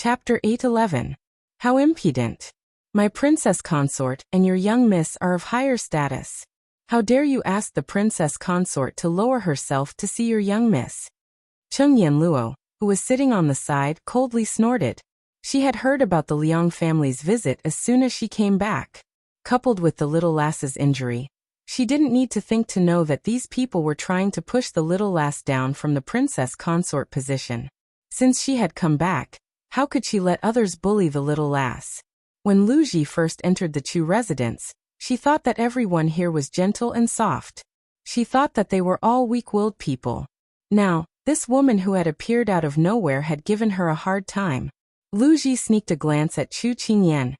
Chapter 811. How impudent. My princess consort and your young miss are of higher status. How dare you ask the princess consort to lower herself to see your young miss? Cheng Yanluo, who was sitting on the side, coldly snorted. She had heard about the Liang family's visit as soon as she came back. Coupled with the little lass's injury, she didn't need to think to know that these people were trying to push the little lass down from the princess consort position. Since she had come back, how could she let others bully the little lass? When Lu Ji first entered the Chu residence, she thought that everyone here was gentle and soft. She thought that they were all weak-willed people. Now, this woman who had appeared out of nowhere had given her a hard time. Lu Ji sneaked a glance at Chu Qingyan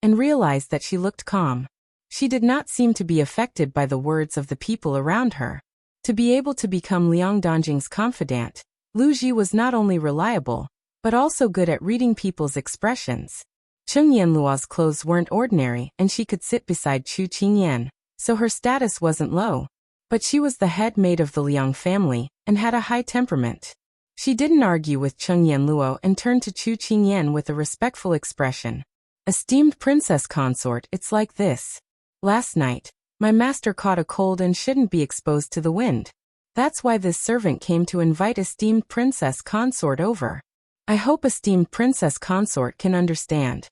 and realized that she looked calm. She did not seem to be affected by the words of the people around her. To be able to become Liang Dongjing's confidant, Lu Ji was not only reliable, but also good at reading people's expressions. Cheng Yanluo's clothes weren't ordinary and she could sit beside Chu Qingyan, so her status wasn't low. But she was the head maid of the Liang family and had a high temperament. She didn't argue with Cheng Yanluo and turned to Chu Qingyan with a respectful expression. Esteemed princess consort, it's like this. Last night, my master caught a cold and shouldn't be exposed to the wind. That's why this servant came to invite esteemed princess consort over. I hope esteemed princess consort can understand.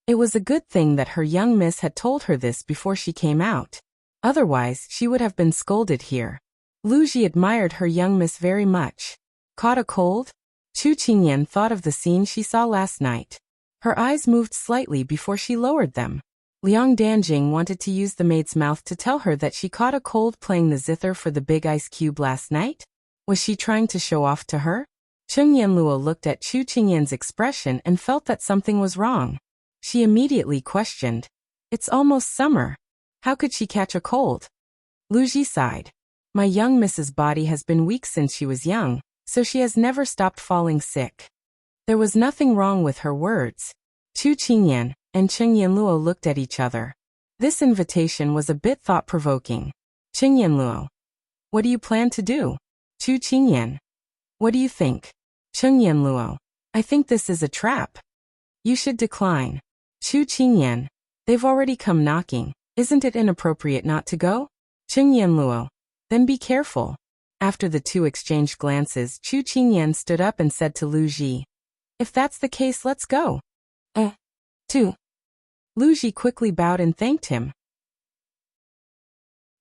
It was a good thing that her young miss had told her this before she came out. Otherwise, she would have been scolded here. Lu Ji admired her young miss very much. Caught a cold? Chu Qingyan thought of the scene she saw last night. Her eyes moved slightly before she lowered them. Liang Danjing wanted to use the maid's mouth to tell her that she caught a cold playing the zither for the big ice cube last night? Was she trying to show off to her? Cheng Yanluo looked at Chu Qingyan's expression and felt that something was wrong. She immediately questioned. It's almost summer. How could she catch a cold? Lu Ji sighed. My young miss's body has been weak since she was young, so she has never stopped falling sick. There was nothing wrong with her words. Chu Qingyan and Cheng Yanluo looked at each other. This invitation was a bit thought-provoking. Cheng Yanluo. What do you plan to do? Chu Qingyan. What do you think? Cheng Yanluo. I think this is a trap. You should decline. Chu Qingyan. They've already come knocking. Isn't it inappropriate not to go? Cheng Yanluo. Then be careful. After the two exchanged glances, Chu Qingyan stood up and said to Lu Ji. If that's the case, let's go. Two. Lu Ji quickly bowed and thanked him.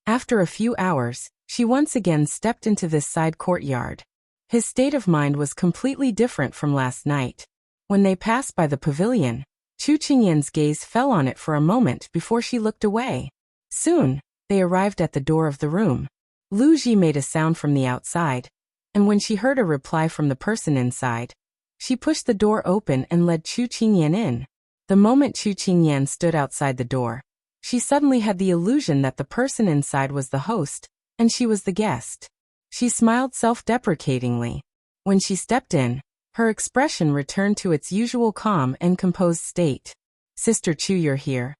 After a few hours, she once again stepped into this side courtyard. His state of mind was completely different from last night. When they passed by the pavilion, Chu Qingyan's gaze fell on it for a moment before she looked away. Soon, they arrived at the door of the room. Lu Ji made a sound from the outside, and when she heard a reply from the person inside, she pushed the door open and led Chu Qingyan in. The moment Chu Qingyan stood outside the door, she suddenly had the illusion that the person inside was the host, and she was the guest. She smiled self-deprecatingly. When she stepped in, her expression returned to its usual calm and composed state. Sister Chu, you're here.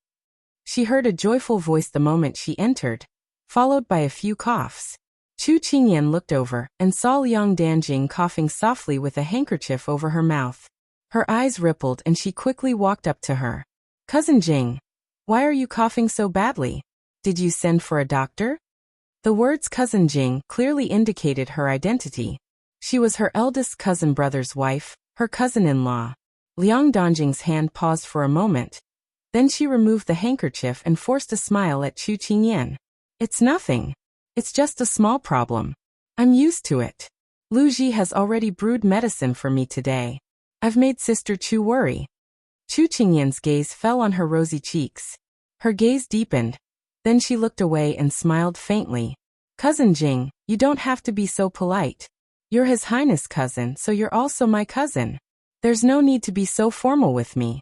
She heard a joyful voice the moment she entered, followed by a few coughs. Chu Qingyan looked over and saw Liang Danjing coughing softly with a handkerchief over her mouth. Her eyes rippled and she quickly walked up to her. Cousin Jing, why are you coughing so badly? Did you send for a doctor? The words Cousin Jing clearly indicated her identity. She was her eldest cousin brother's wife, her cousin-in-law. Liang Dongjing's hand paused for a moment. Then she removed the handkerchief and forced a smile at Chu Qingyan. It's nothing. It's just a small problem. I'm used to it. Lu Ji has already brewed medicine for me today. I've made Sister Chu worry. Chu Qingyan's gaze fell on her rosy cheeks. Her gaze deepened. Then she looked away and smiled faintly. Cousin Jing, you don't have to be so polite. You're His Highness' cousin, so you're also my cousin. There's no need to be so formal with me.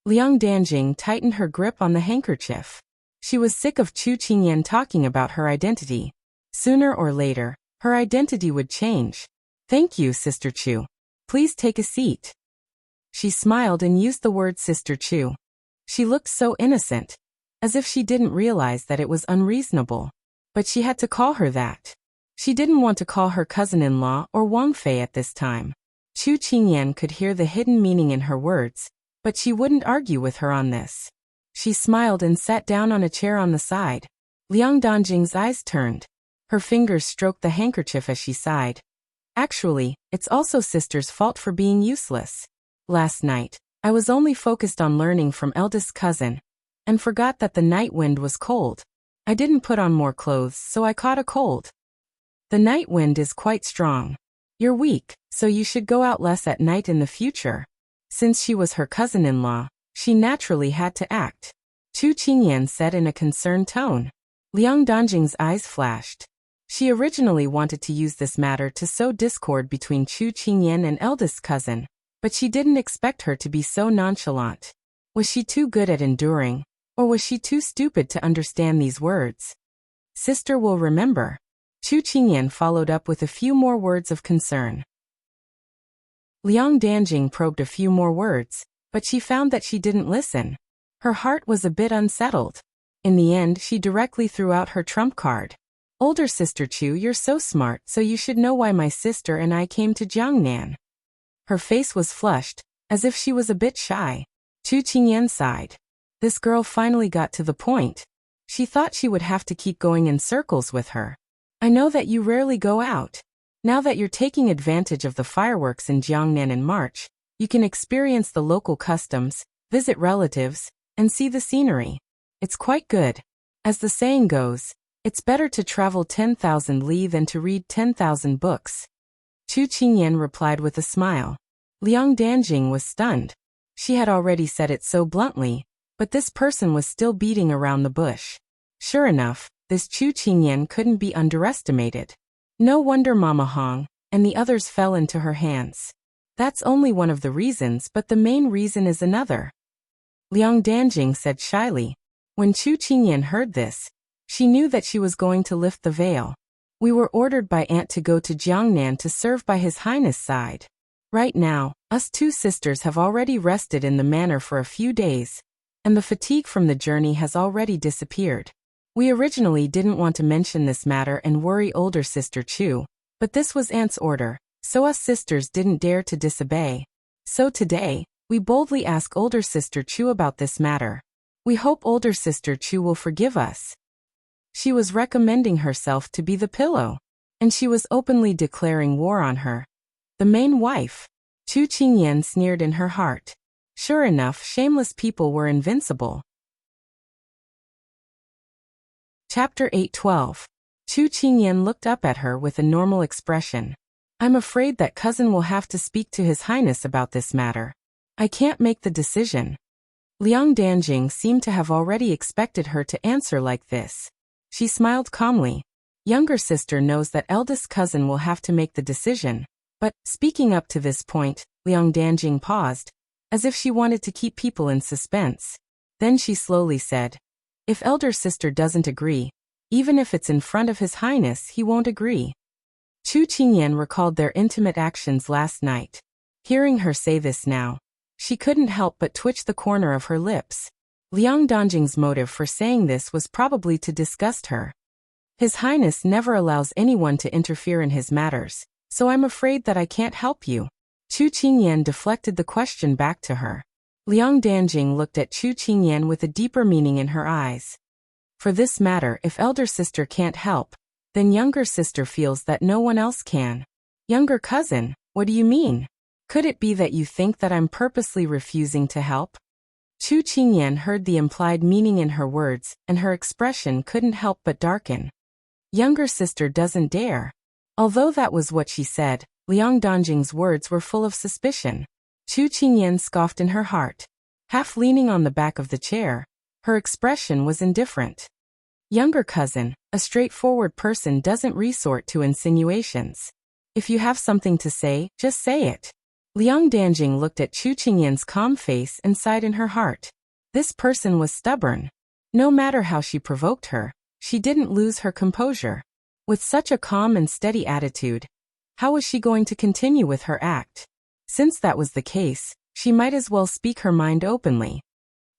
Liang Danjing tightened her grip on the handkerchief. She was sick of Chu Qingyan talking about her identity. Sooner or later, her identity would change. Thank you, Sister Chu. Please take a seat. She smiled and used the word Sister Chu. She looked so innocent, as if she didn't realize that it was unreasonable. But she had to call her that. She didn't want to call her cousin-in-law or Wang Fei at this time. Chu Qingyan could hear the hidden meaning in her words, but she wouldn't argue with her on this. She smiled and sat down on a chair on the side. Liang Dongjing's eyes turned. Her fingers stroked the handkerchief as she sighed. Actually, it's also sister's fault for being useless. Last night, I was only focused on learning from eldest cousin, and forgot that the night wind was cold. I didn't put on more clothes, so I caught a cold. The night wind is quite strong. You're weak, so you should go out less at night in the future. Since she was her cousin-in-law, she naturally had to act. Chu Qingyan said in a concerned tone. Liang Dongjing's eyes flashed. She originally wanted to use this matter to sow discord between Chu Qingyan and eldest cousin, but she didn't expect her to be so nonchalant. Was she too good at enduring, or was she too stupid to understand these words? Sister will remember. Chu Qingyan followed up with a few more words of concern. Liang Dongjing probed a few more words, but she found that she didn't listen. Her heart was a bit unsettled. In the end, she directly threw out her trump card. Older sister Chu, you're so smart, so you should know why my sister and I came to Jiangnan. Her face was flushed, as if she was a bit shy. Chu Qingyan sighed. This girl finally got to the point. She thought she would have to keep going in circles with her. I know that you rarely go out. Now that you're taking advantage of the fireworks in Jiangnan in March, you can experience the local customs, visit relatives, and see the scenery. It's quite good. As the saying goes, it's better to travel 10,000 li than to read 10,000 books. Chu Qingyan replied with a smile. Liang Dongjing was stunned. She had already said it so bluntly, but this person was still beating around the bush. Sure enough, this Chu Qingyan couldn't be underestimated. No wonder Mama Hong and the others fell into her hands. That's only one of the reasons, but the main reason is another. Liang Dongjing said shyly. When Chu Qingyan heard this, she knew that she was going to lift the veil. We were ordered by Aunt to go to Jiangnan to serve by His Highness' side. Right now, us two sisters have already rested in the manor for a few days, and the fatigue from the journey has already disappeared. We originally didn't want to mention this matter and worry older sister Chu, but this was Aunt's order, so us sisters didn't dare to disobey. So today, we boldly ask older sister Chu about this matter. We hope older sister Chu will forgive us. She was recommending herself to be the pillow, and she was openly declaring war on her. The main wife. Chu Qingyan sneered in her heart. Sure enough, shameless people were invincible. Chapter 8:12. Chu Qingyan looked up at her with a normal expression. I'm afraid that cousin will have to speak to His Highness about this matter. I can't make the decision. Liang Dongjing seemed to have already expected her to answer like this. She smiled calmly. Younger sister knows that eldest cousin will have to make the decision, but, speaking up to this point, Liang Dongjing paused, as if she wanted to keep people in suspense. Then she slowly said, if elder sister doesn't agree, even if it's in front of His Highness, he won't agree. Chu Qingyan recalled their intimate actions last night. Hearing her say this now, she couldn't help but twitch the corner of her lips. Liang Dongjing's motive for saying this was probably to disgust her. His Highness never allows anyone to interfere in his matters, so I'm afraid that I can't help you. Chu Qingyan deflected the question back to her. Liang Dongjing looked at Chu Qingyan with a deeper meaning in her eyes. For this matter, if elder sister can't help, then younger sister feels that no one else can. Younger cousin, what do you mean? Could it be that you think that I'm purposely refusing to help? Chu Qingyan heard the implied meaning in her words, and her expression couldn't help but darken. Younger sister doesn't dare. Although that was what she said, Liang Dongjing's words were full of suspicion. Chu Qingyan scoffed in her heart. Half leaning on the back of the chair, her expression was indifferent. Younger cousin, a straightforward person doesn't resort to insinuations. If you have something to say, just say it. Liang Dongjing looked at Chu Qingyan's calm face and sighed in her heart. This person was stubborn. No matter how she provoked her, she didn't lose her composure. With such a calm and steady attitude, how was she going to continue with her act? Since that was the case, she might as well speak her mind openly.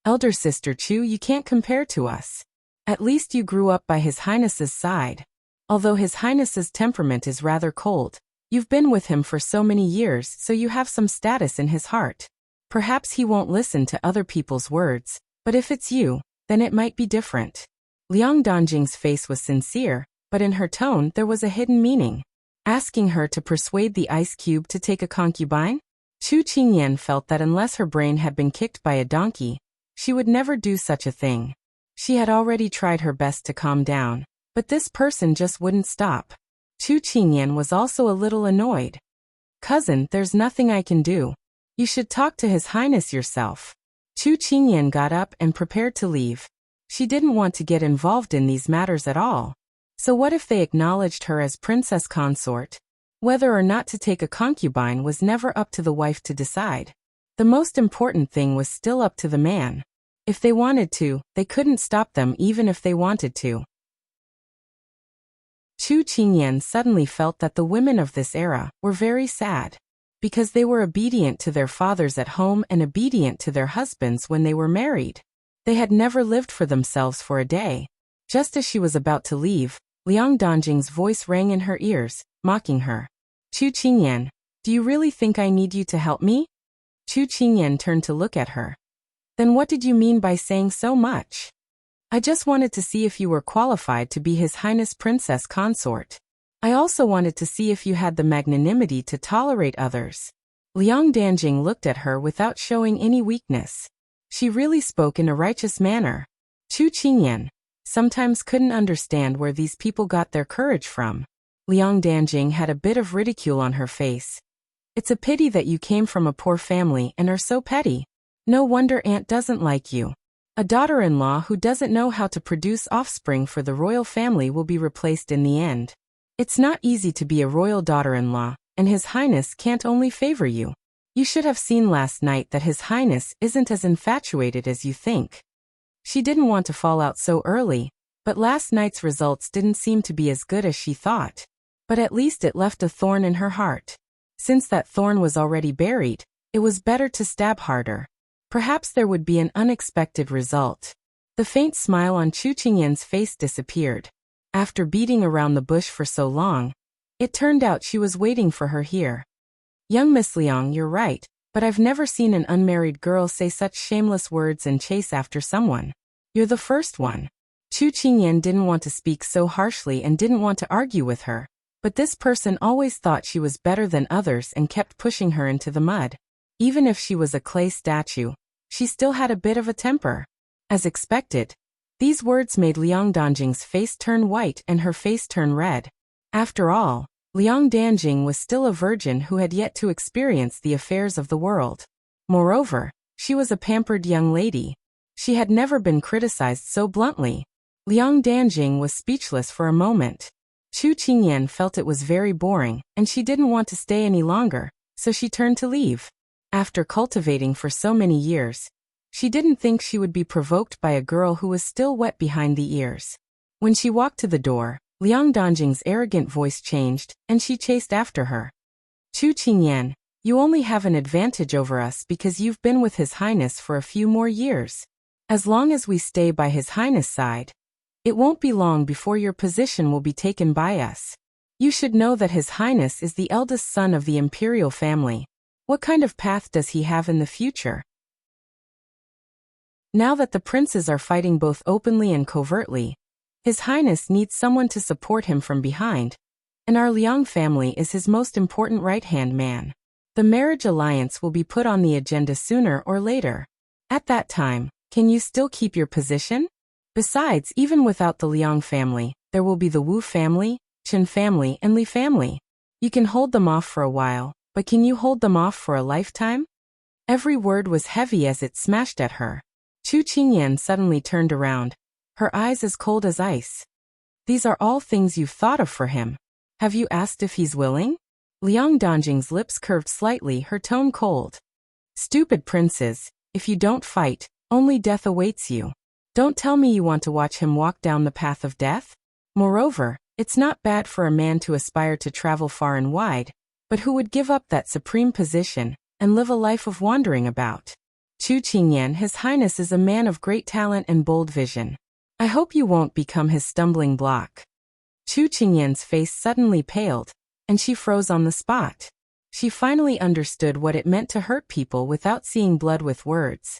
Elder sister Chu, you can't compare to us. At least you grew up by His Highness's side. Although His Highness's temperament is rather cold, You've been with him for so many years, so you have some status in his heart. Perhaps he won't listen to other people's words, but if it's you, then it might be different. Liang Dongjing's face was sincere, but in her tone there was a hidden meaning. Asking her to persuade the ice cube to take a concubine? Chu Qingyan felt that unless her brain had been kicked by a donkey, she would never do such a thing. She had already tried her best to calm down, but this person just wouldn't stop. Chu Qingyan was also a little annoyed. Cousin, there's nothing I can do. You should talk to His Highness yourself. Chu Qingyan got up and prepared to leave. She didn't want to get involved in these matters at all. So what if they acknowledged her as princess consort? Whether or not to take a concubine was never up to the wife to decide. The most important thing was still up to the man. If they wanted to, they couldn't stop them even if they wanted to. Chu Qingyan suddenly felt that the women of this era were very sad. Because they were obedient to their fathers at home and obedient to their husbands when they were married. They had never lived for themselves for a day. Just as she was about to leave, Liang Dongjing's voice rang in her ears, mocking her. Chu Qingyan, do you really think I need you to help me? Chu Qingyan turned to look at her. Then what did you mean by saying so much? I just wanted to see if you were qualified to be His Highness Princess Consort. I also wanted to see if you had the magnanimity to tolerate others. Liang Dongjing looked at her without showing any weakness. She really spoke in a righteous manner. Chu Qingyan sometimes couldn't understand where these people got their courage from. Liang Dongjing had a bit of ridicule on her face. It's a pity that you came from a poor family and are so petty. No wonder Aunt doesn't like you. A daughter-in-law who doesn't know how to produce offspring for the royal family will be replaced in the end. It's not easy to be a royal daughter-in-law, and His Highness can't only favor you. You should have seen last night that His Highness isn't as infatuated as you think. She didn't want to fall out so early, but last night's results didn't seem to be as good as she thought. But at least it left a thorn in her heart. Since that thorn was already buried, it was better to stab harder. Perhaps there would be an unexpected result. The faint smile on Chu Qingyan's face disappeared. After beating around the bush for so long, it turned out she was waiting for her here. Young Miss Liang, you're right, but I've never seen an unmarried girl say such shameless words and chase after someone. You're the first one. Chu Qingyan didn't want to speak so harshly and didn't want to argue with her, but this person always thought she was better than others and kept pushing her into the mud. Even if she was a clay statue, she still had a bit of a temper. As expected, these words made Liang Dongjing's face turn white and her face turn red. After all, Liang Dongjing was still a virgin who had yet to experience the affairs of the world. Moreover, she was a pampered young lady. She had never been criticized so bluntly. Liang Dongjing was speechless for a moment. Chu Qingyan felt it was very boring, and she didn't want to stay any longer, so she turned to leave. After cultivating for so many years, she didn't think she would be provoked by a girl who was still wet behind the ears. When she walked to the door, Liang Dongjing's arrogant voice changed, and she chased after her. Chu Qingyan, you only have an advantage over us because you've been with His Highness for a few more years. As long as we stay by His Highness' side, it won't be long before your position will be taken by us. You should know that His Highness is the eldest son of the imperial family. What kind of path does he have in the future? Now that the princes are fighting both openly and covertly, His Highness needs someone to support him from behind, and our Liang family is his most important right-hand man. The marriage alliance will be put on the agenda sooner or later. At that time, can you still keep your position? Besides, even without the Liang family, there will be the Wu family, Chen family, and Li family. You can hold them off for a while, but can you hold them off for a lifetime? Every word was heavy as it smashed at her. Chu Qingyan suddenly turned around, her eyes as cold as ice. These are all things you've thought of for him. Have you asked if he's willing? Liang Dongjing's lips curved slightly, her tone cold. Stupid princes, if you don't fight, only death awaits you. Don't tell me you want to watch him walk down the path of death. Moreover, it's not bad for a man to aspire to travel far and wide, but who would give up that supreme position and live a life of wandering about? Chu Qingyan, His Highness is a man of great talent and bold vision. I hope you won't become his stumbling block. Chu Qingyan's face suddenly paled, and she froze on the spot. She finally understood what it meant to hurt people without seeing blood with words.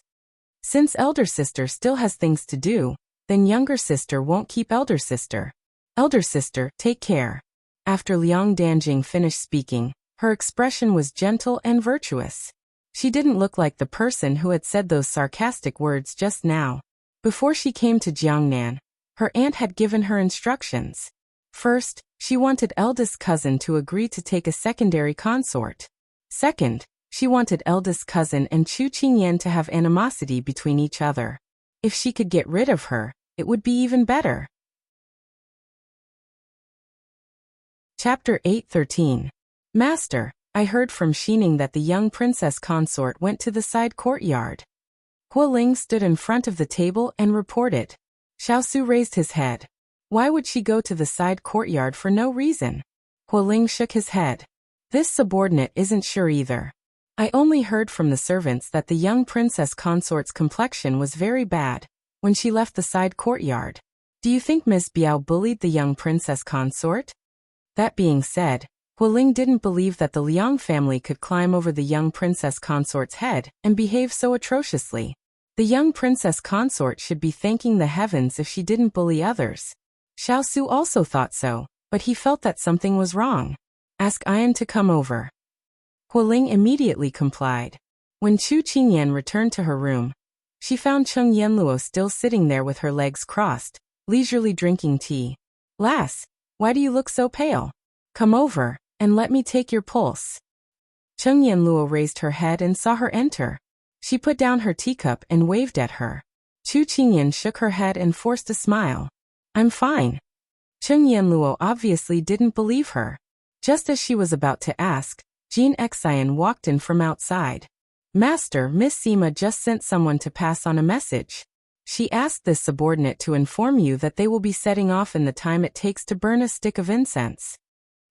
Since elder sister still has things to do, then younger sister won't keep elder sister. Elder sister, take care. After Liang Danjing finished speaking, her expression was gentle and virtuous. She didn't look like the person who had said those sarcastic words just now. Before she came to Jiangnan, her aunt had given her instructions. First, she wanted eldest cousin to agree to take a secondary consort. Second, she wanted eldest cousin and Chu Qingyan to have animosity between each other. If she could get rid of her, it would be even better. Chapter 8:13. Master, I heard from Xining that the young princess consort went to the side courtyard. Hualing stood in front of the table and reported. Xiaosu raised his head. Why would she go to the side courtyard for no reason? Hualing shook his head. This subordinate isn't sure either. I only heard from the servants that the young princess consort's complexion was very bad when she left the side courtyard. Do you think Miss Biao bullied the young princess consort? That being said, Hualing didn't believe that the Liang family could climb over the young princess consort's head and behave so atrociously. The young princess consort should be thanking the heavens if she didn't bully others. Xiaosu also thought so, but he felt that something was wrong. Ask Ayan to come over. Hualing immediately complied. When Chu Qingyan returned to her room, she found Cheng Yanluo still sitting there with her legs crossed, leisurely drinking tea. Lass, why do you look so pale? Come over, and let me take your pulse. Cheng Yanluo raised her head and saw her enter. She put down her teacup and waved at her. Chu Qingyan shook her head and forced a smile. I'm fine. Cheng Yanluo obviously didn't believe her. Just as she was about to ask, Jean Xian walked in from outside. Master, Miss Sima just sent someone to pass on a message. She asked this subordinate to inform you that they will be setting off in the time it takes to burn a stick of incense.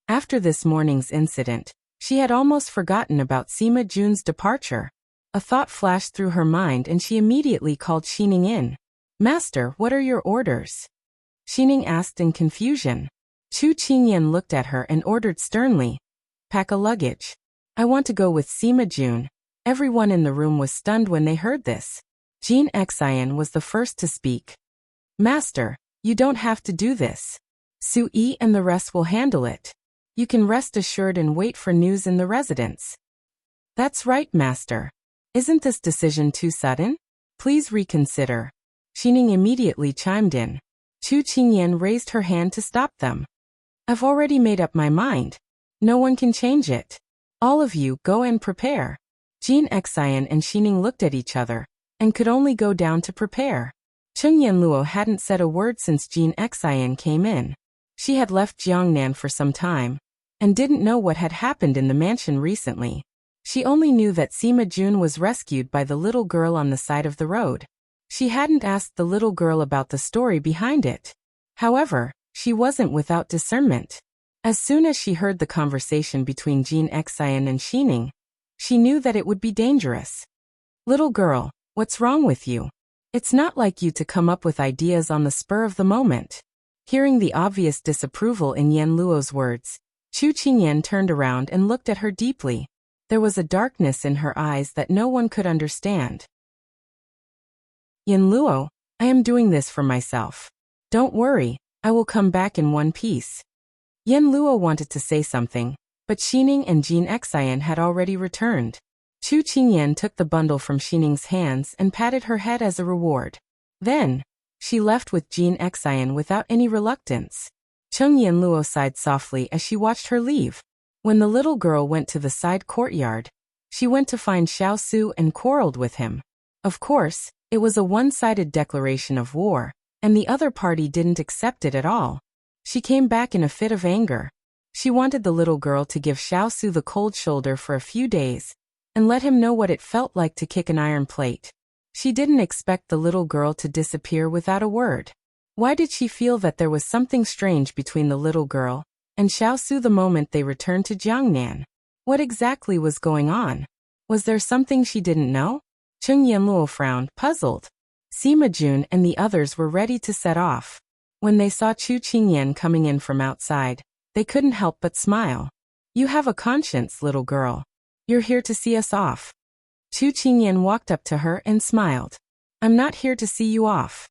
After this morning's incident, she had almost forgotten about Sima Jun's departure. A thought flashed through her mind and she immediately called Xining in. Master, what are your orders? Xining asked in confusion. Chu Qingyan looked at her and ordered sternly. Pack a luggage. I want to go with Sima Jun. Everyone in the room was stunned when they heard this. Jean Xian was the first to speak. Master, you don't have to do this. Su Yi and the rest will handle it. You can rest assured and wait for news in the residence. That's right, Master. Isn't this decision too sudden? Please reconsider. Xining immediately chimed in. Chu Qingyan raised her hand to stop them. I've already made up my mind. No one can change it. All of you go and prepare. Jean Xian and Xining looked at each other, and could only go down to prepare. Cheng Yanluo hadn't said a word since Jean Xian came in. She had left Jiangnan for some time, and didn't know what had happened in the mansion recently. She only knew that Sima Jun was rescued by the little girl on the side of the road. She hadn't asked the little girl about the story behind it. However, she wasn't without discernment. As soon as she heard the conversation between Jean Xian and Xining, she knew that it would be dangerous. Little girl, what's wrong with you? It's not like you to come up with ideas on the spur of the moment. Hearing the obvious disapproval in Yan Luo's words, Chu Qingyan turned around and looked at her deeply. There was a darkness in her eyes that no one could understand. Yan Luo, I am doing this for myself. Don't worry, I will come back in one piece. Yan Luo wanted to say something, but Xining and Jean Xian had already returned. Chu Qingyan took the bundle from Xining's hands and patted her head as a reward. Then, she left with Jean Xian without any reluctance. Cheng Yanluo sighed softly as she watched her leave. When the little girl went to the side courtyard, she went to find Xiaosu and quarreled with him. Of course, it was a one-sided declaration of war, and the other party didn't accept it at all. She came back in a fit of anger. She wanted the little girl to give Xiaosu the cold shoulder for a few days, and let him know what it felt like to kick an iron plate. She didn't expect the little girl to disappear without a word. Why did she feel that there was something strange between the little girl and Xiaosu the moment they returned to Jiangnan? What exactly was going on? Was there something she didn't know? Cheng Yanluo frowned, puzzled. Sima Jun and the others were ready to set off. When they saw Chu Qingyan coming in from outside, they couldn't help but smile. You have a conscience, little girl. You're here to see us off. Chu Qingyan walked up to her and smiled. I'm not here to see you off.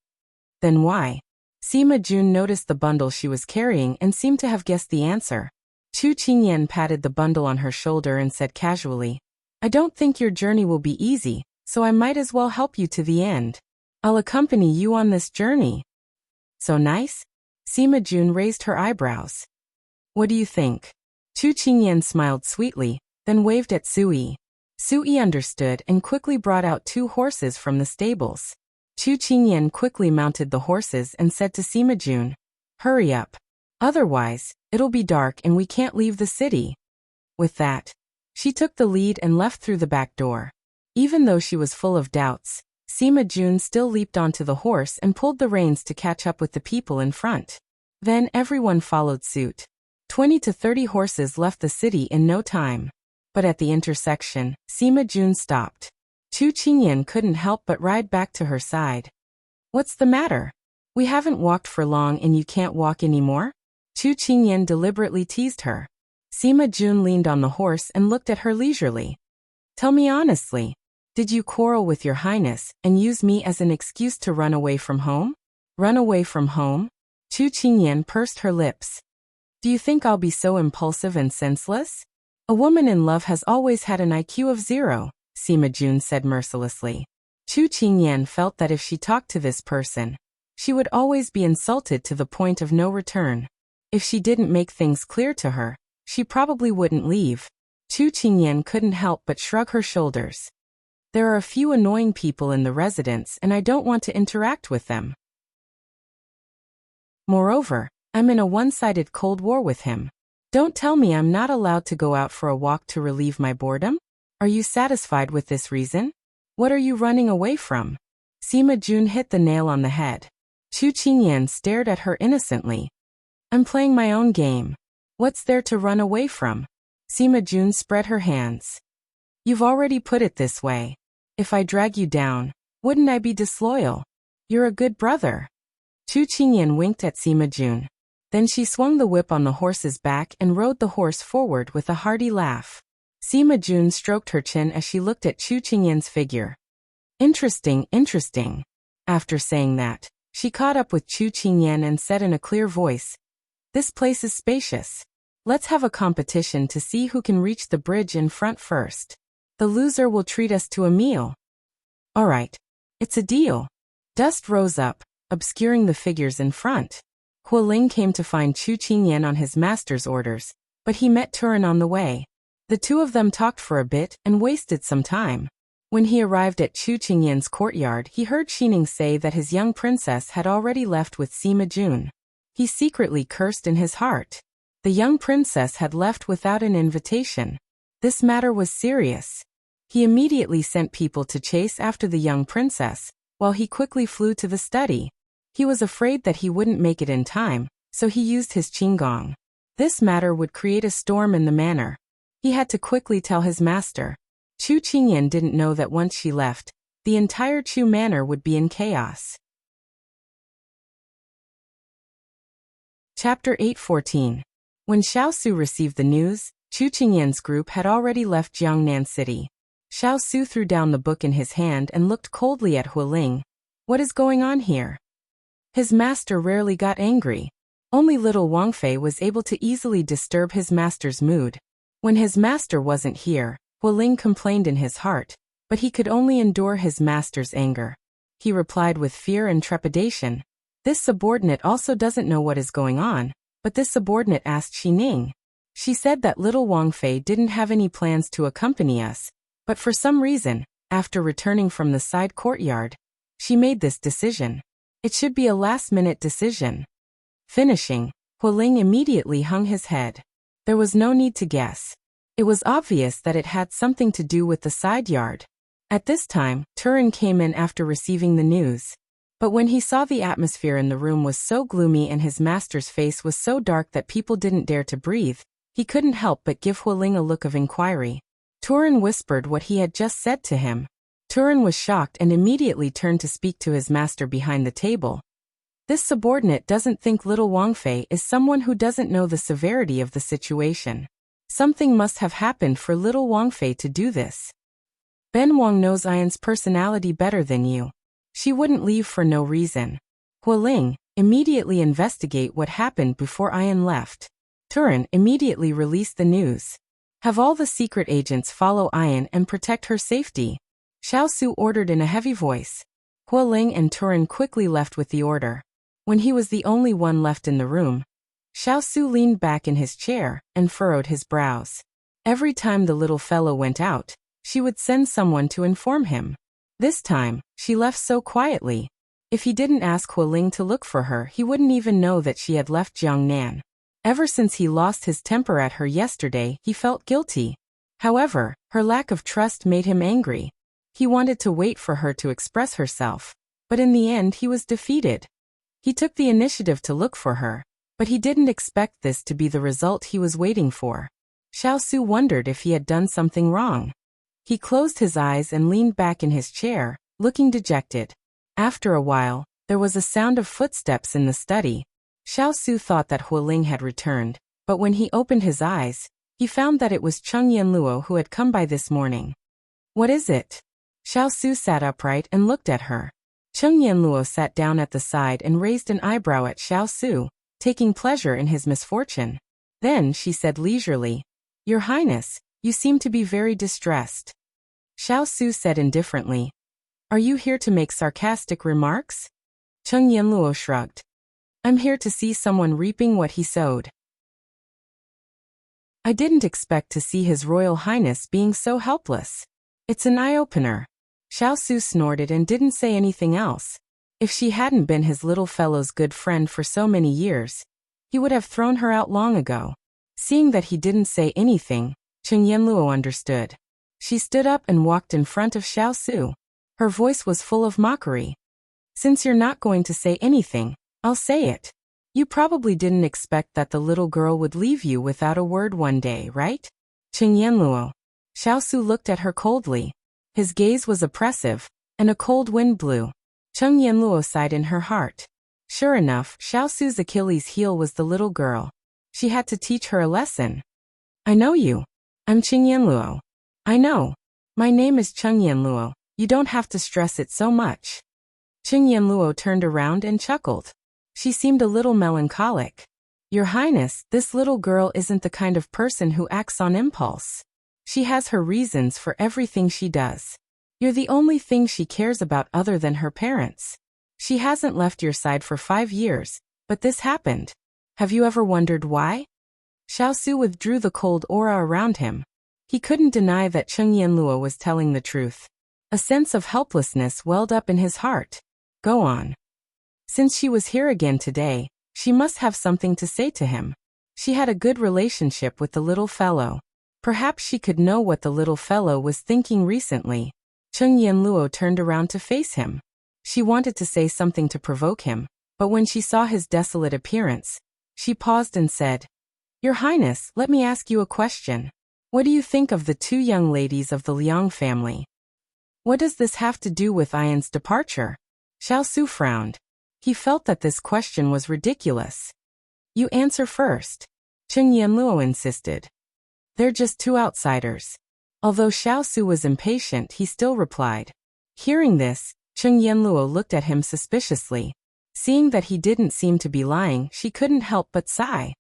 Then why? Sima Jun noticed the bundle she was carrying and seemed to have guessed the answer. Chu Qingyan patted the bundle on her shoulder and said casually, I don't think your journey will be easy, so I might as well help you to the end. I'll accompany you on this journey. So nice? Sima Jun raised her eyebrows. What do you think? Chu Qingyan smiled sweetly, then waved at Sui. Sui understood and quickly brought out 2 horses from the stables. Chu Qingyan quickly mounted the horses and said to Sima Jun, Hurry up. Otherwise, it'll be dark and we can't leave the city. With that, she took the lead and left through the back door. Even though she was full of doubts, Sima Jun still leaped onto the horse and pulled the reins to catch up with the people in front. Then everyone followed suit. 20 to 30 horses left the city in no time. But at the intersection, Sima Jun stopped. Chu Qingyan couldn't help but ride back to her side. What's the matter? We haven't walked for long and you can't walk anymore? Chu Qingyan deliberately teased her. Sima Jun leaned on the horse and looked at her leisurely. Tell me honestly, did you quarrel with your highness and use me as an excuse to run away from home? Run away from home? Chu Qingyan pursed her lips. Do you think I'll be so impulsive and senseless? A woman in love has always had an IQ of 0, Sima Jun said mercilessly. Chu Qingyan felt that if she talked to this person, she would always be insulted to the point of no return. If she didn't make things clear to her, she probably wouldn't leave. Chu Qingyan couldn't help but shrug her shoulders. There are a few annoying people in the residence and I don't want to interact with them. Moreover, I'm in a one-sided cold war with him. Don't tell me I'm not allowed to go out for a walk to relieve my boredom? Are you satisfied with this reason? What are you running away from? Sima Jun hit the nail on the head. Chu Qingyan stared at her innocently. I'm playing my own game. What's there to run away from? Sima Jun spread her hands. You've already put it this way. If I drag you down, wouldn't I be disloyal? You're a good brother. Chu Qingyan winked at Sima Jun. Then she swung the whip on the horse's back and rode the horse forward with a hearty laugh. Sima Jun stroked her chin as she looked at Chu Qingyan's figure. Interesting, interesting. After saying that, she caught up with Chu Qingyan and said in a clear voice, This place is spacious. Let's have a competition to see who can reach the bridge in front first. The loser will treat us to a meal. All right. It's a deal. Dust rose up, obscuring the figures in front. Hualing came to find Chu Qingyan on his master's orders, but he met Turin on the way. The two of them talked for a bit and wasted some time. When he arrived at Chu Qingyan's courtyard, he heard Xining say that his young princess had already left with Sima Jun. He secretly cursed in his heart. The young princess had left without an invitation. This matter was serious. He immediately sent people to chase after the young princess, while he quickly flew to the study. He was afraid that he wouldn't make it in time, so he used his qinggong. This matter would create a storm in the manor. He had to quickly tell his master. Chu Qingyan didn't know that once she left, the entire Chu manor would be in chaos. Chapter 8:14. When Xiao Su received the news, Chu Qingyan's group had already left Jiangnan City. Xiao Su threw down the book in his hand and looked coldly at Hualing. What is going on here? His master rarely got angry. Only little Wang Fei was able to easily disturb his master's mood. When his master wasn't here, Hualing complained in his heart, but he could only endure his master's anger. He replied with fear and trepidation. This subordinate also doesn't know what is going on, but this subordinate asked Xining. She said that little Wang Fei didn't have any plans to accompany us, but for some reason, after returning from the side courtyard, she made this decision. It should be a last-minute decision. Finishing, Hualing immediately hung his head. There was no need to guess. It was obvious that it had something to do with the side yard. At this time, Turin came in after receiving the news. But when he saw the atmosphere in the room was so gloomy and his master's face was so dark that people didn't dare to breathe, he couldn't help but give Hualing a look of inquiry. Turin whispered what he had just said to him. Turin was shocked and immediately turned to speak to his master behind the table. This subordinate doesn't think little Wang Fei is someone who doesn't know the severity of the situation. Something must have happened for little Wang Fei to do this. Ben Wang knows Ian's personality better than you. She wouldn't leave for no reason. Hualing, immediately investigate what happened before Ian left. Turan immediately released the news. Have all the secret agents follow Ian and protect her safety. Xiao Su ordered in a heavy voice. Hualing and Turan quickly left with the order. When he was the only one left in the room, Xiao Su leaned back in his chair and furrowed his brows. Every time the little fellow went out, she would send someone to inform him. This time, she left so quietly. If he didn't ask Hualing to look for her, he wouldn't even know that she had left Jiangnan. Ever since he lost his temper at her yesterday, he felt guilty. However, her lack of trust made him angry. He wanted to wait for her to express herself, but in the end he was defeated. He took the initiative to look for her, but he didn't expect this to be the result he was waiting for. Xiao Su wondered if he had done something wrong. He closed his eyes and leaned back in his chair, looking dejected. After a while, there was a sound of footsteps in the study. Xiao Su thought that Hualing had returned, but when he opened his eyes, he found that it was Cheng Yanluo who had come by this morning. What is it? Xiao Su sat upright and looked at her. Cheng Yanluo sat down at the side and raised an eyebrow at Xiao Su, taking pleasure in his misfortune. Then she said leisurely, Your Highness, you seem to be very distressed. Xiao Su said indifferently, Are you here to make sarcastic remarks? Cheng Yanluo shrugged. I'm here to see someone reaping what he sowed. I didn't expect to see His Royal Highness being so helpless. It's an eye-opener. Xiao Su snorted and didn't say anything else. If she hadn't been his little fellow's good friend for so many years, he would have thrown her out long ago. Seeing that he didn't say anything, Cheng Yanluo understood. She stood up and walked in front of Xiao Su. Her voice was full of mockery. Since you're not going to say anything, I'll say it. You probably didn't expect that the little girl would leave you without a word one day, right? Cheng Yanluo. Xiao Su looked at her coldly. His gaze was oppressive, and a cold wind blew. Cheng Yanluo sighed in her heart. Sure enough, Xiao Su's Achilles heel was the little girl. She had to teach her a lesson. I know you. I'm Cheng Yanluo. I know. My name is Cheng Yanluo. You don't have to stress it so much. Cheng Yanluo turned around and chuckled. She seemed a little melancholic. Your Highness, this little girl isn't the kind of person who acts on impulse. She has her reasons for everything she does. You're the only thing she cares about other than her parents. She hasn't left your side for 5 years, but this happened. Have you ever wondered why? Xiao Su withdrew the cold aura around him. He couldn't deny that Cheng Yanluo was telling the truth. A sense of helplessness welled up in his heart. Go on. Since she was here again today, she must have something to say to him. She had a good relationship with the little fellow. Perhaps she could know what the little fellow was thinking recently. Cheng Yanluo turned around to face him. She wanted to say something to provoke him, but when she saw his desolate appearance, she paused and said, Your Highness, let me ask you a question. What do you think of the 2 young ladies of the Liang family? What does this have to do with Ian's departure? Xiao Su frowned. He felt that this question was ridiculous. You answer first. Cheng Yanluo insisted. They're just 2 outsiders. Although Xiao Su was impatient, he still replied. Hearing this, Cheng Yanluo looked at him suspiciously. Seeing that he didn't seem to be lying, she couldn't help but sigh.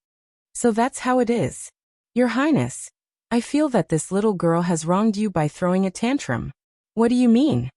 So that's how it is. Your Highness, I feel that this little girl has wronged you by throwing a tantrum. What do you mean?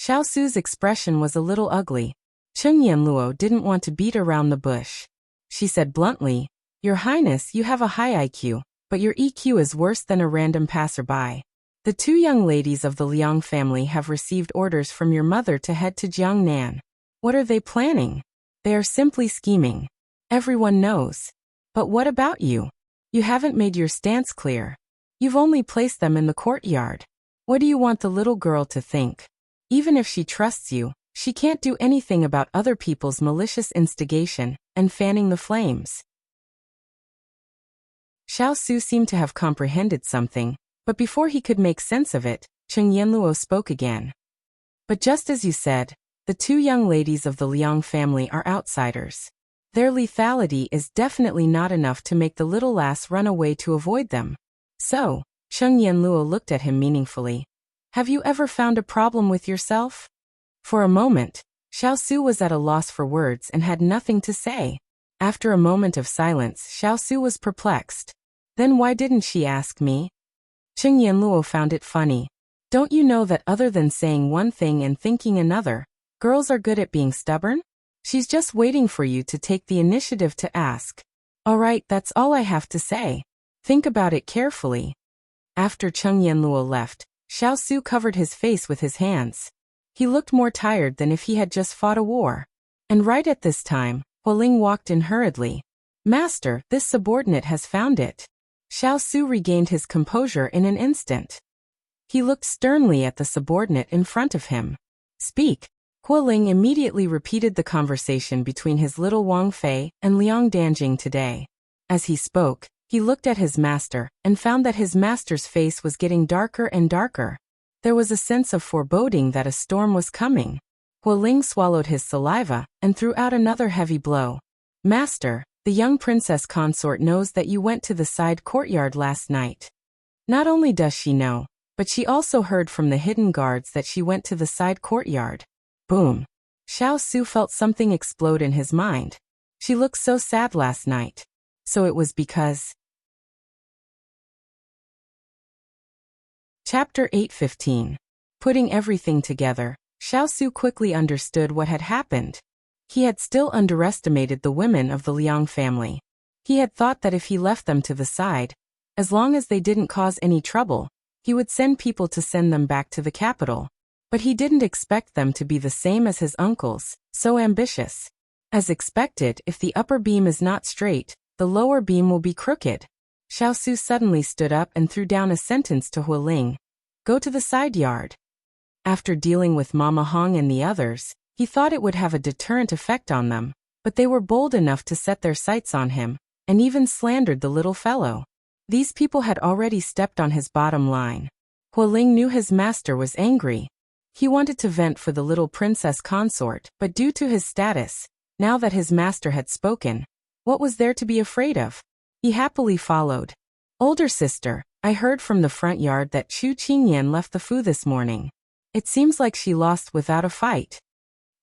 Xiao Su's expression was a little ugly. Cheng Yanluo didn't want to beat around the bush. She said bluntly, Your Highness, you have a high IQ, but your EQ is worse than a random passerby. The 2 young ladies of the Liang family have received orders from your mother to head to Jiangnan. What are they planning? They are simply scheming. Everyone knows. But what about you? You haven't made your stance clear. You've only placed them in the courtyard. What do you want the little girl to think? Even if she trusts you, she can't do anything about other people's malicious instigation and fanning the flames. Xiao Su seemed to have comprehended something, but before he could make sense of it, Cheng Yanluo spoke again. But just as you said, the 2 young ladies of the Liang family are outsiders. Their lethality is definitely not enough to make the little lass run away to avoid them. So, Cheng Yanluo looked at him meaningfully. Have you ever found a problem with yourself? For a moment, Xiao Su was at a loss for words and had nothing to say. After a moment of silence, Xiao Su was perplexed. Then why didn't she ask me? Cheng Yanluo found it funny. Don't you know that other than saying one thing and thinking another, girls are good at being stubborn? She's just waiting for you to take the initiative to ask. All right, that's all I have to say. Think about it carefully. After Cheng Yanluo left, Xiao Su covered his face with his hands. He looked more tired than if he had just fought a war. And right at this time, Hualing walked in hurriedly. Master, this subordinate has found it. Xiao Su regained his composure in an instant. He looked sternly at the subordinate in front of him. Speak. Hualing immediately repeated the conversation between his little Wang Fei and Liang Danjing today. As he spoke, he looked at his master and found that his master's face was getting darker and darker. There was a sense of foreboding that a storm was coming. Hualing swallowed his saliva and threw out another heavy blow. Master, the young princess consort knows that you went to the side courtyard last night. Not only does she know, but she also heard from the hidden guards that she went to the side courtyard. Boom. Xiao Su felt something explode in his mind. She looked so sad last night. So it was because... Chapter 8:15. Putting everything together, Xiao Su quickly understood what had happened. He had still underestimated the women of the Liang family. He had thought that if he left them to the side, as long as they didn't cause any trouble, he would send people to send them back to the capital. But he didn't expect them to be the same as his uncles, so ambitious. As expected, if the upper beam is not straight, the lower beam will be crooked. Xiao Su suddenly stood up and threw down a sentence to Hualing. Go to the side yard. After dealing with Mama Hong and the others, he thought it would have a deterrent effect on them, but they were bold enough to set their sights on him, and even slandered the little fellow. These people had already stepped on his bottom line. Hualing knew his master was angry. He wanted to vent for the little princess consort, but due to his status, now that his master had spoken, what was there to be afraid of? He happily followed. Older sister, I heard from the front yard that Chu Qingyan left the Fu this morning. It seems like she lost without a fight.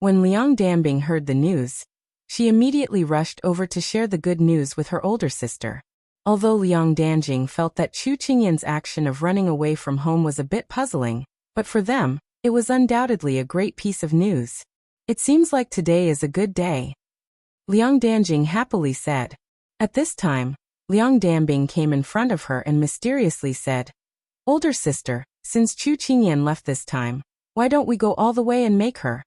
When Liang Danbing heard the news, she immediately rushed over to share the good news with her older sister. Although Liang Danjing felt that Chu Qingyan's action of running away from home was a bit puzzling, but for them, it was undoubtedly a great piece of news. It seems like today is a good day. Liang Danjing happily said. At this time, Liang Danbing came in front of her and mysteriously said, Older sister, since Chu Qingyan left this time, why don't we go all the way and make her?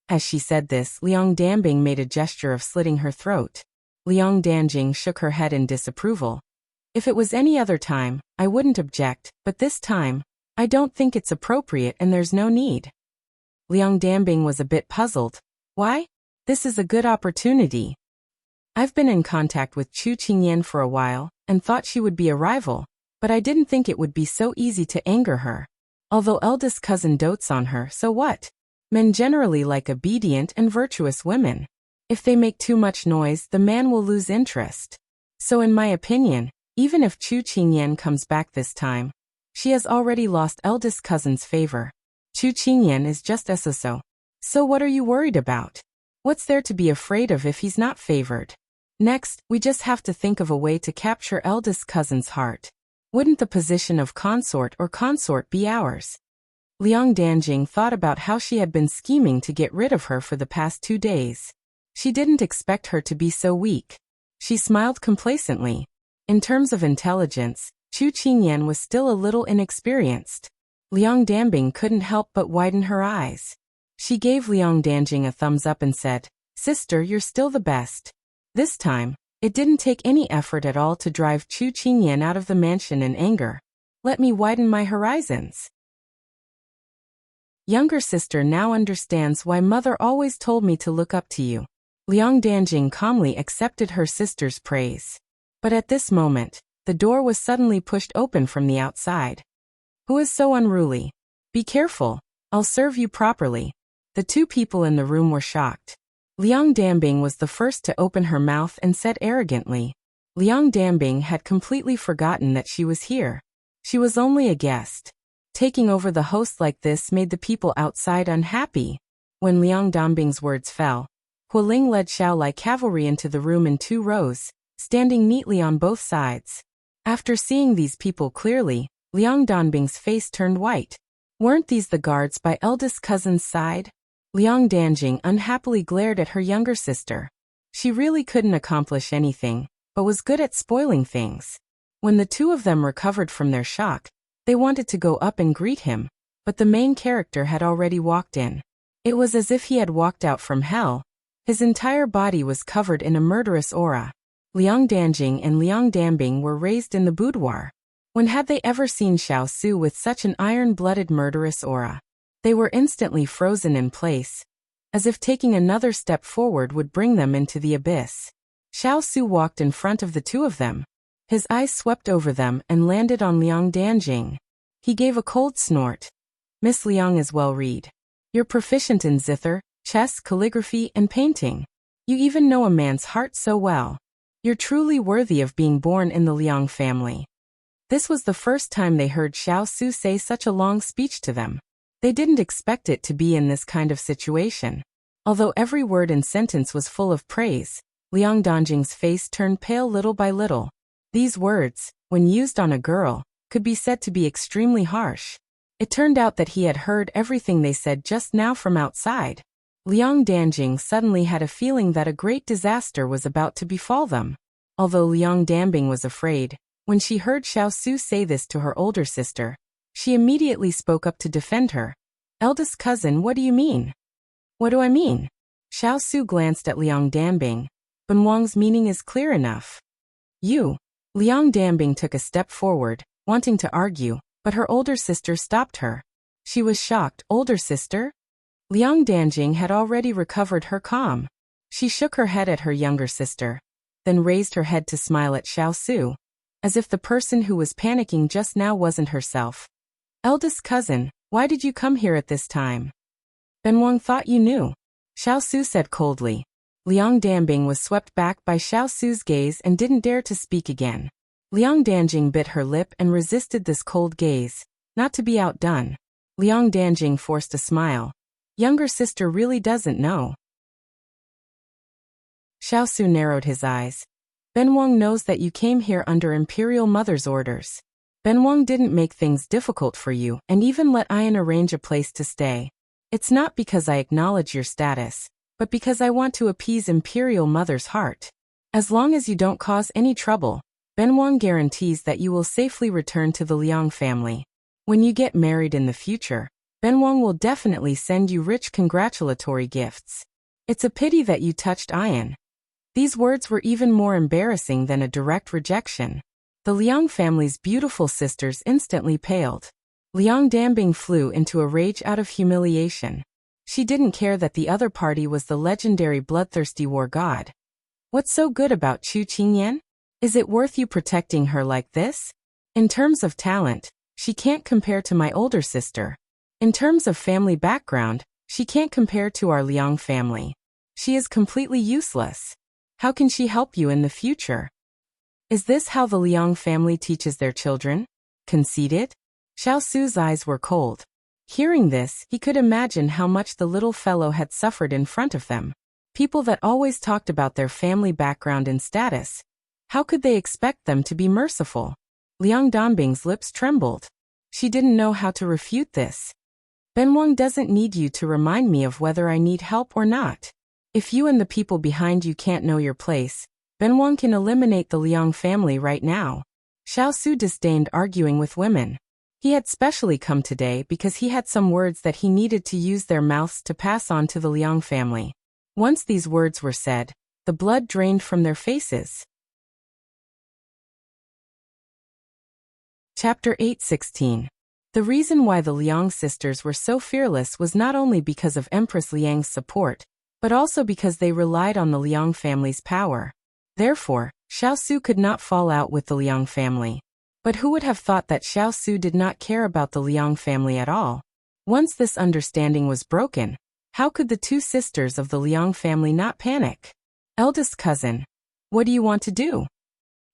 As she said this, Liang Danbing made a gesture of slitting her throat. Liang Danjing shook her head in disapproval. If it was any other time, I wouldn't object, but this time, I don't think it's appropriate and there's no need. Liang Danbing was a bit puzzled. Why? This is a good opportunity. I've been in contact with Chu Qingyan for a while, and thought she would be a rival, but I didn't think it would be so easy to anger her. Although eldest cousin dotes on her, so what? Men generally like obedient and virtuous women. If they make too much noise, the man will lose interest. So in my opinion, even if Chu Qingyan comes back this time, she has already lost eldest cousin's favor. Chu Qingyan is just so. So what are you worried about? What's there to be afraid of if he's not favored? Next, we just have to think of a way to capture eldest cousin's heart. Wouldn't the position of consort or consort be ours? Liang Danjing thought about how she had been scheming to get rid of her for the past 2 days. She didn't expect her to be so weak. She smiled complacently. In terms of intelligence, Chu Qingyan was still a little inexperienced. Liang Danbing couldn't help but widen her eyes. She gave Liang Danjing a thumbs up and said, Sister, you're still the best. This time, it didn't take any effort at all to drive Chu Qingyan out of the mansion in anger. Let me widen my horizons. Younger sister now understands why mother always told me to look up to you. Liang Danjing calmly accepted her sister's praise. But at this moment, the door was suddenly pushed open from the outside. Who is so unruly? Be careful, I'll serve you properly. The 2 people in the room were shocked. Liang Dambing was the first to open her mouth and said arrogantly. Liang Dambing had completely forgotten that she was here. She was only a guest. Taking over the host like this made the people outside unhappy. When Liang Dambing's words fell, Hualing led Xiao like cavalry into the room in 2 rows, standing neatly on both sides. After seeing these people clearly, Liang Dambing's face turned white. Weren't these the guards by eldest cousin's side? Liang Danjing unhappily glared at her younger sister. She really couldn't accomplish anything, but was good at spoiling things. When the 2 of them recovered from their shock, they wanted to go up and greet him, but the main character had already walked in. It was as if he had walked out from hell. His entire body was covered in a murderous aura. Liang Danjing and Liang Dambing were raised in the boudoir. When had they ever seen Xiao Su with such an iron-blooded murderous aura? They were instantly frozen in place, as if taking another step forward would bring them into the abyss. Xiao Su walked in front of the 2 of them. His eyes swept over them and landed on Liang Danjing. He gave a cold snort. Miss Liang is well read. You're proficient in zither, chess, calligraphy, and painting. You even know a man's heart so well. You're truly worthy of being born in the Liang family. This was the first time they heard Xiao Su say such a long speech to them. They didn't expect it to be in this kind of situation. Although every word and sentence was full of praise, Liang Danjing's face turned pale little by little. These words, when used on a girl, could be said to be extremely harsh. It turned out that he had heard everything they said just now from outside. Liang Danjing suddenly had a feeling that a great disaster was about to befall them. Although Liang Dambing was afraid, when she heard Xiao Su say this to her older sister, she immediately spoke up to defend her. Eldest cousin, what do you mean? What do I mean? Xiao Su glanced at Liang Dambing. Ben Wang's meaning is clear enough. You. Liang Dambing took a step forward, wanting to argue, but her older sister stopped her. She was shocked. Older sister? Liang Danjing had already recovered her calm. She shook her head at her younger sister, then raised her head to smile at Xiao Su, as if the person who was panicking just now wasn't herself. Eldest cousin, why did you come here at this time? Ben Wang thought you knew. Xiao Su said coldly. Liang Dambing was swept back by Xiao Su's gaze and didn't dare to speak again. Liang Danjing bit her lip and resisted this cold gaze, not to be outdone. Liang Danjing forced a smile. Younger sister really doesn't know. Xiao Su narrowed his eyes. Ben Wang knows that you came here under Imperial Mother's orders. Ben Wang didn't make things difficult for you and even let Ian arrange a place to stay. It's not because I acknowledge your status, but because I want to appease Imperial Mother's heart. As long as you don't cause any trouble, Ben Wang guarantees that you will safely return to the Liang family. When you get married in the future, Ben Wang will definitely send you rich congratulatory gifts. It's a pity that you touched Ian. These words were even more embarrassing than a direct rejection. The Liang family's beautiful sisters instantly paled. Liang Dambing flew into a rage out of humiliation. She didn't care that the other party was the legendary bloodthirsty war god. What's so good about Chu Qingyan? Is it worth you protecting her like this? In terms of talent, she can't compare to my older sister. In terms of family background, she can't compare to our Liang family. She is completely useless. How can she help you in the future? Is this how the Liang family teaches their children? Conceited? Xiao Su's eyes were cold. Hearing this, he could imagine how much the little fellow had suffered in front of them. People that always talked about their family background and status. How could they expect them to be merciful? Liang Dambing's lips trembled. She didn't know how to refute this. Ben Wang doesn't need you to remind me of whether I need help or not. If you and the people behind you can't know your place, Ben Wang can eliminate the Liang family right now. Xiao Su disdained arguing with women. He had specially come today because he had some words that he needed to use their mouths to pass on to the Liang family. Once these words were said, the blood drained from their faces. Chapter 8:16. The reason why the Liang sisters were so fearless was not only because of Empress Liang's support, but also because they relied on the Liang family's power. Therefore, Xiao Su could not fall out with the Liang family. But who would have thought that Xiao Su did not care about the Liang family at all? Once this understanding was broken, How could the two sisters of the Liang family not panic? Eldest cousin, what do you want to do?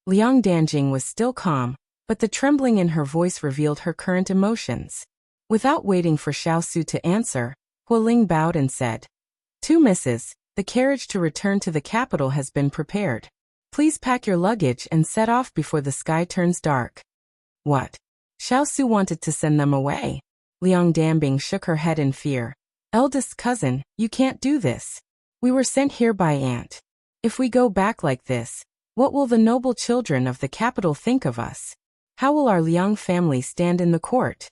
Liang Danjing was still calm, but the trembling in her voice revealed her current emotions. Without waiting for Xiao Su to answer, Hualing bowed and said, "Two misses, the carriage to return to the capital has been prepared. Please pack your luggage and set off before the sky turns dark." What? Xiao Su wanted to send them away. Liang Danbing shook her head in fear. "Eldest cousin, you can't do this. We were sent here by aunt. If we go back like this, what will the noble children of the capital think of us? How will our Liang family stand in the court?"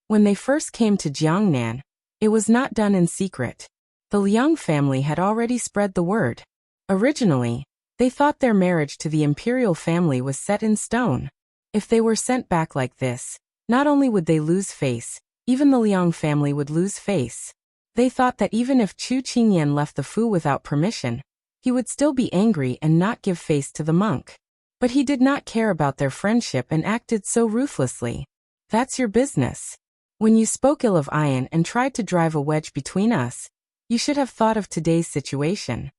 When they first came to Jiangnan, it was not done in secret. The Liang family had already spread the word. Originally, they thought their marriage to the imperial family was set in stone. If they were sent back like this, not only would they lose face, even the Liang family would lose face. They thought that even if Chu Qingyan left the Fu without permission, he would still be angry and not give face to the monk. But he did not care about their friendship and acted so ruthlessly. "That's your business. When you spoke ill of Ian and tried to drive a wedge between us, you should have thought of today's situation."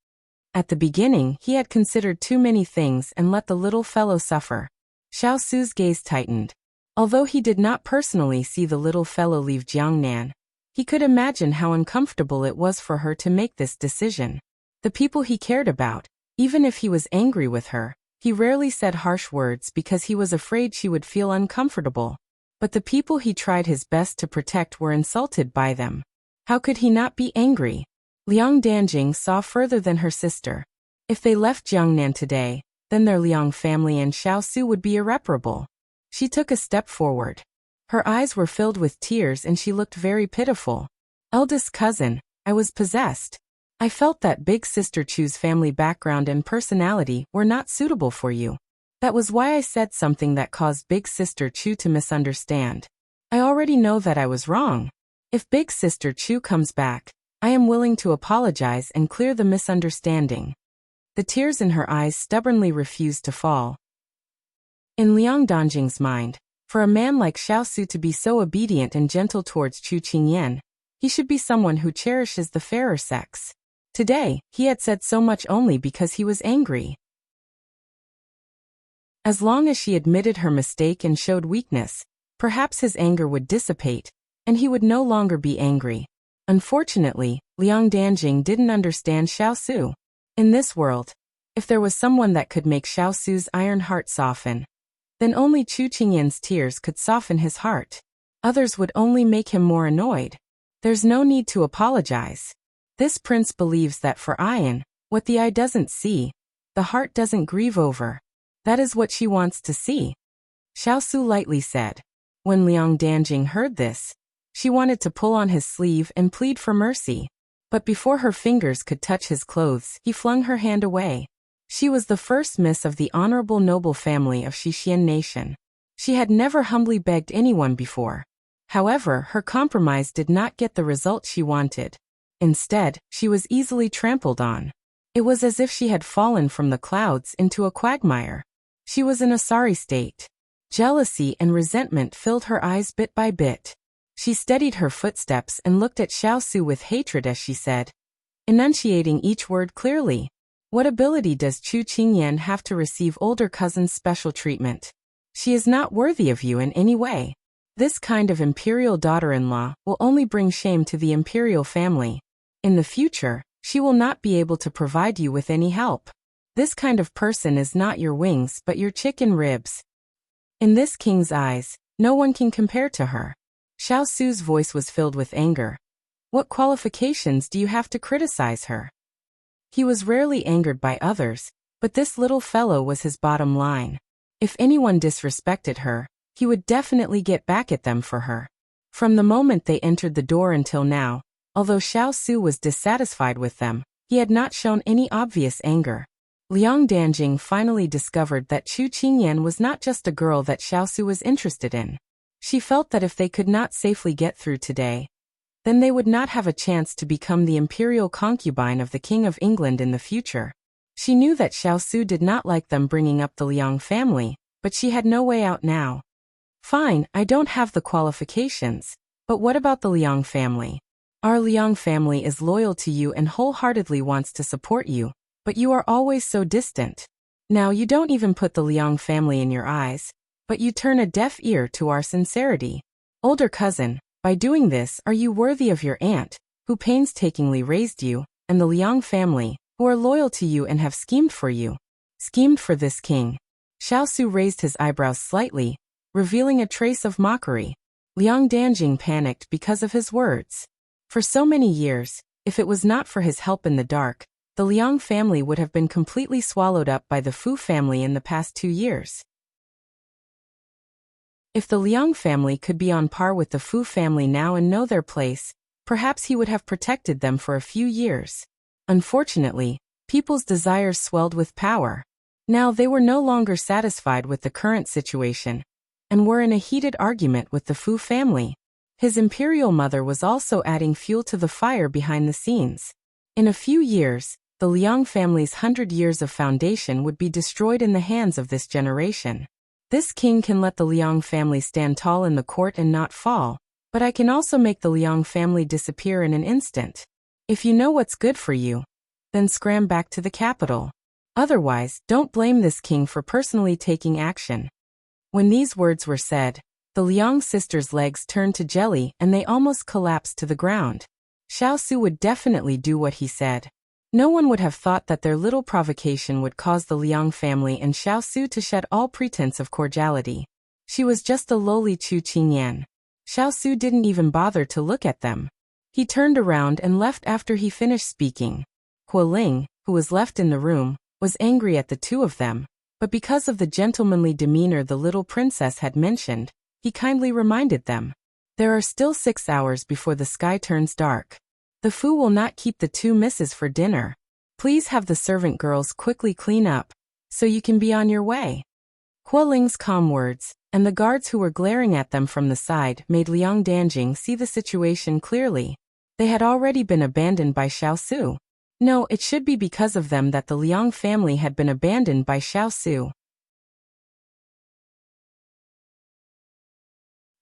At the beginning, he had considered too many things and let the little fellow suffer. Xiao Su's gaze tightened. Although he did not personally see the little fellow leave Jiangnan, he could imagine how uncomfortable it was for her to make this decision. The people he cared about, even if he was angry with her, he rarely said harsh words because he was afraid she would feel uncomfortable. But the people he tried his best to protect were insulted by them. How could he not be angry? Liang Danjing saw further than her sister. If they left Jiangnan today, then their Liang family and Xiao Su would be irreparable. She took a step forward. Her eyes were filled with tears and she looked very pitiful. "Eldest cousin, I was possessed. I felt that Big Sister Chu's family background and personality were not suitable for you. That was why I said something that caused Big Sister Chu to misunderstand. I already know that I was wrong. If Big Sister Chu comes back, I am willing to apologize and clear the misunderstanding." The tears in her eyes stubbornly refused to fall. In Liang Danjing's mind, for a man like Xiao Su to be so obedient and gentle towards Chu Qingyan, he should be someone who cherishes the fairer sex. Today, he had said so much only because he was angry. As long as she admitted her mistake and showed weakness, perhaps his anger would dissipate, and he would no longer be angry. Unfortunately, Liang Danjing didn't understand Xiao Su. In this world, if there was someone that could make Xiao Su's iron heart soften, then only Chu Qingyan's tears could soften his heart. Others would only make him more annoyed. There's no need to apologize. This prince believes that for Ian, what the eye doesn't see, the heart doesn't grieve over. That is what she wants to see. Xiao Su lightly said. When Liang Danjing heard this, she wanted to pull on his sleeve and plead for mercy. But before her fingers could touch his clothes, he flung her hand away. She was the first miss of the honorable noble family of Xixian nation. She had never humbly begged anyone before. However, her compromise did not get the result she wanted. Instead, she was easily trampled on. It was as if she had fallen from the clouds into a quagmire. She was in a sorry state. Jealousy and resentment filled her eyes bit by bit. She steadied her footsteps and looked at Xiao Su with hatred as she said, enunciating each word clearly. What ability does Chu Qingyan have to receive older cousin's special treatment? She is not worthy of you in any way. This kind of imperial daughter-in-law will only bring shame to the imperial family. In the future, she will not be able to provide you with any help. This kind of person is not your wings but your chicken ribs. In this king's eyes, no one can compare to her. Xiao Su's voice was filled with anger. What qualifications do you have to criticize her? He was rarely angered by others, but this little fellow was his bottom line. If anyone disrespected her, he would definitely get back at them for her. From the moment they entered the door until now, although Xiao Su was dissatisfied with them, he had not shown any obvious anger. Liang Danjing finally discovered that Chu Qingyan was not just a girl that Xiao Su was interested in. She felt that if they could not safely get through today, then they would not have a chance to become the imperial concubine of the King of England in the future. She knew that Xiao Su did not like them bringing up the Liang family, but she had no way out now. Fine, I don't have the qualifications, but what about the Liang family? Our Liang family is loyal to you and wholeheartedly wants to support you, but you are always so distant. Now you don't even put the Liang family in your eyes, but you turn a deaf ear to our sincerity. Older cousin, by doing this are you worthy of your aunt, who painstakingly raised you, and the Liang family, who are loyal to you and have schemed for you. Schemed for this king. Xiao raised his eyebrows slightly, revealing a trace of mockery. Liang Danjing panicked because of his words. For so many years, if it was not for his help in the dark, the Liang family would have been completely swallowed up by the Fu family in the past 2 years. If the Liang family could be on par with the Fu family now and know their place, perhaps he would have protected them for a few years. Unfortunately, people's desires swelled with power. Now they were no longer satisfied with the current situation, and were in a heated argument with the Fu family. His imperial mother was also adding fuel to the fire behind the scenes. In a few years, the Liang family's 100 years of foundation would be destroyed in the hands of this generation. This king can let the Liang family stand tall in the court and not fall, but I can also make the Liang family disappear in an instant. If you know what's good for you, then scram back to the capital. Otherwise, don't blame this king for personally taking action. When these words were said, the Liang sisters' legs turned to jelly and they almost collapsed to the ground. Xiao would definitely do what he said. No one would have thought that their little provocation would cause the Liang family and Xiao to shed all pretense of cordiality. She was just a lowly Chu Qingyan. Xiao didn't even bother to look at them. He turned around and left after he finished speaking. Huo Ling, who was left in the room, was angry at the two of them, but because of the gentlemanly demeanor the little princess had mentioned, he kindly reminded them. There are still 6 hours before the sky turns dark. The Fu will not keep the two misses for dinner. Please have the servant girls quickly clean up, so you can be on your way. Huo Ling's calm words, and the guards who were glaring at them from the side made Liang Danjing see the situation clearly. They had already been abandoned by Xiao. No, it should be because of them that the Liang family had been abandoned by Xiao.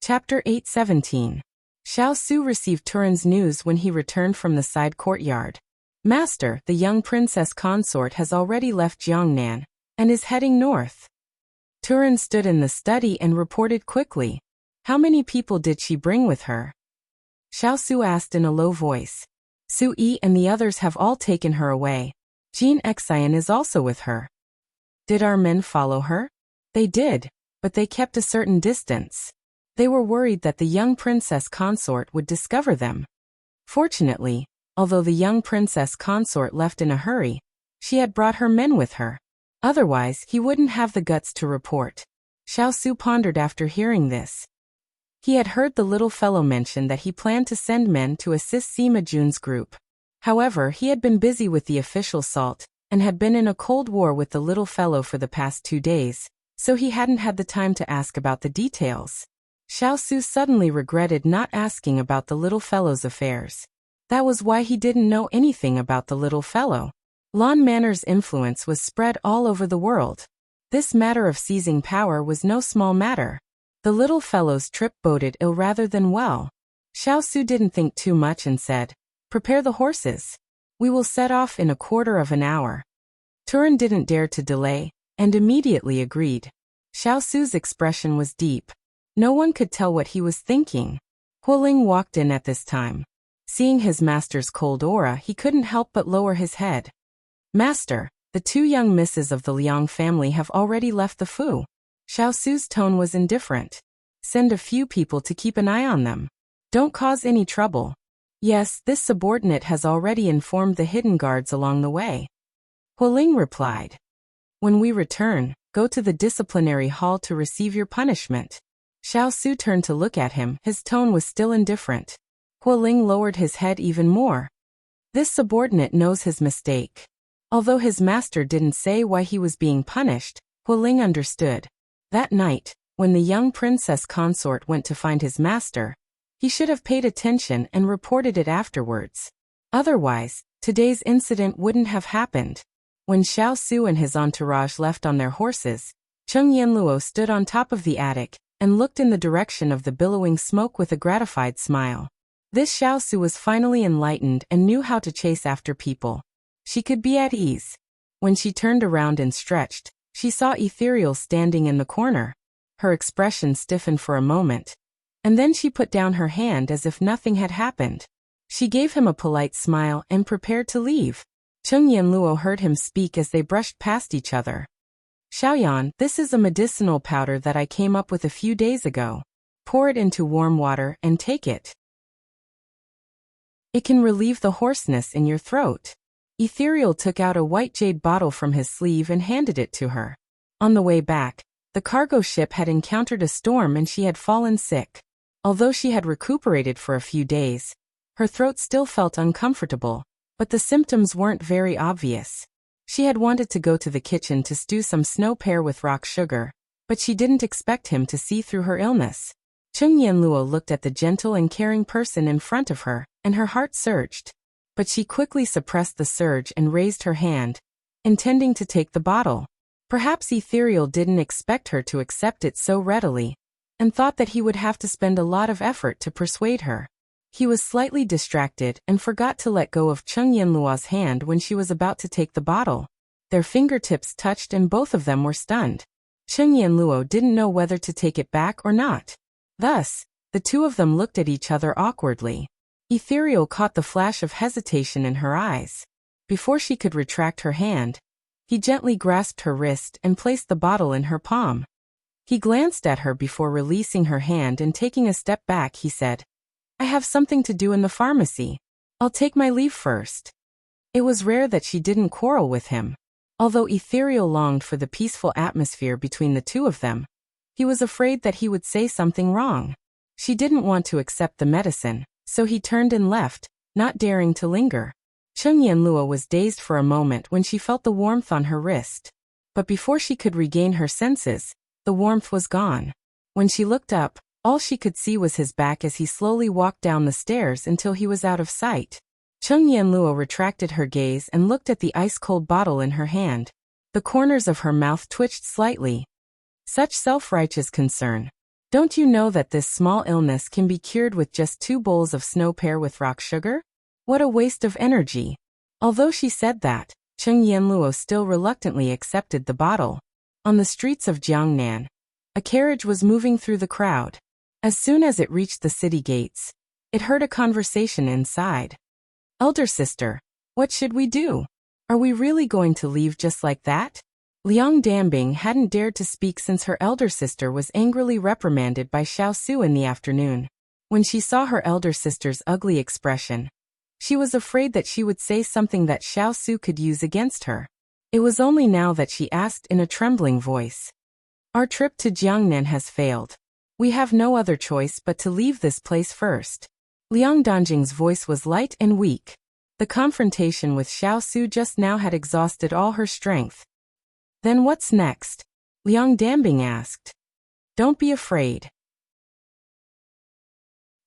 Chapter 8:17. Xiao received Turin's news when he returned from the side courtyard. Master, the young princess consort has already left Jiangnan, and is heading north. Turin stood in the study and reported quickly. How many people did she bring with her? Xiao asked in a low voice. Su Yi and the others have all taken her away. Jean Xian is also with her. Did our men follow her? They did, but they kept a certain distance. They were worried that the young princess consort would discover them. Fortunately, although the young princess consort left in a hurry, she had brought her men with her. Otherwise, he wouldn't have the guts to report. Xiao pondered after hearing this. He had heard the little fellow mention that he planned to send men to assist Sima Jun's group. However, he had been busy with the official salt, and had been in a cold war with the little fellow for the past 2 days, so he hadn't had the time to ask about the details. Xiao suddenly regretted not asking about the little fellow's affairs. That was why he didn't know anything about the little fellow. Lon Manor's influence was spread all over the world. This matter of seizing power was no small matter. The little fellow's trip boded ill rather than well. Xiao didn't think too much and said, "Prepare the horses. We will set off in a quarter of an hour." Turin didn't dare to delay, and immediately agreed. Xiao's expression was deep. No one could tell what he was thinking. Huo Ling walked in at this time. Seeing his master's cold aura, he couldn't help but lower his head. "Master, the 2 young misses of the Liang family have already left the Fu." Xiao's tone was indifferent. "Send a few people to keep an eye on them. Don't cause any trouble." "Yes, this subordinate has already informed the hidden guards along the way." Huo Ling replied. "When we return, go to the disciplinary hall to receive your punishment." Xiao turned to look at him, his tone was still indifferent. Huo Ling lowered his head even more. This subordinate knows his mistake. Although his master didn't say why he was being punished, Huo Ling understood. That night, when the young princess consort went to find his master, he should have paid attention and reported it afterwards. Otherwise, today's incident wouldn't have happened. When Xiao and his entourage left on their horses, Cheng Yanluo stood on top of the attic and looked in the direction of the billowing smoke with a gratified smile. This Xiao was finally enlightened and knew how to chase after people. She could be at ease. When she turned around and stretched, she saw Ethereal standing in the corner. Her expression stiffened for a moment, and then she put down her hand as if nothing had happened. She gave him a polite smile and prepared to leave. Cheng Yanluo heard him speak as they brushed past each other. Xiaoyan, this is a medicinal powder that I came up with a few days ago. Pour it into warm water and take it. It can relieve the hoarseness in your throat. Ethereal took out a white jade bottle from his sleeve and handed it to her. On the way back, the cargo ship had encountered a storm and she had fallen sick. Although she had recuperated for a few days, her throat still felt uncomfortable, but the symptoms weren't very obvious. She had wanted to go to the kitchen to stew some snow pear with rock sugar, but she didn't expect him to see through her illness. Cheng Yanluo looked at the gentle and caring person in front of her, and her heart surged. But she quickly suppressed the surge and raised her hand, intending to take the bottle. Perhaps Ethereal didn't expect her to accept it so readily, and thought that he would have to spend a lot of effort to persuade her. He was slightly distracted and forgot to let go of Cheng Yanluo's hand when she was about to take the bottle. Their fingertips touched and both of them were stunned. Cheng Yanluo didn't know whether to take it back or not. Thus, the two of them looked at each other awkwardly. Ethereal caught the flash of hesitation in her eyes. Before she could retract her hand, he gently grasped her wrist and placed the bottle in her palm. He glanced at her before releasing her hand and taking a step back. He said, I have something to do in the pharmacy. I'll take my leave first. It was rare that she didn't quarrel with him. Although Ethereal longed for the peaceful atmosphere between the two of them, he was afraid that he would say something wrong. She didn't want to accept the medicine, so he turned and left, not daring to linger. Cheng Yanluo was dazed for a moment when she felt the warmth on her wrist. But before she could regain her senses, the warmth was gone. When she looked up, all she could see was his back as he slowly walked down the stairs until he was out of sight. Cheng Yanluo retracted her gaze and looked at the ice-cold bottle in her hand. The corners of her mouth twitched slightly. Such self-righteous concern. Don't you know that this small illness can be cured with just 2 bowls of snow pear with rock sugar? What a waste of energy. Although she said that, Cheng Yanluo still reluctantly accepted the bottle. On the streets of Jiangnan, a carriage was moving through the crowd. As soon as it reached the city gates, it heard a conversation inside. Elder sister, what should we do? Are we really going to leave just like that? Liang Dambing hadn't dared to speak since her elder sister was angrily reprimanded by Xiao in the afternoon. When she saw her elder sister's ugly expression, she was afraid that she would say something that Xiao could use against her. It was only now that she asked in a trembling voice. Our trip to Jiangnan has failed. We have no other choice but to leave this place first. Liang Danjing's voice was light and weak. The confrontation with Xiao just now had exhausted all her strength. Then what's next? Liang Dambing asked. Don't be afraid.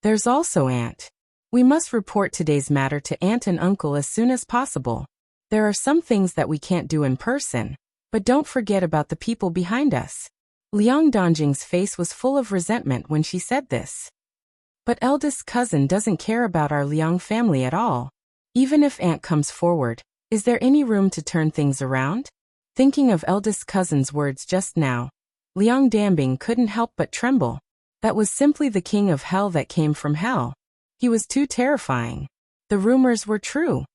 There's also Aunt. We must report today's matter to Aunt and Uncle as soon as possible. There are some things that we can't do in person, but don't forget about the people behind us. Liang Danjing's face was full of resentment when she said this. But eldest cousin doesn't care about our Liang family at all. Even if Aunt comes forward, is there any room to turn things around? Thinking of eldest cousin's words just now, Liang Dambing couldn't help but tremble. That was simply the king of hell that came from hell. He was too terrifying. The rumors were true.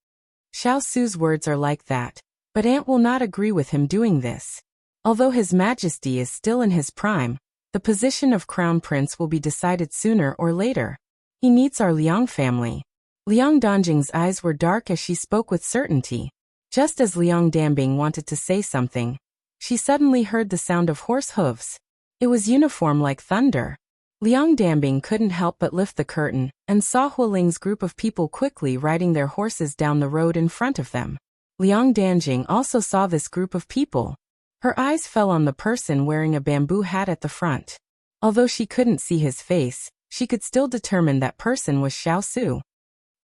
Xiao words are like that, but Aunt will not agree with him doing this. Although His Majesty is still in his prime, the position of crown prince will be decided sooner or later. He needs our Liang family. Liang Danjing's eyes were dark as she spoke with certainty. Just as Liang Dambing wanted to say something, she suddenly heard the sound of horse hooves. It was uniform like thunder. Liang Dambing couldn't help but lift the curtain, and saw Huoling's group of people quickly riding their horses down the road in front of them. Liang Danjing also saw this group of people. Her eyes fell on the person wearing a bamboo hat at the front. Although she couldn't see his face, she could still determine that person was Xiao.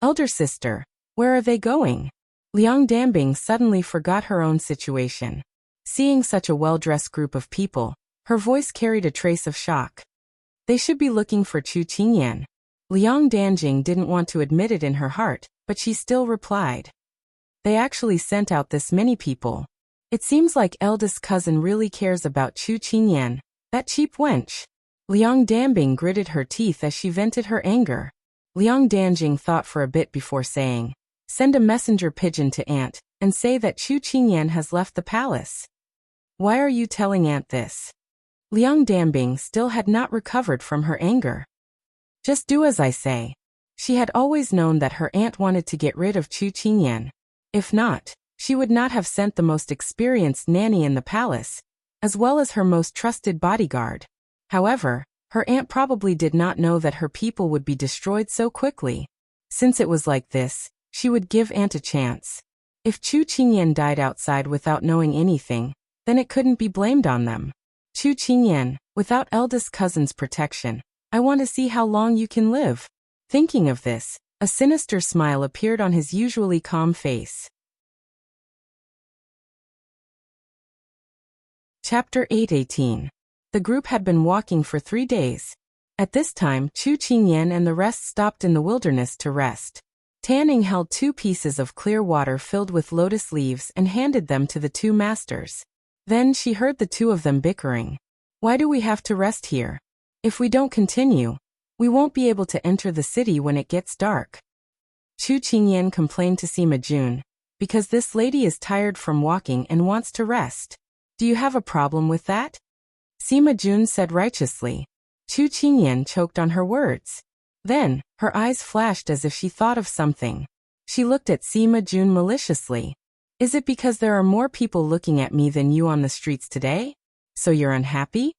Elder sister, where are they going? Liang Dambing suddenly forgot her own situation. Seeing such a well-dressed group of people, her voice carried a trace of shock. They should be looking for Chu Qingyan. Liang Danjing didn't want to admit it in her heart, but she still replied. They actually sent out this many people. It seems like eldest cousin really cares about Chu Qingyan, that cheap wench. Liang Danbing gritted her teeth as she vented her anger. Liang Danjing thought for a bit before saying, send a messenger pigeon to Aunt, and say that Chu Qingyan has left the palace. Why are you telling Aunt this? Liang Danbing still had not recovered from her anger. Just do as I say. She had always known that her aunt wanted to get rid of Chu Qingyan. If not, she would not have sent the most experienced nanny in the palace, as well as her most trusted bodyguard. However, her aunt probably did not know that her people would be destroyed so quickly. Since it was like this, she would give Aunt a chance. If Chu Qingyan died outside without knowing anything, then it couldn't be blamed on them. Chu Qingyan, without eldest cousin's protection, I want to see how long you can live. Thinking of this, a sinister smile appeared on his usually calm face. Chapter 8:18. The group had been walking for 3 days. At this time, Chu Qingyan and the rest stopped in the wilderness to rest. Tanning held 2 pieces of clear water filled with lotus leaves and handed them to the 2 masters. Then she heard the 2 of them bickering. Why do we have to rest here? If we don't continue, we won't be able to enter the city when it gets dark. Chu Qingyan complained to Sima Jun, because this lady is tired from walking and wants to rest. Do you have a problem with that? Sima Jun said righteously. Chu Qingyan choked on her words. Then, her eyes flashed as if she thought of something. She looked at Sima Jun maliciously. Is it because there are more people looking at me than you on the streets today? So you're unhappy?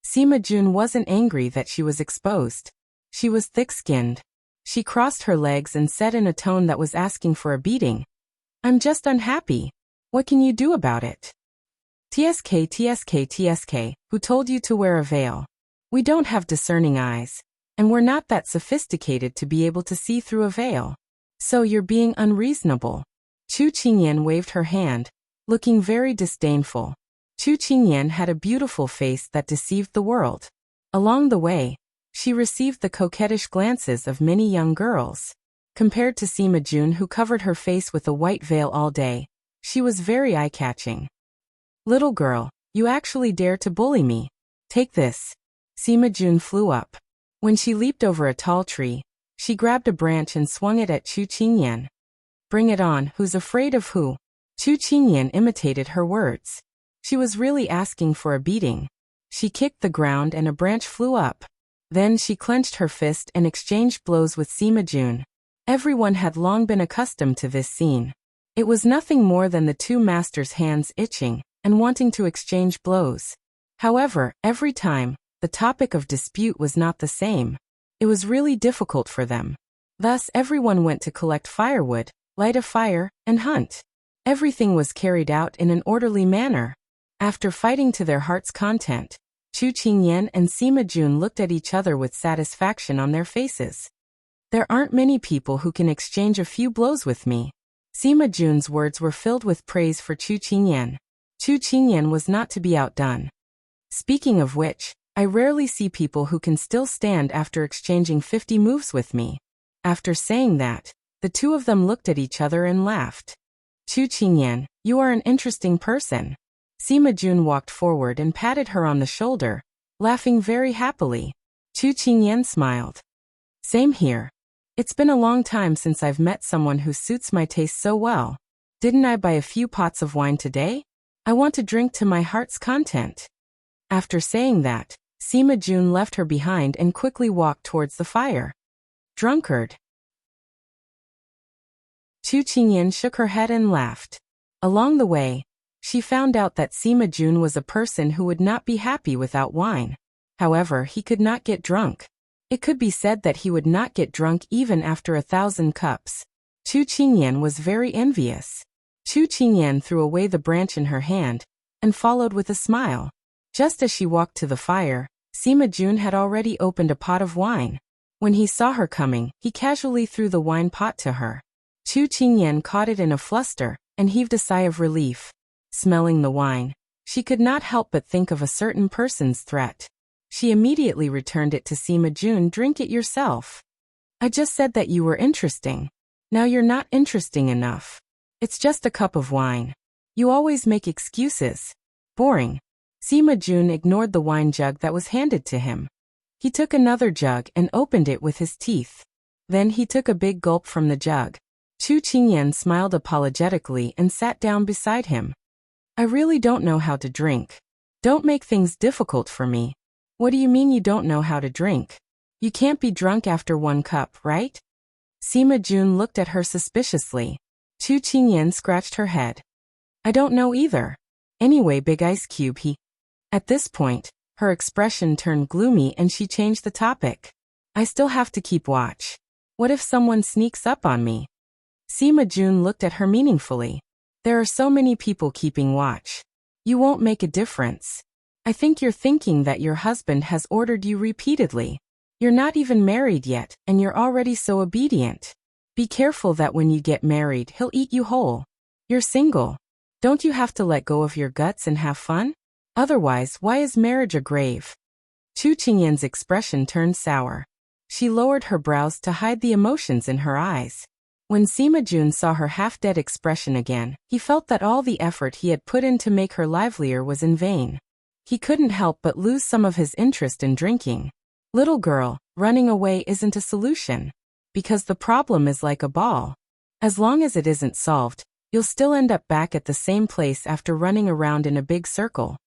Sima Jun wasn't angry that she was exposed. She was thick-skinned. She crossed her legs and said in a tone that was asking for a beating. I'm just unhappy. What can you do about it? TSK, who told you to wear a veil? We don't have discerning eyes, and we're not that sophisticated to be able to see through a veil. So you're being unreasonable. Chu Qingyan waved her hand, looking very disdainful. Chu Qingyan had a beautiful face that deceived the world. Along the way, she received the coquettish glances of many young girls. Compared to Sima Jun, who covered her face with a white veil all day, she was very eye-catching. Little girl, you actually dare to bully me. Take this. Sima Jun flew up. When she leaped over a tall tree, she grabbed a branch and swung it at Chu Qingyan. Bring it on, who's afraid of who? Chu Qingyan imitated her words. She was really asking for a beating. She kicked the ground and a branch flew up. Then she clenched her fist and exchanged blows with Sima Jun. Everyone had long been accustomed to this scene. It was nothing more than the 2 masters' hands itching and wanting to exchange blows. However, every time, the topic of dispute was not the same. It was really difficult for them. Thus, everyone went to collect firewood, light a fire, and hunt. Everything was carried out in an orderly manner. After fighting to their heart's content, Chu Qingyan and Sima Jun looked at each other with satisfaction on their faces. There aren't many people who can exchange a few blows with me. Sima Jun's words were filled with praise for Chu Qingyan. Chu Qingyan was not to be outdone. Speaking of which, I rarely see people who can still stand after exchanging 50 moves with me. After saying that, the 2 of them looked at each other and laughed. Chu Qingyan, you are an interesting person. Sima Jun walked forward and patted her on the shoulder, laughing very happily. Chu Qingyan smiled. Same here. It's been a long time since I've met someone who suits my taste so well. Didn't I buy a few pots of wine today? I want to drink to my heart's content. After saying that, Sima Jun left her behind and quickly walked towards the fire. Drunkard. Chu Qingyan shook her head and laughed. Along the way, she found out that Sima Jun was a person who would not be happy without wine. However, he could not get drunk. It could be said that he would not get drunk even after 1,000 cups. Chu Qingyan was very envious. Chu Qingyan threw away the branch in her hand, and followed with a smile. Just as she walked to the fire, Sima Jun had already opened a pot of wine. When he saw her coming, he casually threw the wine pot to her. Chu Qingyan caught it in a fluster, and heaved a sigh of relief. Smelling the wine, she could not help but think of a certain person's threat. She immediately returned it to Sima Jun. Drink it yourself. I just said that you were interesting. Now you're not interesting enough. It's just a cup of wine. You always make excuses. Boring. Sima Jun ignored the wine jug that was handed to him. He took another jug and opened it with his teeth. Then he took a big gulp from the jug. Chu Qingyan smiled apologetically and sat down beside him. I really don't know how to drink. Don't make things difficult for me. What do you mean you don't know how to drink? You can't be drunk after one cup, right? Sima Jun looked at her suspiciously. Chu Qingyan scratched her head. I don't know either. Anyway, big ice cube he. At this point, her expression turned gloomy and she changed the topic. I still have to keep watch. What if someone sneaks up on me? Sima Jun looked at her meaningfully. There are so many people keeping watch. You won't make a difference. I think you're thinking that your husband has ordered you repeatedly. You're not even married yet, and you're already so obedient. Be careful that when you get married, he'll eat you whole. You're single. Don't you have to let go of your guts and have fun? Otherwise, why is marriage a grave? Chu Qingyan's expression turned sour. She lowered her brows to hide the emotions in her eyes. When Sima Jun saw her half-dead expression again, he felt that all the effort he had put in to make her livelier was in vain. He couldn't help but lose some of his interest in drinking. Little girl, running away isn't a solution. Because the problem is like a ball. As long as it isn't solved, you'll still end up back at the same place after running around in a big circle.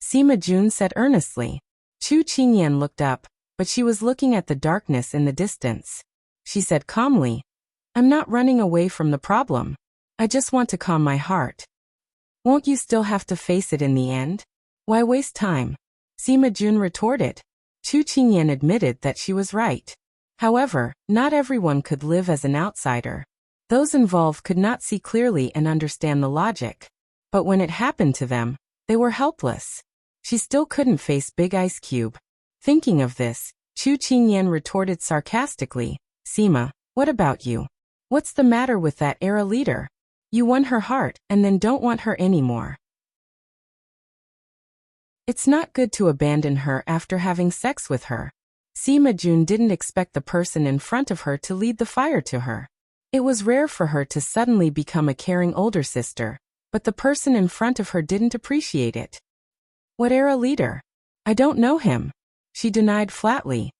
Sima Jun said earnestly. Chu Qingyan looked up, but she was looking at the darkness in the distance. She said calmly, I'm not running away from the problem. I just want to calm my heart. Won't you still have to face it in the end? Why waste time? Sima Jun retorted. Chu Qingyan admitted that she was right. However, not everyone could live as an outsider. Those involved could not see clearly and understand the logic. But when it happened to them, they were helpless. She still couldn't face Big Ice Cube. Thinking of this, Chu Qingyan retorted sarcastically, Sima, what about you? What's the matter with that era leader? You won her heart and then don't want her anymore. It's not good to abandon her after having sex with her. Sima Jun didn't expect the person in front of her to lead the fire to her. It was rare for her to suddenly become a caring older sister, but the person in front of her didn't appreciate it. What era leader? I don't know him. She denied flatly.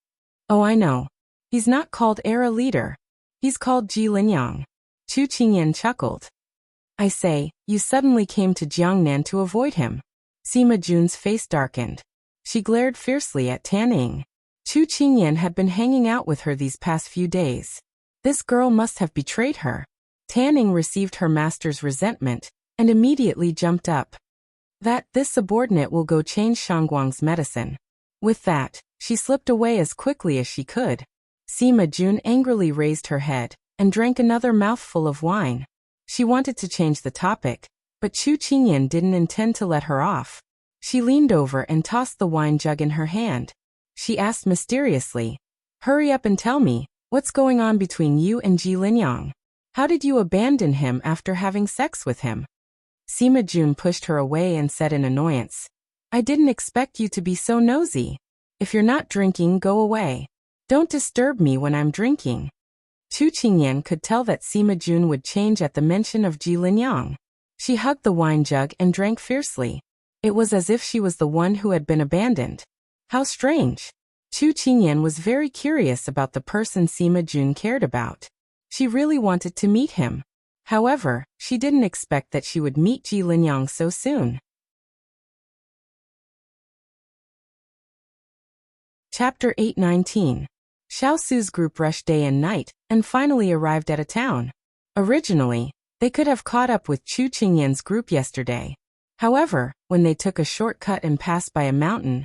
Oh, I know. He's not called era leader. He's called Ji Linyang. Chu Qingyan chuckled. I say, you suddenly came to Jiangnan to avoid him. Sima Jun's face darkened. She glared fiercely at Tan Ying. Chu Qingyan had been hanging out with her these past few days. This girl must have betrayed her. Tan Ying received her master's resentment and immediately jumped up. This subordinate will go change Shangguang's medicine. With that, she slipped away as quickly as she could. Sima Jun angrily raised her head and drank another mouthful of wine. She wanted to change the topic, but Chu Qingyan didn't intend to let her off. She leaned over and tossed the wine jug in her hand. She asked mysteriously, hurry up and tell me, what's going on between you and Ji Linyang? How did you abandon him after having sex with him? Sima Jun pushed her away and said in annoyance, I didn't expect you to be so nosy. If you're not drinking, go away. Don't disturb me when I'm drinking. Chu Qingyan could tell that Sima Jun would change at the mention of Ji Linyang. She hugged the wine jug and drank fiercely. It was as if she was the one who had been abandoned. How strange. Chu Qingyan was very curious about the person Sima Jun cared about. She really wanted to meet him. However, she didn't expect that she would meet Ji Linyang so soon. Chapter 819. Xiao Su's group rushed day and night, and finally arrived at a town. Originally, they could have caught up with Chu Qingyan's group yesterday. However, when they took a shortcut and passed by a mountain,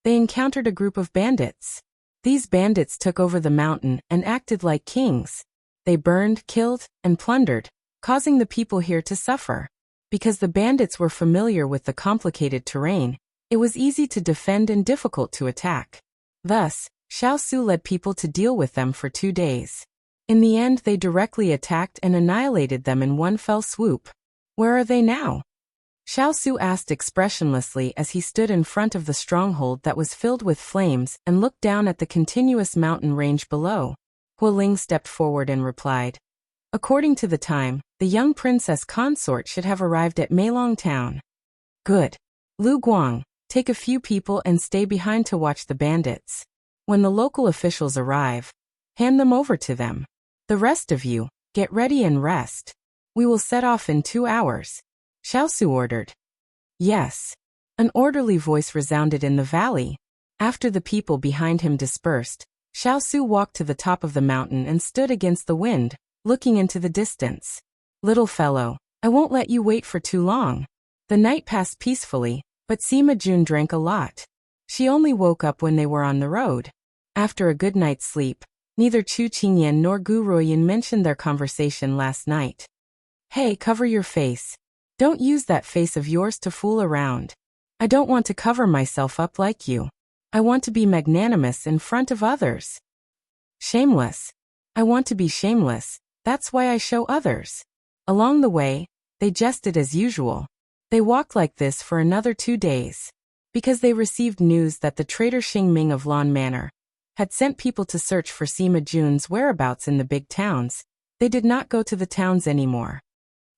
they encountered a group of bandits. These bandits took over the mountain and acted like kings. They burned, killed, and plundered, causing the people here to suffer. Because the bandits were familiar with the complicated terrain, it was easy to defend and difficult to attack. Thus, Xiao Su led people to deal with them for 2 days. In the end, they directly attacked and annihilated them in one fell swoop. Where are they now? Xiao Su asked expressionlessly as he stood in front of the stronghold that was filled with flames and looked down at the continuous mountain range below. Hu Ling stepped forward and replied. According to the time, the young princess consort should have arrived at Meilong town. Good. Lu Guang, take a few people and stay behind to watch the bandits. When the local officials arrive, hand them over to them. The rest of you, get ready and rest. We will set off in 2 hours. Xiao Su ordered. Yes. An orderly voice resounded in the valley. After the people behind him dispersed, Xiao Su walked to the top of the mountain and stood against the wind, looking into the distance. Little fellow, I won't let you wait for too long. The night passed peacefully, but Sima Jun drank a lot. She only woke up when they were on the road. After a good night's sleep, neither Chu Qingyan nor Gu Ruoyan mentioned their conversation last night. Hey, cover your face. Don't use that face of yours to fool around. I don't want to cover myself up like you. I want to be magnanimous in front of others. Shameless. I want to be shameless, that's why I show others. Along the way, they jested as usual. They walked like this for another 2 days. Because they received news that the traitor Xing Ming of Lan Manor had sent people to search for Sima Jun's whereabouts in the big towns, they did not go to the towns anymore.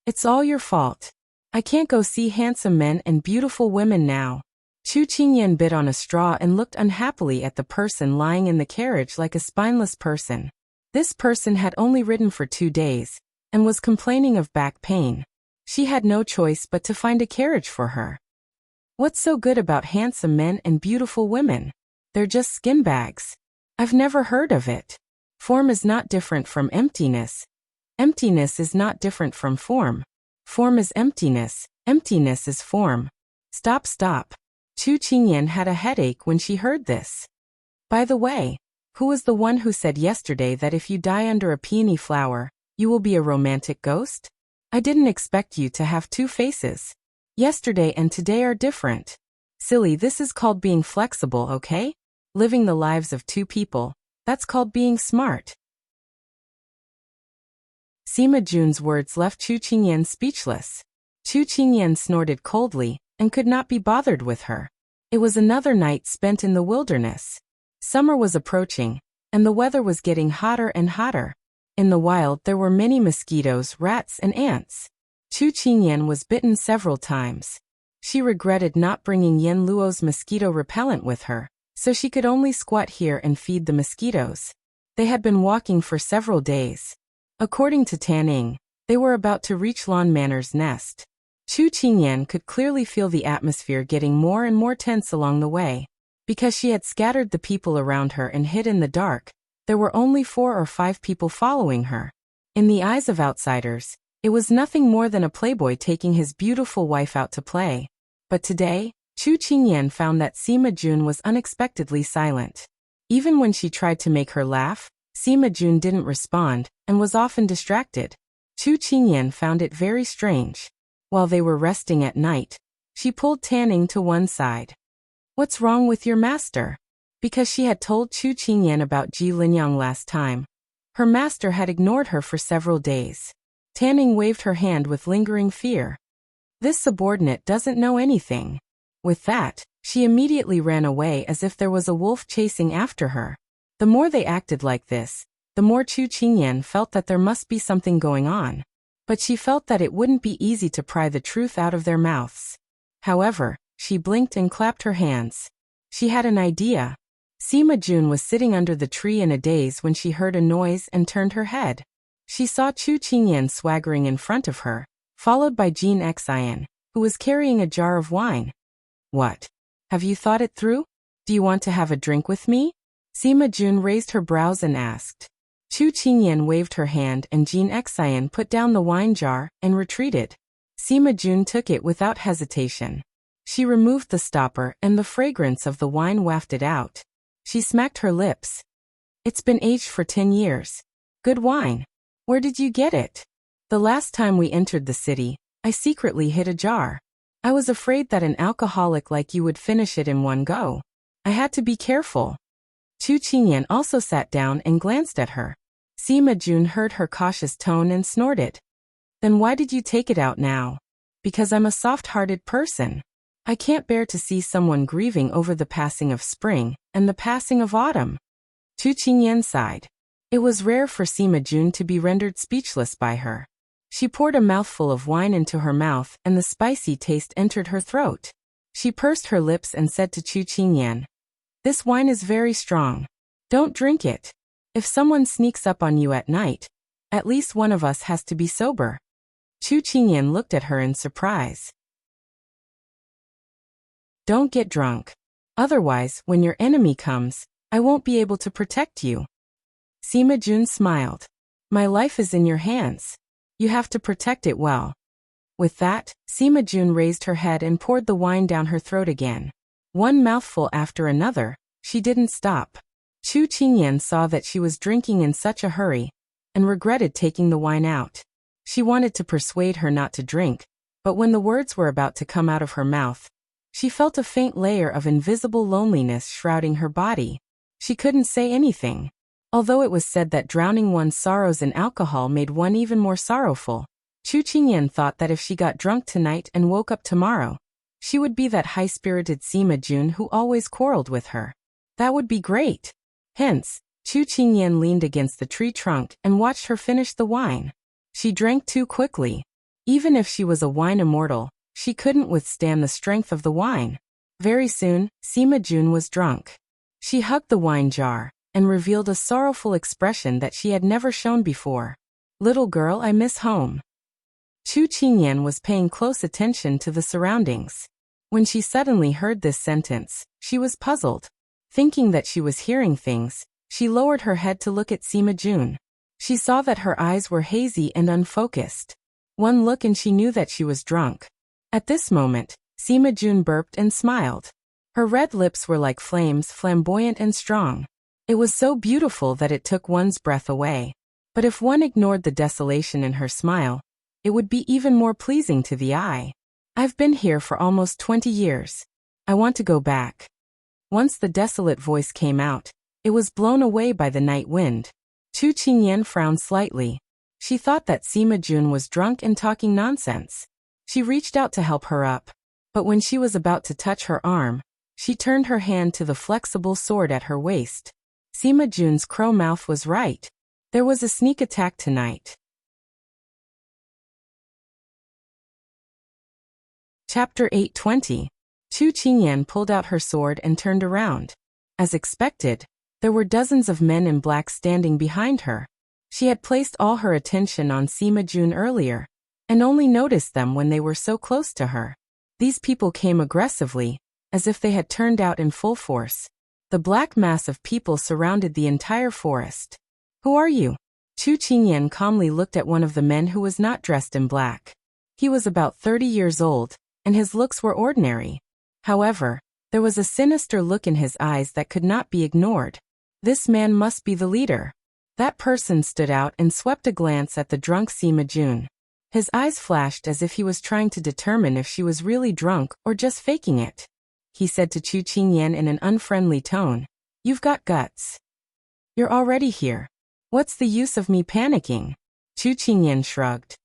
It's all your fault. I can't go see handsome men and beautiful women now. Chu Qingyan bit on a straw and looked unhappily at the person lying in the carriage like a spineless person. This person had only ridden for 2 days, and was complaining of back pain. She had no choice but to find a carriage for her. What's so good about handsome men and beautiful women? They're just skin bags. I've never heard of it. Form is not different from emptiness. Emptiness is not different from form. Form is emptiness. Emptiness is form. Stop. Chu Qingyan had a headache when she heard this. By the way, who was the one who said yesterday that if you die under a peony flower, you will be a romantic ghost? I didn't expect you to have 2 faces. Yesterday and today are different. Silly, this is called being flexible, okay? Living the lives of 2 people, that's called being smart. Sima Jun's words left Chu Qingyan speechless. Chu Qingyan snorted coldly, and could not be bothered with her. It was another night spent in the wilderness. Summer was approaching, and the weather was getting hotter and hotter. In the wild there were many mosquitoes, rats, and ants. Chu Qingyan was bitten several times. She regretted not bringing Yen Luo's mosquito repellent with her, so she could only squat here and feed the mosquitoes. They had been walking for several days. According to Tanning, they were about to reach Lan Manor's nest. Chu Qingyan could clearly feel the atmosphere getting more and more tense along the way. Because she had scattered the people around her and hid in the dark, there were only 4 or 5 people following her. In the eyes of outsiders, it was nothing more than a playboy taking his beautiful wife out to play. But today, Chu Qingyan found that Sima Jun was unexpectedly silent. Even when she tried to make her laugh, Sima Jun didn't respond, and was often distracted. Chu Qingyan found it very strange. While they were resting at night, she pulled Tanning to one side. What's wrong with your master? Because she had told Chu Qingyan about Ji Linyang last time. Her master had ignored her for several days. Tanning waved her hand with lingering fear. This subordinate doesn't know anything. With that, she immediately ran away as if there was a wolf chasing after her. The more they acted like this, the more Chu Qingyan felt that there must be something going on. But she felt that it wouldn't be easy to pry the truth out of their mouths. However, she blinked and clapped her hands. She had an idea. Sima Jun was sitting under the tree in a daze when she heard a noise and turned her head. She saw Chu Qingyan swaggering in front of her, followed by Jean Xian, who was carrying a jar of wine. What? Have you thought it through? Do you want to have a drink with me? Sima Jun raised her brows and asked. Chu Qingyan waved her hand and Jean Xian put down the wine jar and retreated. Sima Jun took it without hesitation. She removed the stopper and the fragrance of the wine wafted out. She smacked her lips. It's been aged for 10 years. Good wine. Where did you get it? The last time we entered the city, I secretly hid a jar. I was afraid that an alcoholic like you would finish it in one go. I had to be careful. Chu Qingyan also sat down and glanced at her. Sima Jun heard her cautious tone and snorted. Then why did you take it out now? Because I'm a soft-hearted person. I can't bear to see someone grieving over the passing of spring and the passing of autumn. Chu Qingyan sighed. It was rare for Sima Jun to be rendered speechless by her. She poured a mouthful of wine into her mouth and the spicy taste entered her throat. She pursed her lips and said to Chu Qingyan, "This wine is very strong. Don't drink it. If someone sneaks up on you at night, at least one of us has to be sober." Chu Qingyan looked at her in surprise. "Don't get drunk. Otherwise, when your enemy comes, I won't be able to protect you." Sima Jun smiled. "My life is in your hands. You have to protect it well." With that, Sima Jun raised her head and poured the wine down her throat again. One mouthful after another, she didn't stop. Chu Qingyan saw that she was drinking in such a hurry, and regretted taking the wine out. She wanted to persuade her not to drink, but when the words were about to come out of her mouth, she felt a faint layer of invisible loneliness shrouding her body. She couldn't say anything. Although it was said that drowning one's sorrows in alcohol made one even more sorrowful, Chu Qingyan thought that if she got drunk tonight and woke up tomorrow, she would be that high-spirited Sima Jun who always quarreled with her. That would be great. Hence, Chu Qingyan leaned against the tree trunk and watched her finish the wine. She drank too quickly. Even if she was a wine immortal, she couldn't withstand the strength of the wine. Very soon, Sima Jun was drunk. She hugged the wine jar and revealed a sorrowful expression that she had never shown before. "Little girl, I miss home." Chu Qingyan was paying close attention to the surroundings. When she suddenly heard this sentence, she was puzzled. Thinking that she was hearing things, she lowered her head to look at Sima Jun. She saw that her eyes were hazy and unfocused. One look and she knew that she was drunk. At this moment, Sima Jun burped and smiled. Her red lips were like flames, flamboyant and strong. It was so beautiful that it took one's breath away. But if one ignored the desolation in her smile, it would be even more pleasing to the eye. "I've been here for almost 20 years. I want to go back." Once the desolate voice came out, it was blown away by the night wind. Chu Qingyan frowned slightly. She thought that Sima Jun was drunk and talking nonsense. She reached out to help her up, but when she was about to touch her arm, she turned her hand to the flexible sword at her waist. Sima Jun's crow mouth was right. There was a sneak attack tonight. Chapter 820. Chu Qingyan pulled out her sword and turned around. As expected, there were dozens of men in black standing behind her. She had placed all her attention on Sima Jun earlier, and only noticed them when they were so close to her. These people came aggressively, as if they had turned out in full force. The black mass of people surrounded the entire forest. "Who are you?" Chu Qingyan calmly looked at one of the men who was not dressed in black. He was about 30 years old, and his looks were ordinary. However, there was a sinister look in his eyes that could not be ignored. This man must be the leader. That person stood out and swept a glance at the drunk Sima Jun. His eyes flashed as if he was trying to determine if she was really drunk or just faking it. He said to Chu Qingyan in an unfriendly tone, "You've got guts. You're already here. What's the use of me panicking?" Chu Qingyan shrugged.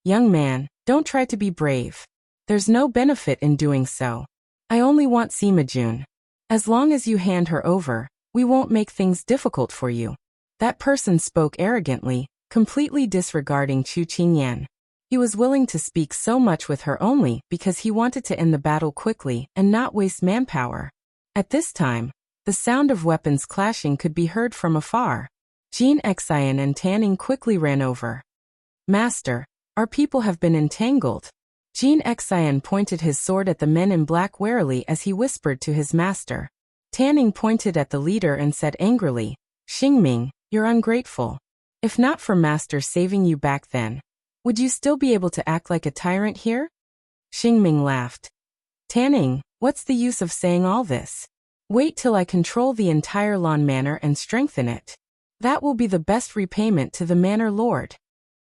"Young man, don't try to be brave. There's no benefit in doing so. I only want Sima Jun. As long as you hand her over, we won't make things difficult for you." That person spoke arrogantly, completely disregarding Chu Qingyan. He was willing to speak so much with her only because he wanted to end the battle quickly and not waste manpower. At this time, the sound of weapons clashing could be heard from afar. Jin Xian and Tanning quickly ran over. "Master, our people have been entangled." Jin Xian pointed his sword at the men in black warily as he whispered to his master. Tanning pointed at the leader and said angrily, "Xingming, you're ungrateful. If not for Master saving you back then, would you still be able to act like a tyrant here?" Xingming laughed. "Tanning, what's the use of saying all this? Wait till I control the entire Lan Manor and strengthen it. That will be the best repayment to the Manor Lord."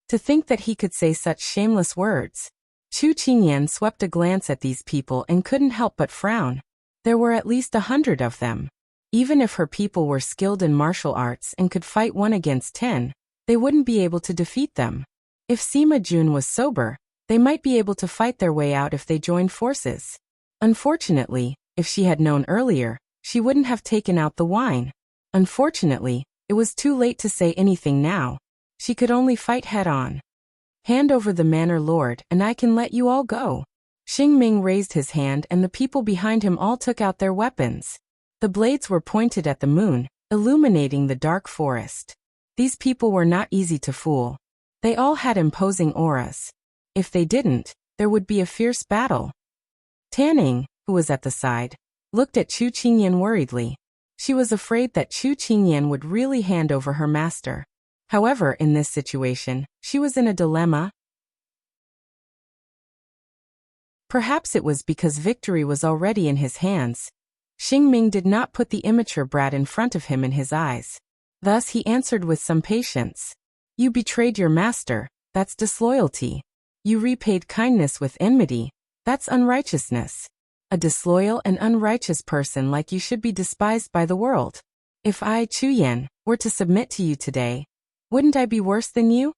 To think that he could say such shameless words. Chu Qingyan swept a glance at these people and couldn't help but frown. There were at least 100 of them. Even if her people were skilled in martial arts and could fight 1 against 10, they wouldn't be able to defeat them. If Sima Jun was sober, they might be able to fight their way out if they joined forces. Unfortunately, if she had known earlier, she wouldn't have taken out the wine. Unfortunately, It was too late to say anything now. She could only fight head-on. Hand over the manor lord and I can let you all go. Xingming raised his hand and the people behind him all took out their weapons. The blades were pointed at the moon, illuminating the dark forest. These people were not easy to fool. They all had imposing auras. If they didn't, there would be a fierce battle. Tanning, who was at the side, looked at Chu Qingyan worriedly. She was afraid that Chu Qingyan would really hand over her master. However, in this situation, she was in a dilemma. Perhaps it was because victory was already in his hands. Xingming did not put the immature brat in front of him in his eyes. Thus he answered with some patience. You betrayed your master, that's disloyalty. You repaid kindness with enmity, that's unrighteousness. A disloyal and unrighteous person like you should be despised by the world. If I, Chu Yan, were to submit to you today, wouldn't I be worse than you?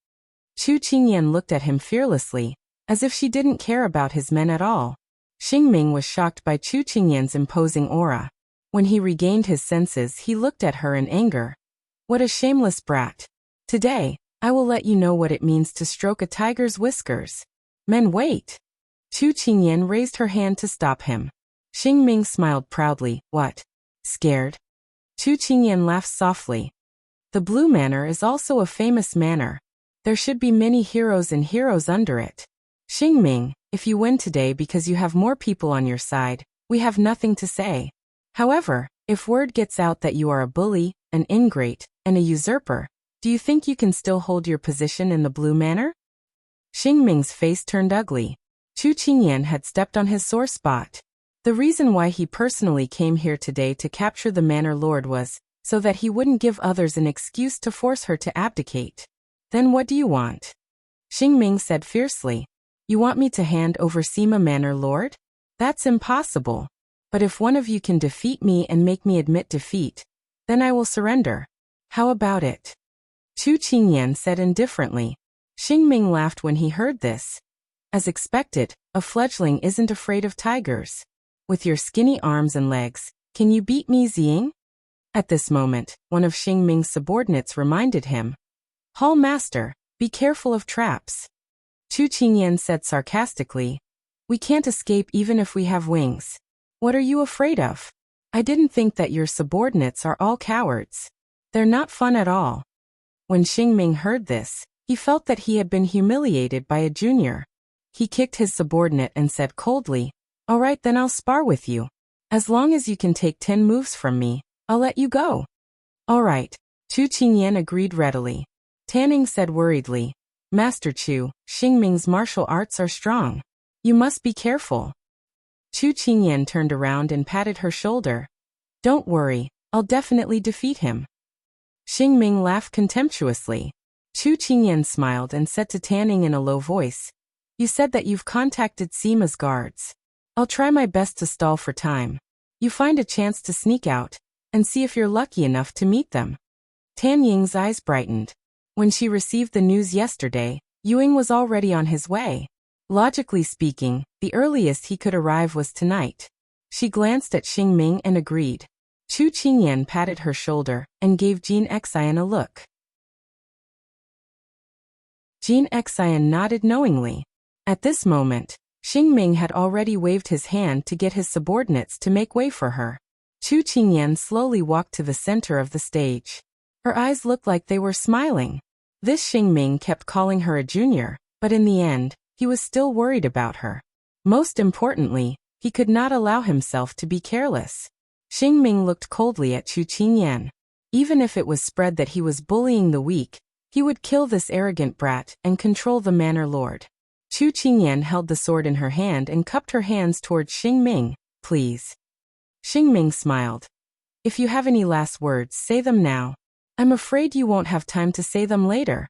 Chu Qingyan looked at him fearlessly, as if she didn't care about his men at all. Xingming was shocked by Chu Qingyan's imposing aura. When he regained his senses, he looked at her in anger. What a shameless brat. Today, I will let you know what it means to stroke a tiger's whiskers. Men, wait. Chu Qingyan raised her hand to stop him. Xingming smiled proudly. What? Scared? Chu Qingyan laughed softly. The Blue Manor is also a famous manor. There should be many heroes and heroes under it. Xingming, if you win today because you have more people on your side, we have nothing to say. However, if word gets out that you are a bully, an ingrate, and a usurper, do you think you can still hold your position in the Blue Manor? Xingming's face turned ugly. Chu Qingyan had stepped on his sore spot. The reason why he personally came here today to capture the manor lord was so that he wouldn't give others an excuse to force her to abdicate. Then what do you want? Xingming said fiercely. You want me to hand over Sima Manor Lord? That's impossible. But if one of you can defeat me and make me admit defeat, then I will surrender. How about it? Chu Qingyan said indifferently. Xingming laughed when he heard this. As expected, a fledgling isn't afraid of tigers. With your skinny arms and legs, can you beat me, Xing? At this moment, one of Xingming's subordinates reminded him. Hall Master, be careful of traps. Chu Qingyan said sarcastically. We can't escape even if we have wings. What are you afraid of? I didn't think that your subordinates are all cowards. They're not fun at all. When Xingming heard this, he felt that he had been humiliated by a junior. He kicked his subordinate and said coldly, All right, then I'll spar with you. As long as you can take 10 moves from me, I'll let you go. All right, Chu Qingyan agreed readily. Tanning said worriedly, Master Chu, Xingming's martial arts are strong. You must be careful. Chu Qingyan turned around and patted her shoulder. Don't worry, I'll definitely defeat him. Xingming laughed contemptuously. Chu Qingyan smiled and said to Tanning in a low voice, You said that you've contacted Sima's guards. I'll try my best to stall for time. You find a chance to sneak out, and see if you're lucky enough to meet them. Tan Ying's eyes brightened. When she received the news yesterday, Yuing was already on his way. Logically speaking, the earliest he could arrive was tonight. She glanced at Xingming and agreed. Chu Qingyan patted her shoulder and gave Jean Xian a look. Jean Xian nodded knowingly. At this moment, Xingming had already waved his hand to get his subordinates to make way for her. Chu Qingyan slowly walked to the center of the stage. Her eyes looked like they were smiling. This Xingming kept calling her a junior, but in the end, he was still worried about her. Most importantly, he could not allow himself to be careless. Xingming looked coldly at Chu Qingyan. Even if it was spread that he was bullying the weak, he would kill this arrogant brat and control the manor lord. Chu Qingyan held the sword in her hand and cupped her hands towards Xingming. Please. Xingming smiled. If you have any last words, say them now. I'm afraid you won't have time to say them later.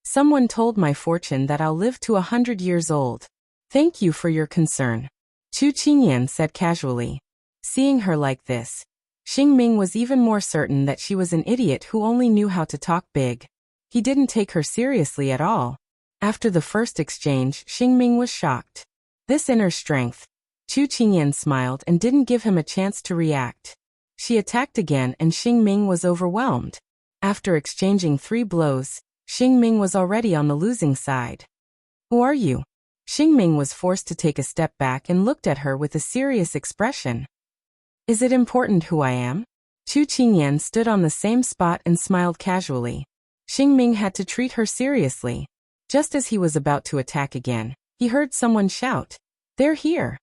Someone told my fortune that I'll live to 100 years old. Thank you for your concern. Chu Qingyan said casually. Seeing her like this, Xingming was even more certain that she was an idiot who only knew how to talk big. He didn't take her seriously at all. After the first exchange, Xingming was shocked. This inner strength. Chu Qingyan smiled and didn't give him a chance to react. She attacked again and Xingming was overwhelmed. After exchanging 3 blows, Xingming was already on the losing side. Who are you? Xingming was forced to take a step back and looked at her with a serious expression. Is it important who I am? Chu Qingyan stood on the same spot and smiled casually. Xingming had to treat her seriously. Just as he was about to attack again, he heard someone shout, "They're here!"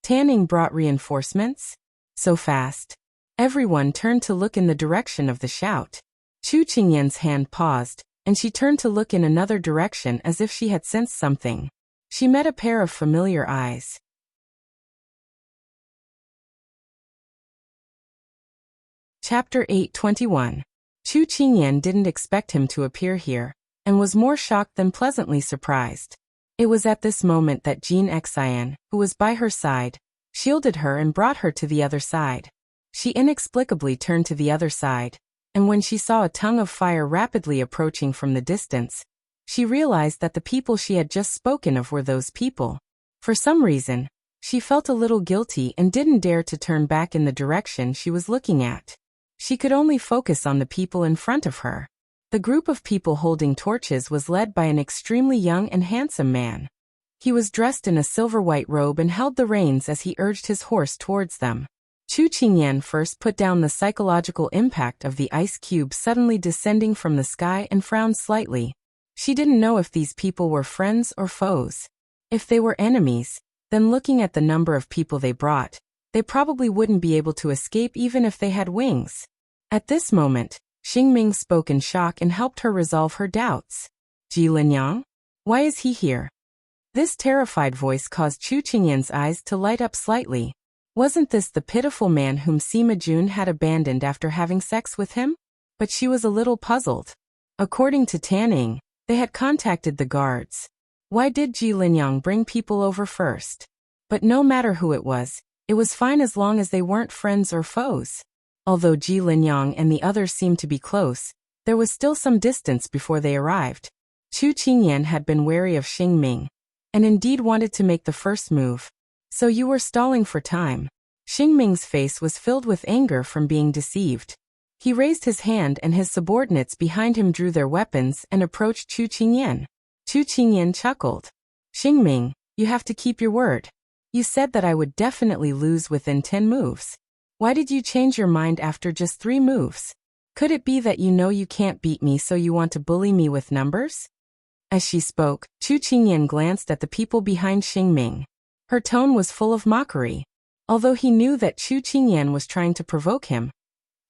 Tanning brought reinforcements? So fast. Everyone turned to look in the direction of the shout. Chu Qingyan's hand paused, and she turned to look in another direction as if she had sensed something. She met a pair of familiar eyes. Chapter 8:21. Chu Qingyan didn't expect him to appear here, and was more shocked than pleasantly surprised. It was at this moment that Jin Xian, who was by her side, shielded her and brought her to the other side. She inexplicably turned to the other side, and when she saw a tongue of fire rapidly approaching from the distance, she realized that the people she had just spoken of were those people. For some reason, she felt a little guilty and didn't dare to turn back in the direction she was looking at. She could only focus on the people in front of her. The group of people holding torches was led by an extremely young and handsome man. He was dressed in a silver-white robe and held the reins as he urged his horse towards them. Chu Qingyan first put down the psychological impact of the ice cube suddenly descending from the sky and frowned slightly. She didn't know if these people were friends or foes. If they were enemies, then looking at the number of people they brought, they probably wouldn't be able to escape even if they had wings. At this moment, Xingming spoke in shock and helped her resolve her doubts. Ji Linyang? Why is he here? This terrified voice caused Chu Qingyan's eyes to light up slightly. Wasn't this the pitiful man whom Sima Jun had abandoned after having sex with him? But she was a little puzzled. According to Tanning, they had contacted the guards. Why did Ji Linyang bring people over first? But no matter who it was fine as long as they weren't friends or foes. Although Ji Linyang and the others seemed to be close, there was still some distance before they arrived. Chu Qingyan had been wary of Xingming, and indeed wanted to make the first move. So you were stalling for time. Xingming's face was filled with anger from being deceived. He raised his hand and his subordinates behind him drew their weapons and approached Chu Qingyan. Chu Qingyan chuckled. Xingming, you have to keep your word. You said that I would definitely lose within 10 moves. Why did you change your mind after just 3 moves? Could it be that you know you can't beat me so you want to bully me with numbers? As she spoke, Chu Qingyan glanced at the people behind Xingming. Her tone was full of mockery. Although he knew that Chu Qingyan was trying to provoke him,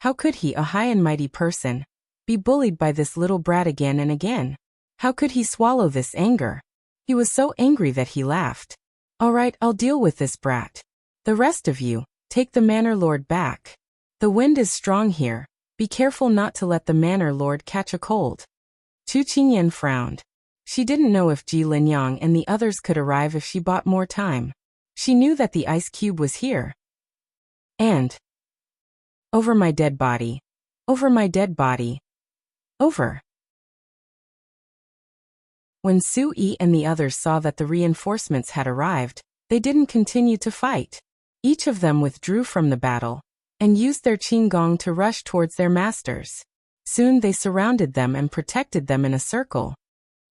how could he, a high and mighty person, be bullied by this little brat again and again? How could he swallow this anger? He was so angry that he laughed. All right, I'll deal with this brat. The rest of you, take the Manor Lord back. The wind is strong here. Be careful not to let the Manor Lord catch a cold. Chu Qingyan frowned. She didn't know if Ji Linyang and the others could arrive if she bought more time. She knew that the ice cube was here. And over my dead body. Over my dead body. Over. When Su Yi and the others saw that the reinforcements had arrived, they didn't continue to fight. Each of them withdrew from the battle, and used their qinggong to rush towards their masters. Soon they surrounded them and protected them in a circle.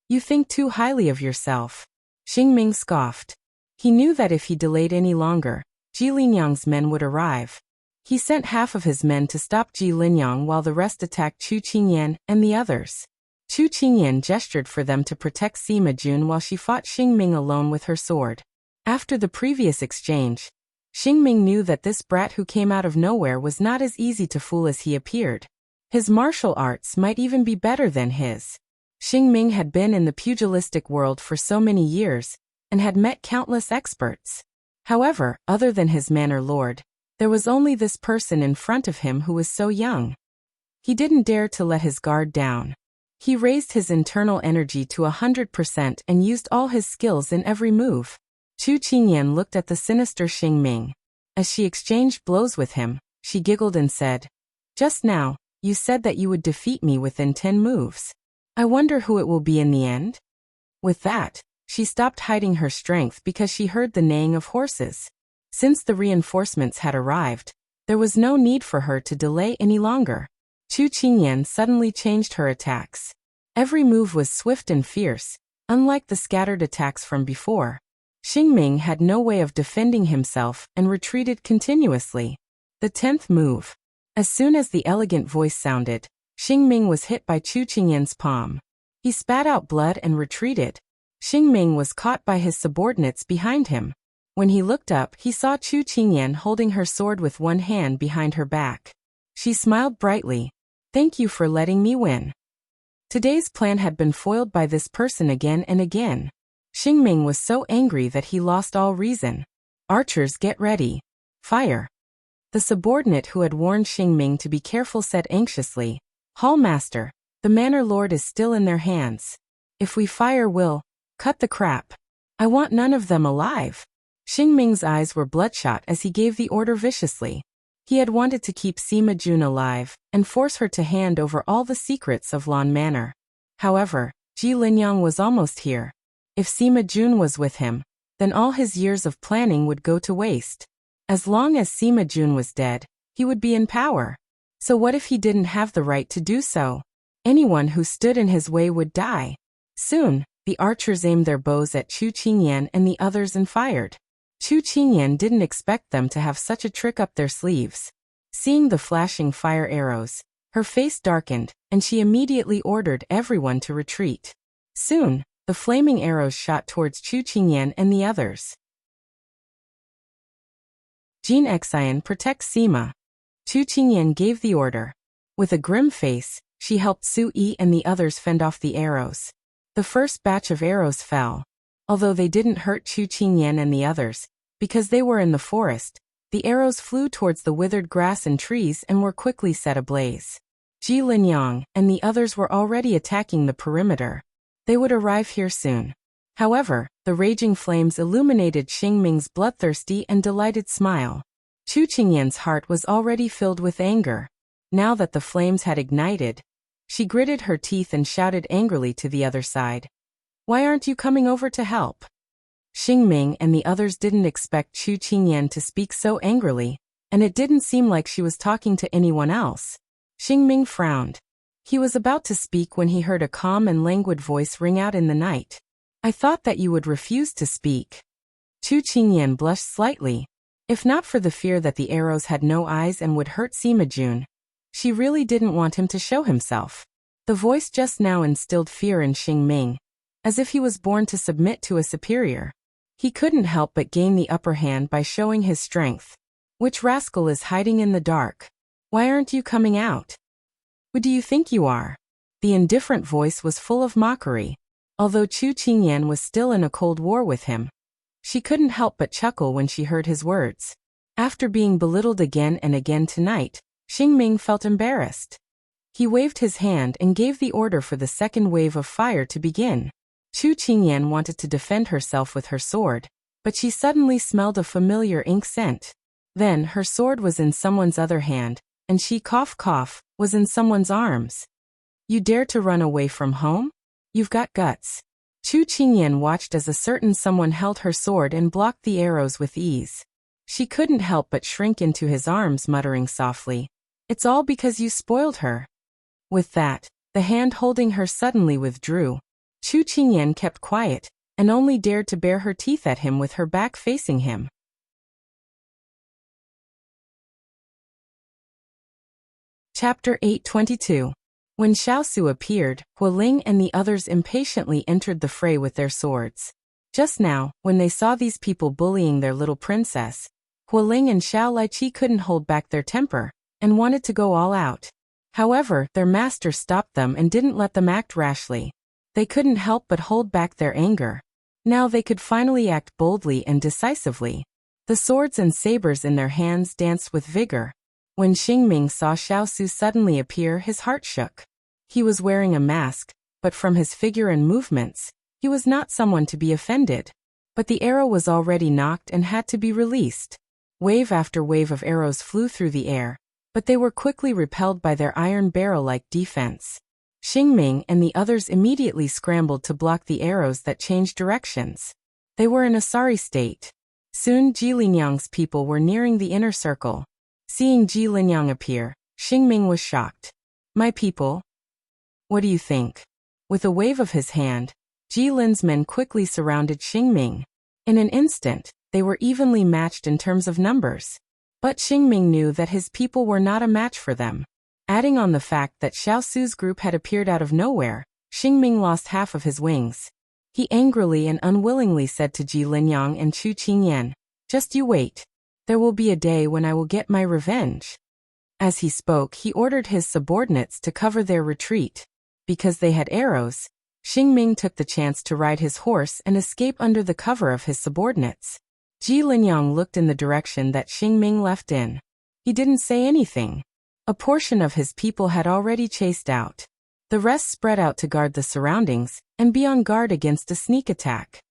You think too highly of yourself. Xingming scoffed. He knew that if he delayed any longer, Ji Linyang's men would arrive. He sent half of his men to stop Ji Linyang while the rest attacked Chu Qingyan and the others. Chu Qingyan gestured for them to protect Sima Jun while she fought Xingming alone with her sword. After the previous exchange, Xingming knew that this brat who came out of nowhere was not as easy to fool as he appeared. His martial arts might even be better than his. Xingming had been in the pugilistic world for so many years, and had met countless experts. However, other than his Manor Lord, there was only this person in front of him who was so young. He didn't dare to let his guard down. He raised his internal energy to 100% and used all his skills in every move. Chu Qingyan looked at the sinister Xingming. As she exchanged blows with him, she giggled and said, "Just now, you said that you would defeat me within 10 moves. I wonder who it will be in the end?" With that, she stopped hiding her strength because she heard the neighing of horses. Since the reinforcements had arrived, there was no need for her to delay any longer. Chu Qingyan suddenly changed her attacks. Every move was swift and fierce, unlike the scattered attacks from before. Xingming had no way of defending himself and retreated continuously. The 10th move. As soon as the elegant voice sounded, Xingming was hit by Chu Qingyan's palm. He spat out blood and retreated. Xingming was caught by his subordinates behind him. When he looked up, he saw Chu Qingyan holding her sword with one hand behind her back. She smiled brightly. "Thank you for letting me win." Today's plan had been foiled by this person again and again. Xingming was so angry that he lost all reason. "Archers, get ready. Fire." The subordinate who had warned Xingming to be careful said anxiously, "Hallmaster, the manor lord is still in their hands. If we fire, we'll cut the crap. I want none of them alive." Xingming's eyes were bloodshot as he gave the order viciously. He had wanted to keep Sima Jun alive and force her to hand over all the secrets of Lan Manor. However, Ji Linyang was almost here. If Sima Jun was with him, then all his years of planning would go to waste. As long as Sima Jun was dead, he would be in power. So what if he didn't have the right to do so? Anyone who stood in his way would die. Soon, the archers aimed their bows at Chu Qingyan and the others and fired. Chu Qingyan didn't expect them to have such a trick up their sleeves. Seeing the flashing fire arrows, her face darkened, and she immediately ordered everyone to retreat. Soon, the flaming arrows shot towards Chu Qingyan and the others. Jin Xian protects Sima. Chu Qingyan gave the order. With a grim face, she helped Su Yi and the others fend off the arrows. The first batch of arrows fell. Although they didn't hurt Chu Qingyan and the others, because they were in the forest, the arrows flew towards the withered grass and trees and were quickly set ablaze. Ji Linyang and the others were already attacking the perimeter. They would arrive here soon. However, the raging flames illuminated Xingming's bloodthirsty and delighted smile. Chu Qingyan's heart was already filled with anger. Now that the flames had ignited, she gritted her teeth and shouted angrily to the other side. "Why aren't you coming over to help?" Xingming and the others didn't expect Chu Qingyan to speak so angrily, and it didn't seem like she was talking to anyone else. Xingming frowned. He was about to speak when he heard a calm and languid voice ring out in the night. "I thought that you would refuse to speak." Chu Qingyan blushed slightly. If not for the fear that the arrows had no eyes and would hurt Sima Jun, she really didn't want him to show himself. The voice just now instilled fear in Xingming, as if he was born to submit to a superior. He couldn't help but gain the upper hand by showing his strength. "Which rascal is hiding in the dark? Why aren't you coming out? Who do you think you are?" The indifferent voice was full of mockery. Although Chu Qingyan was still in a cold war with him, she couldn't help but chuckle when she heard his words. After being belittled again and again tonight, Xingming felt embarrassed. He waved his hand and gave the order for the second wave of fire to begin. Chu Qingyan wanted to defend herself with her sword, but she suddenly smelled a familiar ink scent. Then her sword was in someone's other hand, and she was in someone's arms. "You dare to run away from home? You've got guts." Chu Qingyan watched as a certain someone held her sword and blocked the arrows with ease. She couldn't help but shrink into his arms, muttering softly, "It's all because you spoiled her." With that, the hand holding her suddenly withdrew. Chu Qingyan kept quiet, and only dared to bare her teeth at him with her back facing him. Chapter 822. When Xiao appeared, Hualing and the others impatiently entered the fray with their swords. Just now, when they saw these people bullying their little princess, Hualing and Xiao Liqi couldn't hold back their temper, and wanted to go all out. However, their master stopped them and didn't let them act rashly. They couldn't help but hold back their anger. Now they could finally act boldly and decisively. The swords and sabers in their hands danced with vigor. When Xingming saw Xiao suddenly appear, his heart shook. He was wearing a mask, but from his figure and movements, he was not someone to be offended. But the arrow was already knocked and had to be released. Wave after wave of arrows flew through the air, but they were quickly repelled by their iron barrel-like defense. Xingming and the others immediately scrambled to block the arrows that changed directions. They were in a sorry state. Soon Ji Linyang's people were nearing the inner circle. Seeing Ji Linyang appear, Xingming was shocked. My people? What do you think? With a wave of his hand, Ji Lin's men quickly surrounded Xingming. In an instant, they were evenly matched in terms of numbers. But Xingming knew that his people were not a match for them. Adding on the fact that Xiao Su's group had appeared out of nowhere, Xingming lost half of his wings. He angrily and unwillingly said to Ji Linyang and Chu Qingyan, "Just you wait. There will be a day when I will get my revenge." As he spoke, he ordered his subordinates to cover their retreat. Because they had arrows, Xingming took the chance to ride his horse and escape under the cover of his subordinates. Ji Linyang looked in the direction that Xingming left in. He didn't say anything. A portion of his people had already chased out. The rest spread out to guard the surroundings and be on guard against a sneak attack.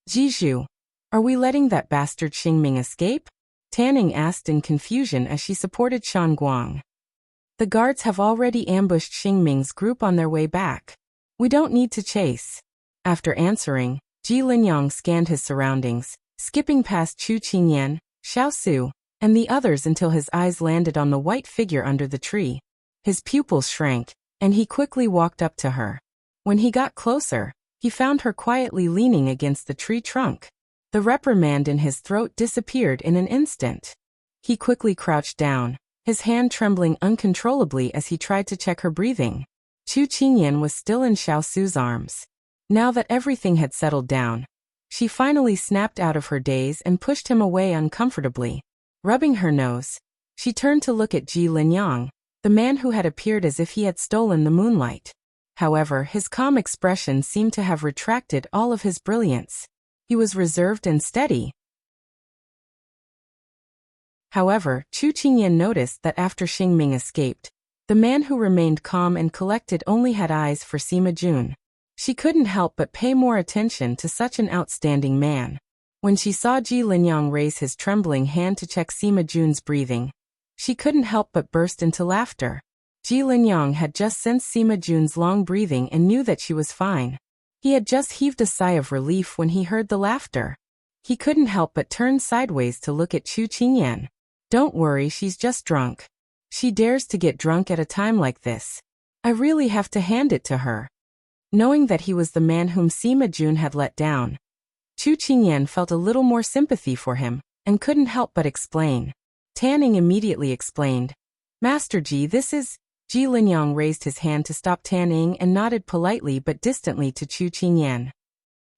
"Jizhu, are we letting that bastard Xingming escape?" Tanning asked in confusion as she supported Shan Guang. "The guards have already ambushed Xingming's group on their way back. We don't need to chase." After answering, Ji Linyang scanned his surroundings, skipping past Chu Qingyan, Xiao Su, and the others until his eyes landed on the white figure under the tree. His pupils shrank, and he quickly walked up to her. When he got closer, he found her quietly leaning against the tree trunk. The reprimand in his throat disappeared in an instant. He quickly crouched down, his hand trembling uncontrollably as he tried to check her breathing. Chu Qingyan was still in Xiao Su's arms. Now that everything had settled down, she finally snapped out of her daze and pushed him away uncomfortably. Rubbing her nose, she turned to look at Ji Linyang, the man who had appeared as if he had stolen the moonlight. However, his calm expression seemed to have retracted all of his brilliance. He was reserved and steady. However, Chu Qingyan noticed that after Xingming escaped, the man who remained calm and collected only had eyes for Sima Jun. She couldn't help but pay more attention to such an outstanding man. When she saw Ji Linyang raise his trembling hand to check Sima Jun's breathing, she couldn't help but burst into laughter. Ji Linyang had just sensed Sima Jun's long breathing and knew that she was fine. He had just heaved a sigh of relief when he heard the laughter. He couldn't help but turn sideways to look at Chu Qingyan. "Don't worry, she's just drunk. She dares to get drunk at a time like this. I really have to hand it to her." Knowing that he was the man whom Sima Jun had let down, Chu Qingyan felt a little more sympathy for him, and couldn't help but explain. Tanning immediately explained, "Master Ji, this is..." Ji Linyang raised his hand to stop Tanning and nodded politely but distantly to Chu Qingyan.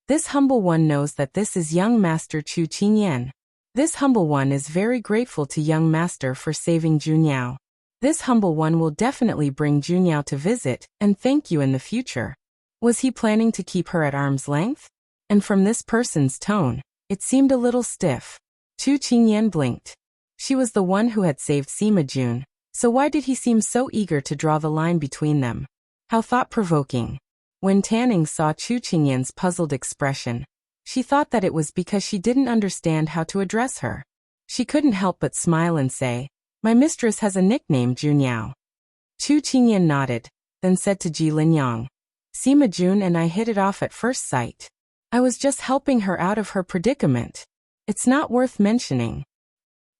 "This humble one knows that this is young Master Chu Qingyan. This humble one is very grateful to young Master for saving Junyao. This humble one will definitely bring Junyao to visit and thank you in the future." Was he planning to keep her at arm's length? And from this person's tone, it seemed a little stiff. Chu Qingyan blinked. She was the one who had saved Sima Jun, so why did he seem so eager to draw the line between them? How thought-provoking. When Tanning saw Chu Qingyan's puzzled expression, she thought that it was because she didn't understand how to address her. She couldn't help but smile and say, "My mistress has a nickname, Junyao." Chu Qingyan nodded, then said to Ji Linyang, "Sima Jun and I hit it off at first sight. I was just helping her out of her predicament. It's not worth mentioning."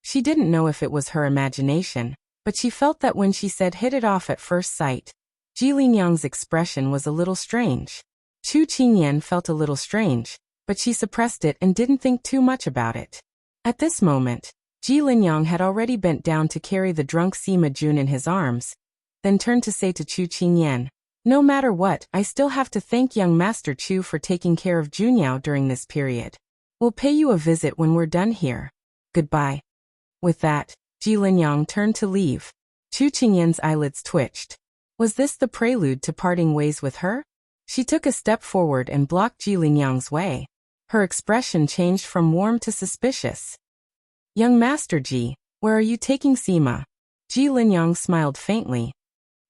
She didn't know if it was her imagination, but she felt that when she said hit it off at first sight, Ji Linyang's expression was a little strange. Chu Qingyan felt a little strange, but she suppressed it and didn't think too much about it. At this moment, Ji Linyang had already bent down to carry the drunk Sima Jun in his arms, then turned to say to Chu Qingyan, "No matter what, I still have to thank young Master Chu for taking care of Junyao during this period. We'll pay you a visit when we're done here. Goodbye." With that, Ji Linyang turned to leave. Chu Qingyan's eyelids twitched. Was this the prelude to parting ways with her? She took a step forward and blocked Ji Linyang's way. Her expression changed from warm to suspicious. "Young Master Ji, where are you taking Sima?" Ji Linyang smiled faintly.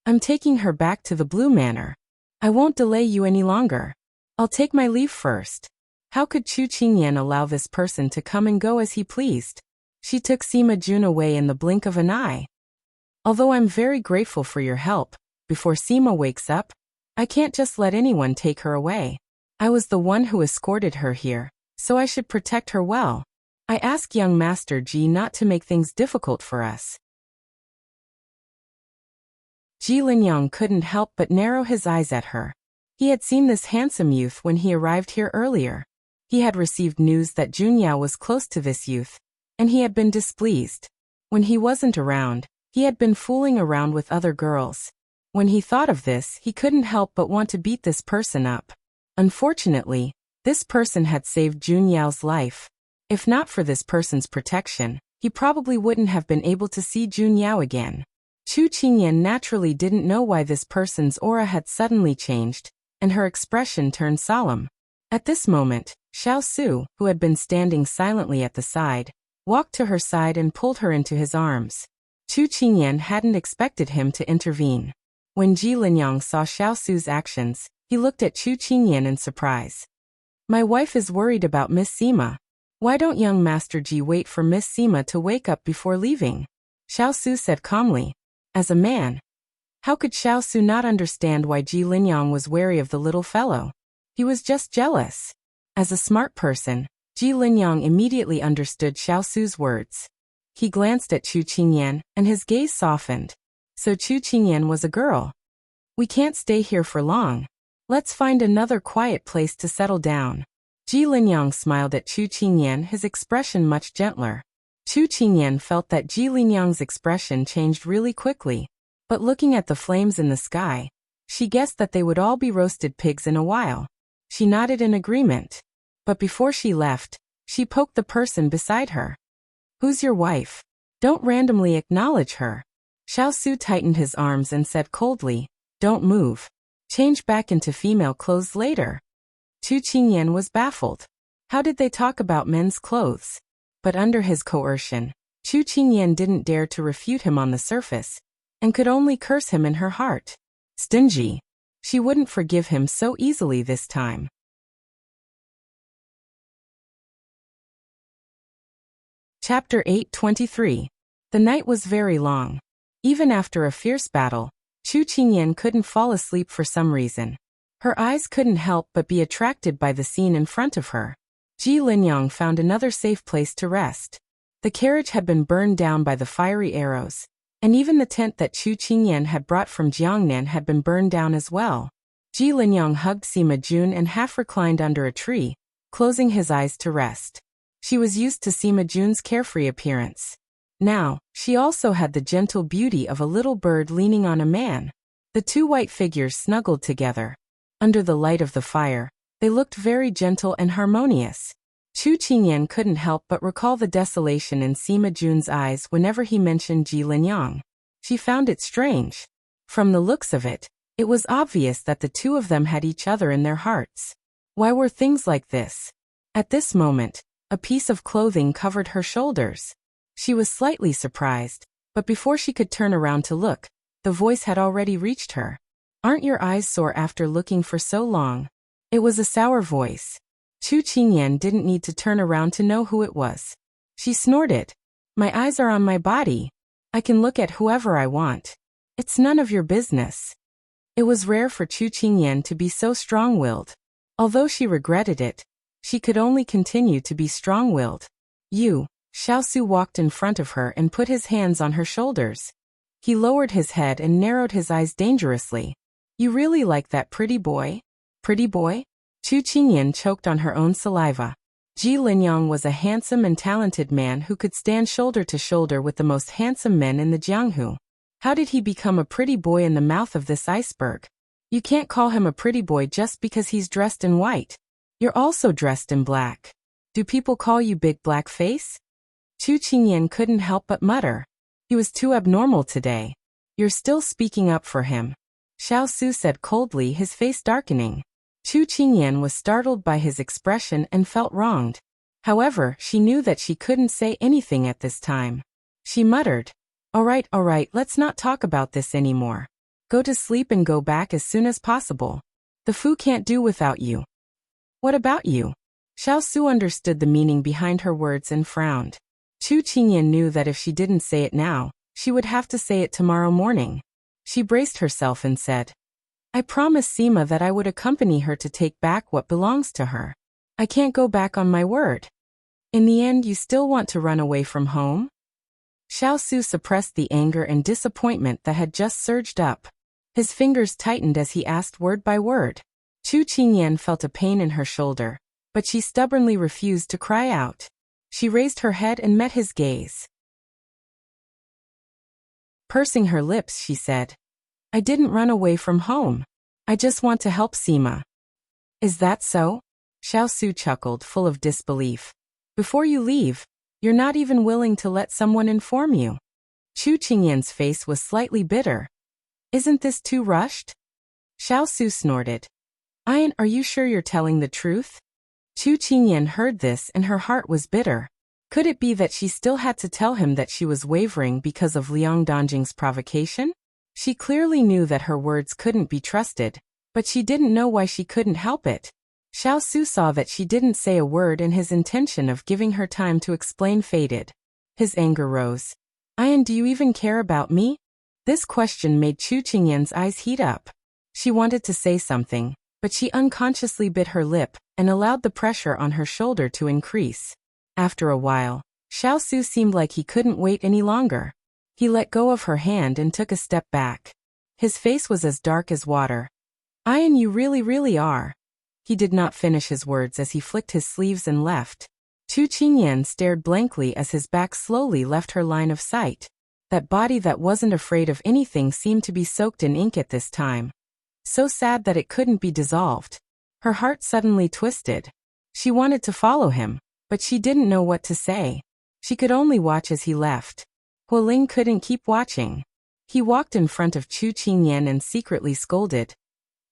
"I'm taking her back to the Blue Manor. I won't delay you any longer. I'll take my leave first." How could Chu Qingyan allow this person to come and go as he pleased? She took Sima Jun away in the blink of an eye. "Although I'm very grateful for your help, before Sima wakes up, I can't just let anyone take her away. I was the one who escorted her here, so I should protect her well. I ask young Master Ji not to make things difficult for us." Ji Linyang couldn't help but narrow his eyes at her. He had seen this handsome youth when he arrived here earlier. He had received news that Junyao was close to this youth, and he had been displeased. When he wasn't around, he had been fooling around with other girls. When he thought of this, he couldn't help but want to beat this person up. Unfortunately, this person had saved Junyao's life. If not for this person's protection, he probably wouldn't have been able to see Junyao again. Chu Qingyan naturally didn't know why this person's aura had suddenly changed, and her expression turned solemn. At this moment, Xiao Su, who had been standing silently at the side, walked to her side and pulled her into his arms. Chu Qingyan hadn't expected him to intervene. When Ji Linyang saw Xiao Su's actions, he looked at Chu Qingyan in surprise. My wife is worried about Miss Sima. Why don't young Master Ji wait for Miss Sima to wake up before leaving? Xiao Su said calmly. As a man, how could Xiao Su not understand why Ji Linyang was wary of the little fellow? He was just jealous. As a smart person, Ji Linyang immediately understood Xiao Su's words. He glanced at Chu Qingyan, and his gaze softened. So Chu Qingyan was a girl. We can't stay here for long. Let's find another quiet place to settle down. Ji Linyang smiled at Chu Qingyan, his expression much gentler. Chu Qingyan felt that Ji Linyang's expression changed really quickly, but looking at the flames in the sky, she guessed that they would all be roasted pigs in a while. She nodded in agreement. But before she left, she poked the person beside her. Who's your wife? Don't randomly acknowledge her. Xiao Su tightened his arms and said coldly, don't move. Change back into female clothes later. Chu Qingyan was baffled. How did they talk about men's clothes? But under his coercion, Chu Qingyan didn't dare to refute him on the surface, and could only curse him in her heart. Stingy. She wouldn't forgive him so easily this time. Chapter 8:23. The night was very long. Even after a fierce battle, Chu Qingyan couldn't fall asleep for some reason. Her eyes couldn't help but be attracted by the scene in front of her. Ji Linyang found another safe place to rest. The carriage had been burned down by the fiery arrows, and even the tent that Chu Qingyan had brought from Jiangnan had been burned down as well. Ji Linyang hugged Sima Jun and half reclined under a tree, closing his eyes to rest. She was used to Sima Jun's carefree appearance. Now, she also had the gentle beauty of a little bird leaning on a man. The two white figures snuggled together. Under the light of the fire, they looked very gentle and harmonious. Chu Qingyan couldn't help but recall the desolation in Sima Jun's eyes whenever he mentioned Ji Linyang. She found it strange. From the looks of it, it was obvious that the two of them had each other in their hearts. Why were things like this? At this moment, a piece of clothing covered her shoulders. She was slightly surprised, but before she could turn around to look, the voice had already reached her. Aren't your eyes sore after looking for so long? It was a sour voice. Chu Qingyan didn't need to turn around to know who it was. She snorted. My eyes are on my body. I can look at whoever I want. It's none of your business. It was rare for Chu Qingyan to be so strong-willed. Although she regretted it, she could only continue to be strong-willed. You. Xiao Su walked in front of her and put his hands on her shoulders. He lowered his head and narrowed his eyes dangerously. You really like that pretty boy? Pretty boy? Chu Qingyan choked on her own saliva. Ji Linyang was a handsome and talented man who could stand shoulder to shoulder with the most handsome men in the Jianghu. How did he become a pretty boy in the mouth of this iceberg? You can't call him a pretty boy just because he's dressed in white. You're also dressed in black. Do people call you Big Black Face? Chu Qingyan couldn't help but mutter. He was too abnormal today. You're still speaking up for him. Xiao Su said coldly, his face darkening. Chu Qingyan was startled by his expression and felt wronged. However, she knew that she couldn't say anything at this time. She muttered, all right, let's not talk about this anymore. Go to sleep and go back as soon as possible. The Fu can't do without you. What about you? Xiao Su understood the meaning behind her words and frowned. Chu Qingyan knew that if she didn't say it now, she would have to say it tomorrow morning. She braced herself and said, I promised Sima that I would accompany her to take back what belongs to her. I can't go back on my word. In the end, you still want to run away from home? Xiao Su suppressed the anger and disappointment that had just surged up. His fingers tightened as he asked word by word. Chu Qingyan felt a pain in her shoulder, but she stubbornly refused to cry out. She raised her head and met his gaze. Pursing her lips, she said, "I didn't run away from home. I just want to help Sima." "Is that so?" Xiao Su chuckled, full of disbelief. "Before you leave, you're not even willing to let someone inform you." Chu Qingyan's face was slightly bitter. "Isn't this too rushed?" Xiao Su snorted. "Are you sure you're telling the truth?" Chu Qingyan heard this and her heart was bitter. Could it be that she still had to tell him that she was wavering because of Liang Dongjing's provocation? She clearly knew that her words couldn't be trusted, but she didn't know why she couldn't help it. Xiao Su saw that she didn't say a word and his intention of giving her time to explain faded. His anger rose. "Do you even care about me?" This question made Chu Qingyan's eyes heat up. She wanted to say something, but she unconsciously bit her lip and allowed the pressure on her shoulder to increase. After a while, Xiao Su seemed like he couldn't wait any longer. He let go of her hand and took a step back. His face was as dark as water. You really are." He did not finish his words as he flicked his sleeves and left. Chu Qingyan stared blankly as his back slowly left her line of sight. That body that wasn't afraid of anything seemed to be soaked in ink at this time. So sad that it couldn't be dissolved. Her heart suddenly twisted. She wanted to follow him, but she didn't know what to say. She could only watch as he left. Hualing couldn't keep watching. He walked in front of Chu Qingyan and secretly scolded.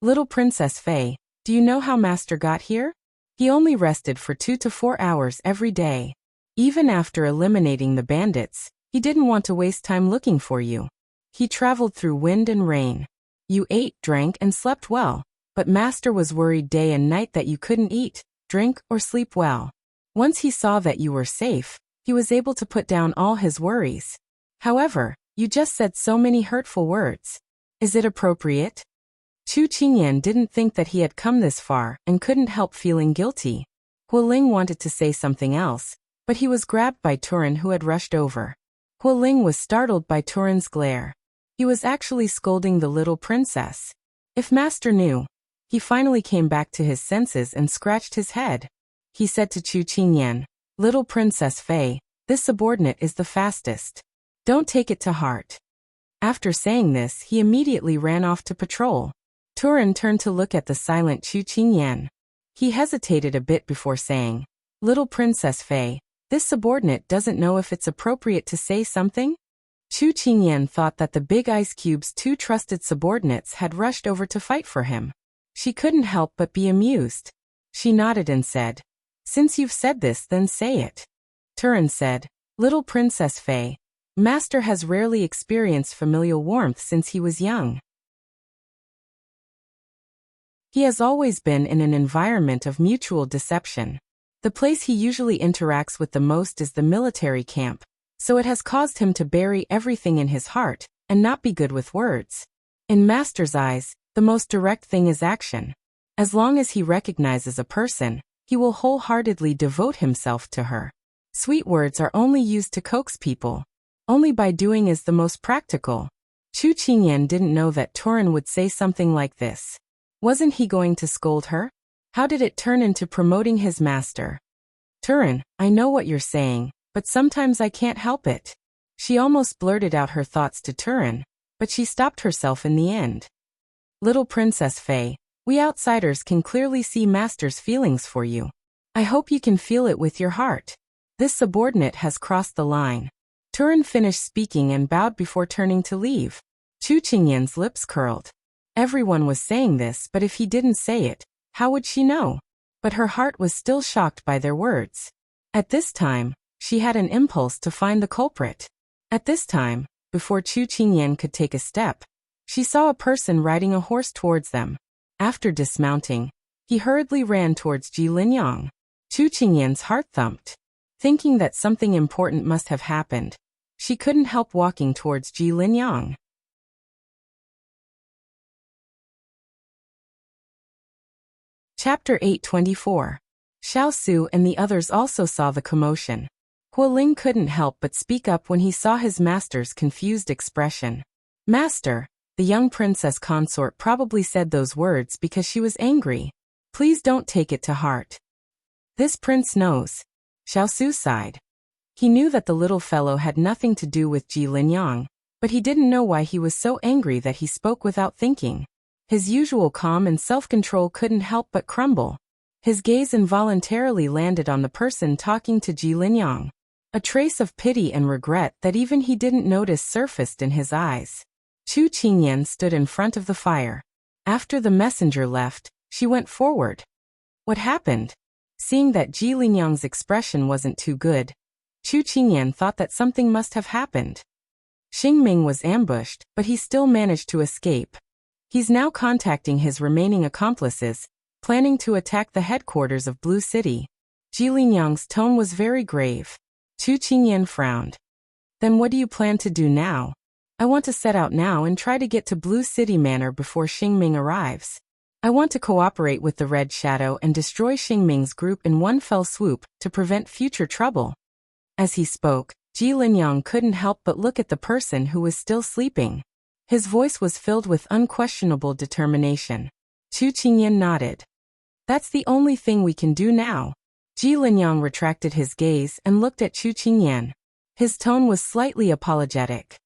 "Little Princess Fei, do you know how Master got here? He only rested for 2 to 4 hours every day. Even after eliminating the bandits, he didn't want to waste time looking for you. He traveled through wind and rain. You ate, drank, and slept well, but Master was worried day and night that you couldn't eat, drink, or sleep well. Once he saw that you were safe, he was able to put down all his worries. However, you just said so many hurtful words. Is it appropriate?" Chu Qingyan didn't think that he had come this far and couldn't help feeling guilty. Hualing wanted to say something else, but he was grabbed by Turin, who had rushed over. Hualing was startled by Turin's glare. He was actually scolding the little princess. If Master knew. He finally came back to his senses and scratched his head. He said to Chu Qingyan, "Little Princess Fei, this subordinate is the fastest. Don't take it to heart." After saying this, he immediately ran off to patrol. Turin turned to look at the silent Chu Qingyan. He hesitated a bit before saying, "Little Princess Fei, this subordinate doesn't know if it's appropriate to say something?" Chu Qingyan thought that the Big Ice Cube's 2 trusted subordinates had rushed over to fight for him. She couldn't help but be amused. She nodded and said, "Since you've said this, then say it." Turin said, "Little Princess Fei, Master has rarely experienced familial warmth since he was young. He has always been in an environment of mutual deception. The place he usually interacts with the most is the military camp, so it has caused him to bury everything in his heart and not be good with words. In Master's eyes, the most direct thing is action. As long as he recognizes a person, he will wholeheartedly devote himself to her. Sweet words are only used to coax people. Only by doing is the most practical." Chu Qingyan didn't know that Turin would say something like this. Wasn't he going to scold her? How did it turn into promoting his master? "Turin, I know what you're saying, but sometimes I can't help it." She almost blurted out her thoughts to Turin, but she stopped herself in the end. "Little Princess Fei, we outsiders can clearly see Master's feelings for you. I hope you can feel it with your heart. This subordinate has crossed the line." Turin finished speaking and bowed before turning to leave. Chu Qingyan's lips curled. Everyone was saying this, but if he didn't say it, how would she know? But her heart was still shocked by their words. At this time, she had an impulse to find the culprit. At this time, before Chu Qingyan could take a step, she saw a person riding a horse towards them. After dismounting, he hurriedly ran towards Ji Linyang. Chu Qingyan's heart thumped. Thinking that something important must have happened, she couldn't help walking towards Ji Linyang. Chapter 824. Xiao Su and the others also saw the commotion. Ling couldn't help but speak up when he saw his master's confused expression. Master, the young princess consort probably said those words because she was angry. Please don't take it to heart. This prince knows. Xiao sighed. He knew that the little fellow had nothing to do with Ji Linyang, but he didn't know why he was so angry that he spoke without thinking. His usual calm and self-control couldn't help but crumble. His gaze involuntarily landed on the person talking to Ji Linyang. A trace of pity and regret that even he didn't notice surfaced in his eyes. Chu Qingyan stood in front of the fire. After the messenger left, she went forward. What happened? Seeing that Ji Linyang's expression wasn't too good, Chu Qingyan thought that something must have happened. Xingming was ambushed, but he still managed to escape. He's now contacting his remaining accomplices, planning to attack the headquarters of Blue City. Ji Linyang's tone was very grave. Chu Qingyan frowned. Then what do you plan to do now? I want to set out now and try to get to Blue City Manor before Xingming arrives. I want to cooperate with the Red Shadow and destroy Xingming's group in one fell swoop to prevent future trouble. As he spoke, Ji Linyang couldn't help but look at the person who was still sleeping. His voice was filled with unquestionable determination. Chu Qingyan nodded. That's the only thing we can do now. Ji Linyang retracted his gaze and looked at Chu Qingyan. His tone was slightly apologetic.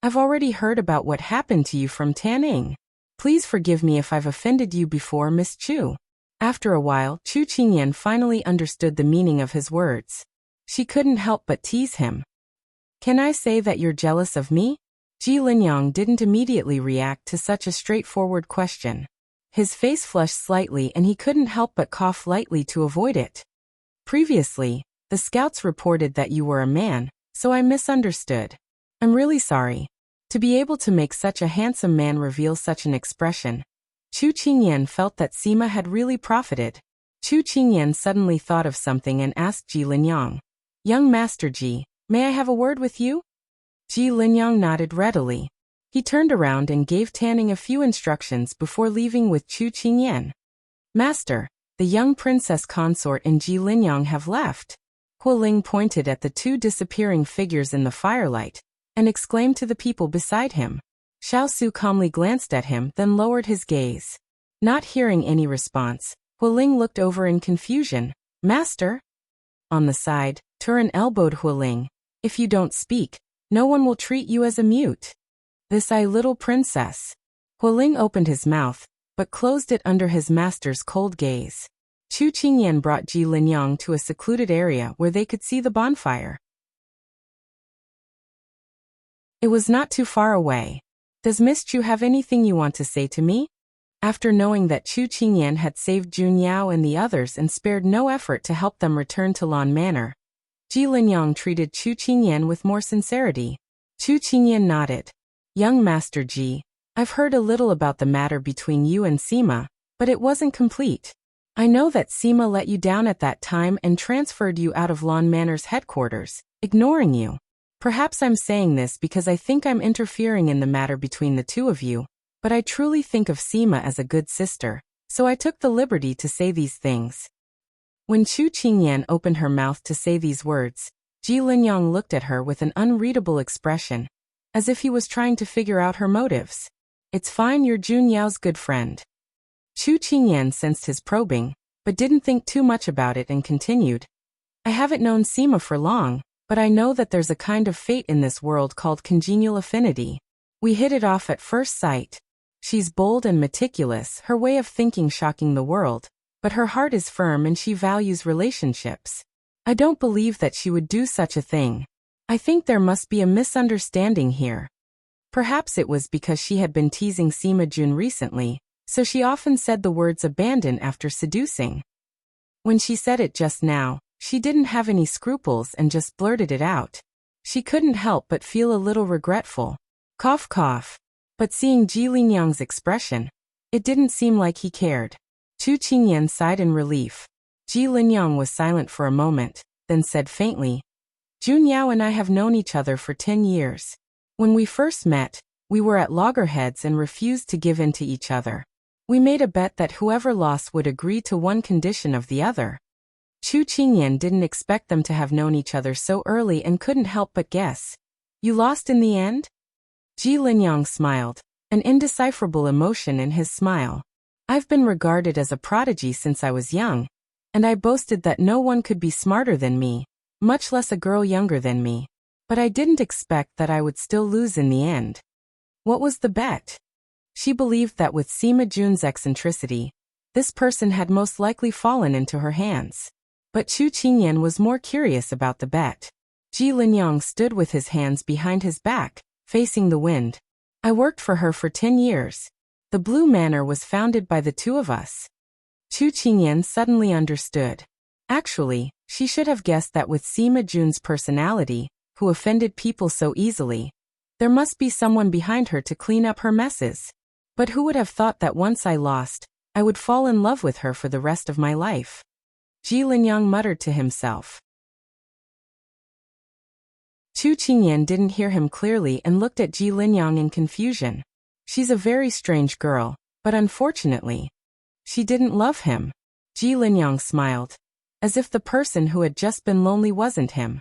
I've already heard about what happened to you from Tanning. Please forgive me if I've offended you before, Miss Chu. After a while, Chu Qingyan finally understood the meaning of his words. She couldn't help but tease him. Can I say that you're jealous of me? Ji Linyang didn't immediately react to such a straightforward question. His face flushed slightly and he couldn't help but cough lightly to avoid it. Previously, the scouts reported that you were a man, so I misunderstood. I'm really sorry. To be able to make such a handsome man reveal such an expression, Chu Qingyan felt that Sima had really profited. Chu Qingyan suddenly thought of something and asked Ji Linyang, Young Master Ji, may I have a word with you? Ji Linyang nodded readily. He turned around and gave Tanning a few instructions before leaving with Chu Qingyan. Master, the young princess consort and Ji Linyang have left. Ling pointed at the two disappearing figures in the firelight and exclaimed to the people beside him. Xiao calmly glanced at him, then lowered his gaze. Not hearing any response, Ling looked over in confusion. Master? On the side, Turin elbowed Ling. If you don't speak, no one will treat you as a mute. This little princess. Ling opened his mouth, but closed it under his master's cold gaze. Chu Qingyan brought Ji Linyang to a secluded area where they could see the bonfire. It was not too far away. Does Miss Chu have anything you want to say to me? After knowing that Chu Qingyan had saved Jun Yao and the others and spared no effort to help them return to Lan Manor, Ji Linyang treated Chu Qingyan with more sincerity. Chu Qingyan nodded. Young Master Ji, I've heard a little about the matter between you and Sima, but it wasn't complete. I know that Sima let you down at that time and transferred you out of Lan Manor's headquarters, ignoring you. Perhaps I'm saying this because I think I'm interfering in the matter between the two of you, but I truly think of Sima as a good sister, so I took the liberty to say these things. When Chu Qingyan opened her mouth to say these words, Ji Linyang looked at her with an unreadable expression, as if he was trying to figure out her motives. It's fine, you're Jun Yao's good friend. Chu Qingyan sensed his probing, but didn't think too much about it and continued. I haven't known Sima for long, but I know that there's a kind of fate in this world called congenial affinity. We hit it off at first sight. She's bold and meticulous, her way of thinking shocking the world, but her heart is firm and she values relationships. I don't believe that she would do such a thing. I think there must be a misunderstanding here. Perhaps it was because she had been teasing Sima Jun recently, so she often said the words abandon after seducing. When she said it just now, she didn't have any scruples and just blurted it out. She couldn't help but feel a little regretful. Cough cough. But seeing Ji Linyang's expression, it didn't seem like he cared. Chu Qingyan sighed in relief. Ji Linyang was silent for a moment, then said faintly, Jun Yao and I have known each other for 10 years. When we first met, we were at loggerheads and refused to give in to each other. We made a bet that whoever lost would agree to one condition of the other. Chu Qingyan didn't expect them to have known each other so early and couldn't help but guess. You lost in the end? Ji Linyang smiled, an indecipherable emotion in his smile. I've been regarded as a prodigy since I was young, and I boasted that no one could be smarter than me, much less a girl younger than me. But I didn't expect that I would still lose in the end. What was the bet? She believed that with Sima Jun's eccentricity, this person had most likely fallen into her hands. But Chu Qingyan was more curious about the bet. Ji Linyang stood with his hands behind his back, facing the wind. I worked for her for 10 years. The Blue Manor was founded by the two of us. Chu Qingyan suddenly understood. Actually, she should have guessed that with Sima Jun's personality, who offended people so easily, there must be someone behind her to clean up her messes. But who would have thought that once I lost, I would fall in love with her for the rest of my life? Ji Linyang muttered to himself. Chu Qingyan didn't hear him clearly and looked at Ji Linyang in confusion. She's a very strange girl, but unfortunately, she didn't love him. Ji Linyang smiled, as if the person who had just been lonely wasn't him.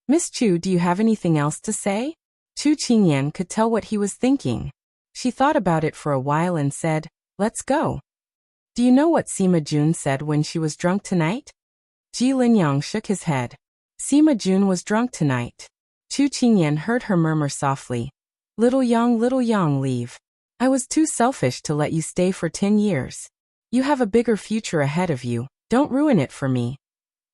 Miss Chu, do you have anything else to say? Chu Qingyan could tell what he was thinking. She thought about it for a while and said, let's go. Do you know what Sima Jun said when she was drunk tonight? Ji Linyang shook his head. Sima Jun was drunk tonight. Chu Qingyan heard her murmur softly. Little Yang, leave. I was too selfish to let you stay for 10 years. You have a bigger future ahead of you, don't ruin it for me.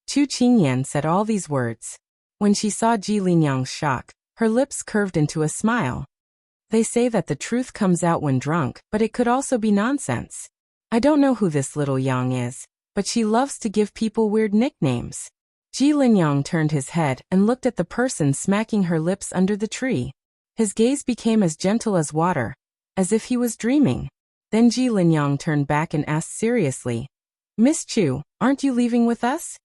Chu Qingyan said all these words. When she saw Ji Linyang's shock, her lips curved into a smile. They say that the truth comes out when drunk, but it could also be nonsense. I don't know who this little Yang is, but she loves to give people weird nicknames. Ji Linyang turned his head and looked at the person smacking her lips under the tree. His gaze became as gentle as water, as if he was dreaming. Then Ji Linyang turned back and asked seriously, Miss Chu, aren't you leaving with us?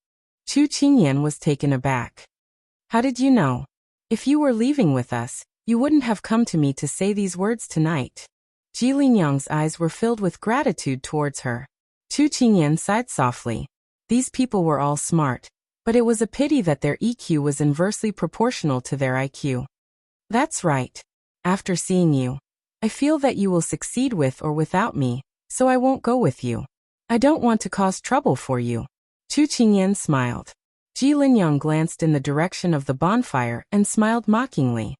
Chu Qingyan was taken aback. How did you know? If you were leaving with us, you wouldn't have come to me to say these words tonight. Ji Linyang's eyes were filled with gratitude towards her. Chu Qingyan sighed softly. These people were all smart, but it was a pity that their EQ was inversely proportional to their IQ. That's right. After seeing you, I feel that you will succeed with or without me, so I won't go with you. I don't want to cause trouble for you. Chu Qingyan smiled. Ji Linyang glanced in the direction of the bonfire and smiled mockingly.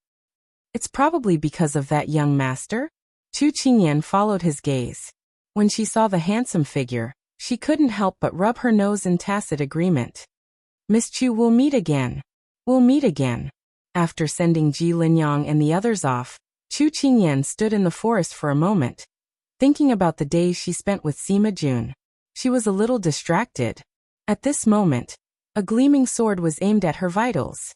It's probably because of that young master? Chu Qingyan followed his gaze. When she saw the handsome figure, she couldn't help but rub her nose in tacit agreement. Miss Chu, we'll meet again. We'll meet again. After sending Ji Linyang and the others off, Chu Qingyan stood in the forest for a moment, thinking about the days she spent with Sima Jun. She was a little distracted. At this moment, a gleaming sword was aimed at her vitals.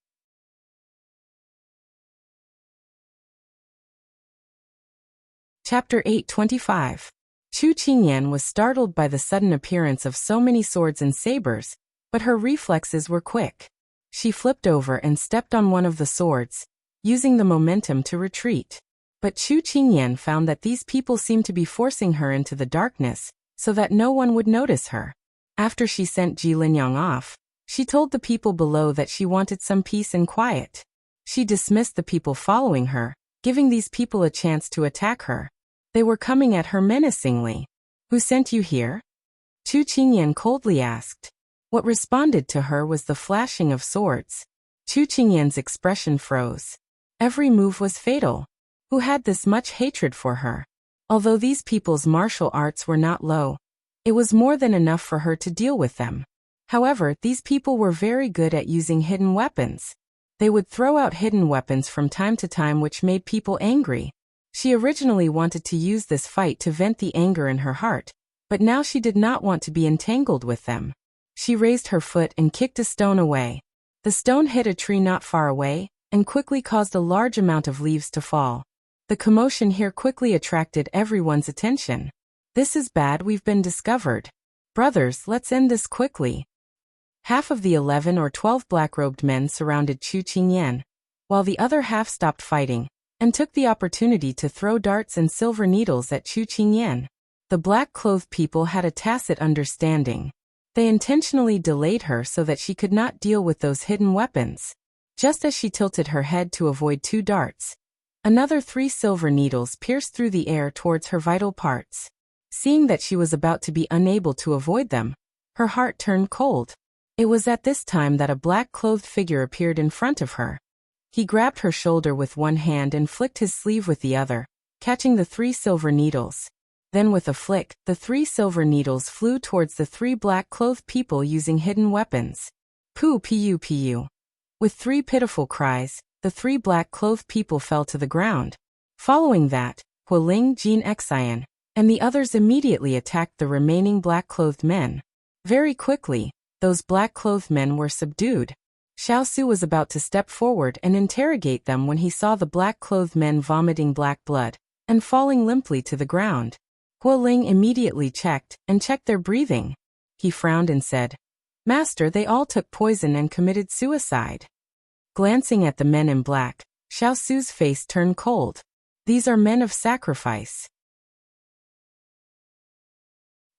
Chapter 825. Chu Qingyan was startled by the sudden appearance of so many swords and sabers, but her reflexes were quick. She flipped over and stepped on one of the swords, using the momentum to retreat. But Chu Qingyan found that these people seemed to be forcing her into the darkness, so that no one would notice her. After she sent Ji Linyang off, she told the people below that she wanted some peace and quiet. She dismissed the people following her, giving these people a chance to attack her. They were coming at her menacingly. Who sent you here? Chu Qingyan coldly asked. What responded to her was the flashing of swords. Chu Qingyan's expression froze. Every move was fatal. Who had this much hatred for her? Although these people's martial arts were not low, it was more than enough for her to deal with them. However, these people were very good at using hidden weapons. They would throw out hidden weapons from time to time, which made people angry. She originally wanted to use this fight to vent the anger in her heart, but now she did not want to be entangled with them. She raised her foot and kicked a stone away. The stone hit a tree not far away, and quickly caused a large amount of leaves to fall. The commotion here quickly attracted everyone's attention. This is bad, we've been discovered. Brothers, let's end this quickly. Half of the 11 or 12 black-robed men surrounded Chu Qingyan, while the other half stopped fighting, and took the opportunity to throw darts and silver needles at Chu Qingyan. The black-clothed people had a tacit understanding. They intentionally delayed her so that she could not deal with those hidden weapons. Just as she tilted her head to avoid 2 darts, another 3 silver needles pierced through the air towards her vital parts. Seeing that she was about to be unable to avoid them, her heart turned cold. It was at this time that a black-clothed figure appeared in front of her. He grabbed her shoulder with one hand and flicked his sleeve with the other, catching the 3 silver needles. Then with a flick, the 3 silver needles flew towards the 3 black-clothed people using hidden weapons. Poo pu pu. With 3 pitiful cries, the 3 black-clothed people fell to the ground. Following that, Hualing, Jin Xian, and the others immediately attacked the remaining black-clothed men. Very quickly, those black-clothed men were subdued. Xiao was about to step forward and interrogate them when he saw the black-clothed men vomiting black blood and falling limply to the ground. Hualing immediately checked their breathing. He frowned and said, "Master, they all took poison and committed suicide." Glancing at the men in black, Xiao's face turned cold. "These are men of sacrifice,"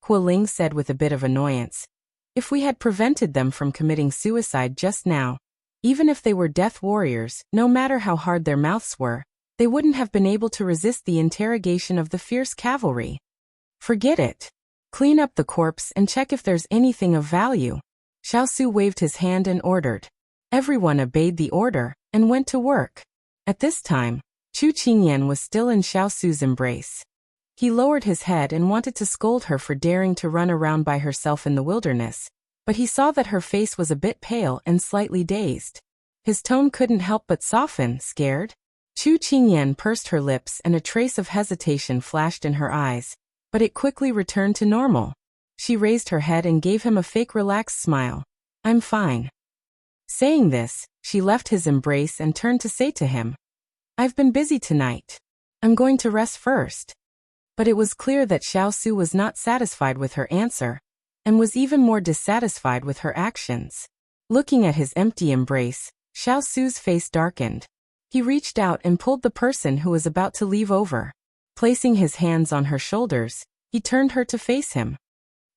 Hualing said with a bit of annoyance. "If we had prevented them from committing suicide just now, even if they were death warriors, no matter how hard their mouths were, they wouldn't have been able to resist the interrogation of the fierce cavalry. Forget it. Clean up the corpse and check if there's anything of value." Xiao waved his hand and ordered. Everyone obeyed the order and went to work. At this time, Chu Qingyan was still in Xiao's embrace. He lowered his head and wanted to scold her for daring to run around by herself in the wilderness, but he saw that her face was a bit pale and slightly dazed. His tone couldn't help but soften. Scared? Chu Qingyan pursed her lips and a trace of hesitation flashed in her eyes, but it quickly returned to normal. She raised her head and gave him a fake relaxed smile. "I'm fine." Saying this, she left his embrace and turned to say to him, "I've been busy tonight. I'm going to rest first." But it was clear that Xiao was not satisfied with her answer, and was even more dissatisfied with her actions. Looking at his empty embrace, Xiao's face darkened. He reached out and pulled the person who was about to leave over. Placing his hands on her shoulders, he turned her to face him.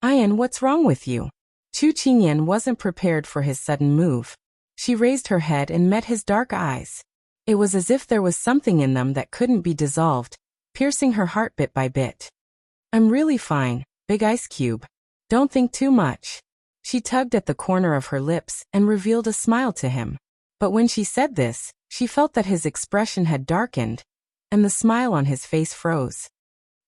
"Ayan, what's wrong with you?" Chu Qingyan wasn't prepared for his sudden move. She raised her head and met his dark eyes. It was as if there was something in them that couldn't be dissolved, piercing her heart bit by bit. "I'm really fine, Big Ice Cube. Don't think too much." She tugged at the corner of her lips and revealed a smile to him. But when she said this, she felt that his expression had darkened, and the smile on his face froze.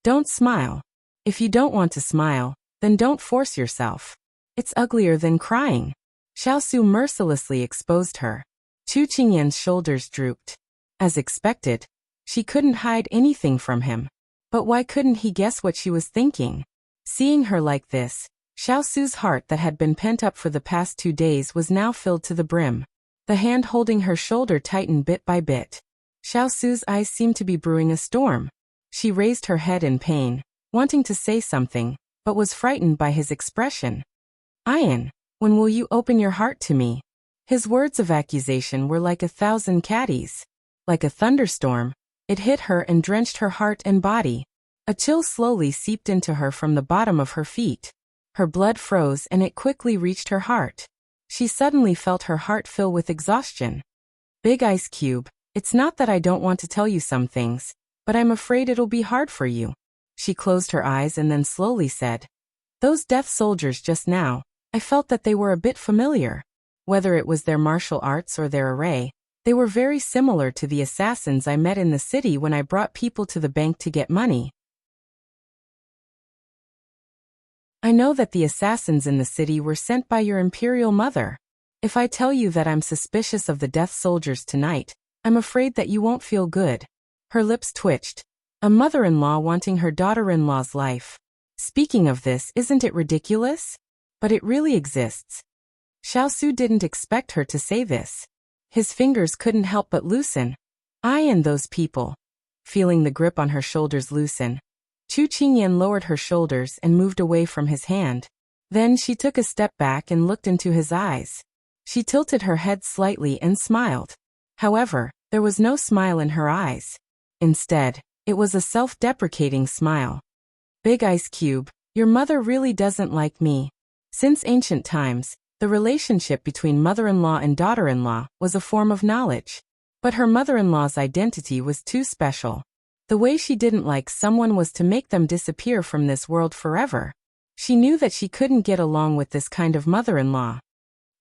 "Don't smile. If you don't want to smile, then don't force yourself. It's uglier than crying." Xiao mercilessly exposed her. Chu Qingyan's shoulders drooped. As expected, she couldn't hide anything from him. But why couldn't he guess what she was thinking? Seeing her like this, Xiao's heart that had been pent up for the past 2 days was now filled to the brim. The hand holding her shoulder tightened bit by bit. Xiao's eyes seemed to be brewing a storm. She raised her head in pain, wanting to say something, but was frightened by his expression. "Ayan, when will you open your heart to me?" His words of accusation were like 1,000 caddies. Like a thunderstorm, it hit her and drenched her heart and body. A chill slowly seeped into her from the bottom of her feet. Her blood froze and it quickly reached her heart. She suddenly felt her heart fill with exhaustion. "Big Ice Cube, it's not that I don't want to tell you some things, but I'm afraid it'll be hard for you." She closed her eyes and then slowly said, "Those death soldiers just now, I felt that they were a bit familiar. Whether it was their martial arts or their array, they were very similar to the assassins I met in the city when I brought people to the bank to get money. I know that the assassins in the city were sent by your imperial mother. If I tell you that I'm suspicious of the death soldiers tonight, I'm afraid that you won't feel good." Her lips twitched. A mother-in-law wanting her daughter-in-law's life. Speaking of this, isn't it ridiculous? But it really exists. Xiao didn't expect her to say this. His fingers couldn't help but loosen. "I and those people." Feeling the grip on her shoulders loosen, Chu Qingyan lowered her shoulders and moved away from his hand. Then she took a step back and looked into his eyes. She tilted her head slightly and smiled. However, there was no smile in her eyes. Instead, it was a self-deprecating smile. "Big Ice Cube, your mother really doesn't like me. Since ancient times, the relationship between mother-in-law and daughter-in-law was a form of knowledge. But her mother-in-law's identity was too special. The way she didn't like someone was to make them disappear from this world forever. She knew that she couldn't get along with this kind of mother-in-law.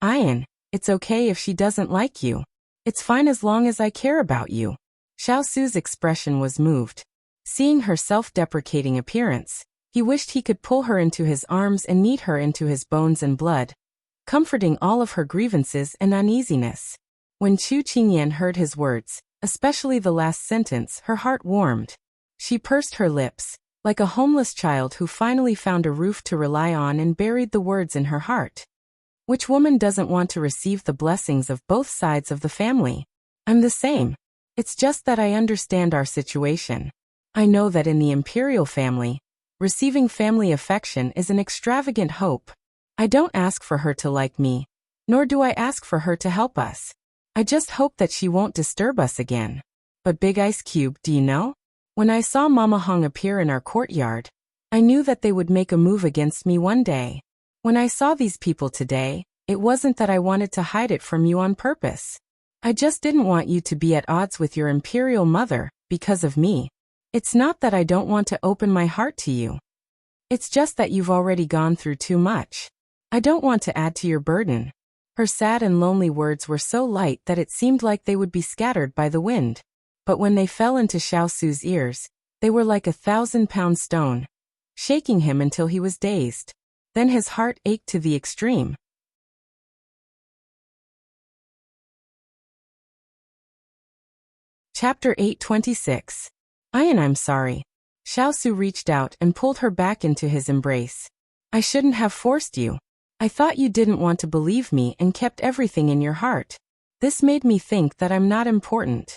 Ian, it's okay if she doesn't like you. It's fine as long as I care about you. Xiao Su's expression was moved. Seeing her self-deprecating appearance, he wished he could pull her into his arms and knead her into his bones and blood, comforting all of her grievances and uneasiness. When Chu Qingyan heard his words, especially the last sentence, her heart warmed. She pursed her lips, like a homeless child who finally found a roof to rely on, and buried the words in her heart. Which woman doesn't want to receive the blessings of both sides of the family? I'm the same. It's just that I understand our situation. I know that in the imperial family, receiving family affection is an extravagant hope. I don't ask for her to like me, nor do I ask for her to help us. I just hope that she won't disturb us again. But Big Ice Cube, do you know? When I saw Mama Hong appear in our courtyard, I knew that they would make a move against me one day. When I saw these people today, it wasn't that I wanted to hide it from you on purpose. I just didn't want you to be at odds with your imperial mother because of me. It's not that I don't want to open my heart to you. It's just that you've already gone through too much. I don't want to add to your burden. Her sad and lonely words were so light that it seemed like they would be scattered by the wind. But when they fell into Xiao Su's ears, they were like a 1,000-pound stone, shaking him until he was dazed. Then his heart ached to the extreme. Chapter 826. Ian, I'm sorry. Xiao Su reached out and pulled her back into his embrace. I shouldn't have forced you. I thought you didn't want to believe me and kept everything in your heart. This made me think that I'm not important.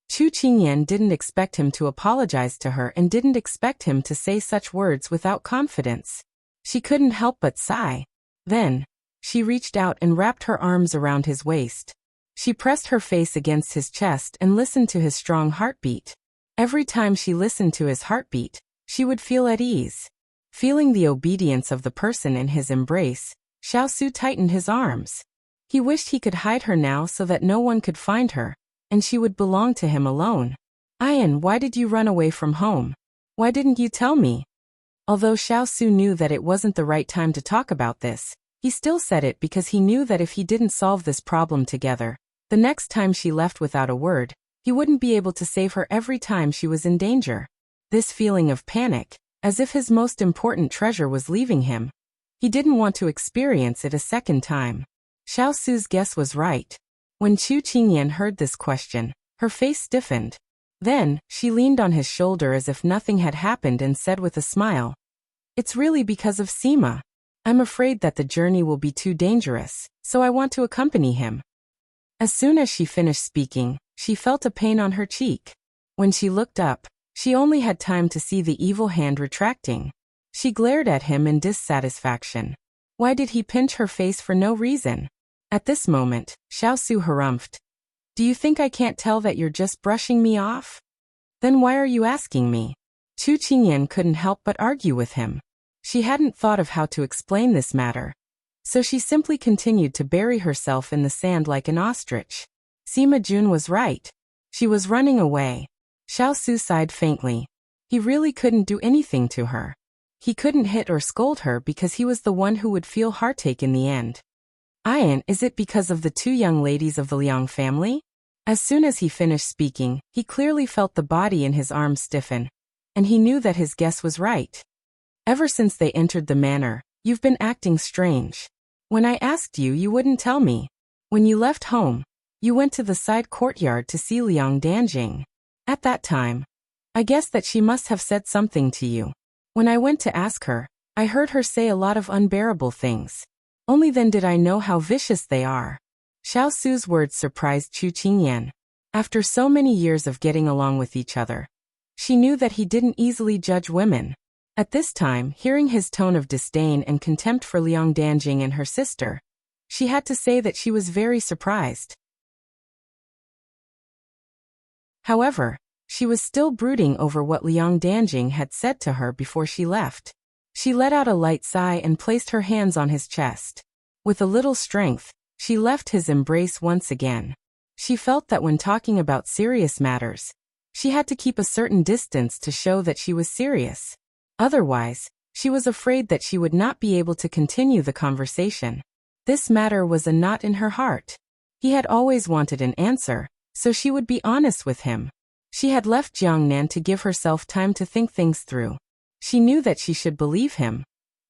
Chu Qingyan didn't expect him to apologize to her and didn't expect him to say such words without confidence. She couldn't help but sigh. Then, she reached out and wrapped her arms around his waist. She pressed her face against his chest and listened to his strong heartbeat. Every time she listened to his heartbeat, she would feel at ease. Feeling the obedience of the person in his embrace, Xiao Su tightened his arms. He wished he could hide her now so that no one could find her, and she would belong to him alone. Ian, why did you run away from home? Why didn't you tell me? Although Xiao Su knew that it wasn't the right time to talk about this, he still said it because he knew that if he didn't solve this problem together, the next time she left without a word, he wouldn't be able to save her every time she was in danger. This feeling of panic, as if his most important treasure was leaving him, he didn't want to experience it a second time. Xiao Su's guess was right. When Chu Qingyan heard this question, her face stiffened. Then, she leaned on his shoulder as if nothing had happened and said with a smile, "It's really because of Sima. I'm afraid that the journey will be too dangerous, so I want to accompany him." As soon as she finished speaking, she felt a pain on her cheek. When she looked up, she only had time to see the evil hand retracting. She glared at him in dissatisfaction. Why did he pinch her face for no reason? At this moment, Xiao Su harumphed. "Do you think I can't tell that you're just brushing me off? Then why are you asking me?" Chu Qingyan couldn't help but argue with him. She hadn't thought of how to explain this matter, so she simply continued to bury herself in the sand like an ostrich. Sima Jun was right. She was running away. Xiao Su sighed faintly. He really couldn't do anything to her. He couldn't hit or scold her because he was the one who would feel heartache in the end. Ian, is it because of the two young ladies of the Liang family? As soon as he finished speaking, he clearly felt the body in his arms stiffen, and he knew that his guess was right. Ever since they entered the manor, you've been acting strange. When I asked you, you wouldn't tell me. When you left home, you went to the side courtyard to see Liang Danjing. At that time, I guessed that she must have said something to you. When I went to ask her, I heard her say a lot of unbearable things. Only then did I know how vicious they are. Xiao Su's words surprised Chu Qingyan. After so many years of getting along with each other, she knew that he didn't easily judge women. At this time, hearing his tone of disdain and contempt for Liang Danjing and her sister, she had to say that she was very surprised. However, she was still brooding over what Liang Danjing had said to her before she left. She let out a light sigh and placed her hands on his chest. With a little strength, she left his embrace once again. She felt that when talking about serious matters, she had to keep a certain distance to show that she was serious. Otherwise, she was afraid that she would not be able to continue the conversation. This matter was a knot in her heart. He had always wanted an answer, so she would be honest with him. She had left Jiangnan to give herself time to think things through. She knew that she should believe him,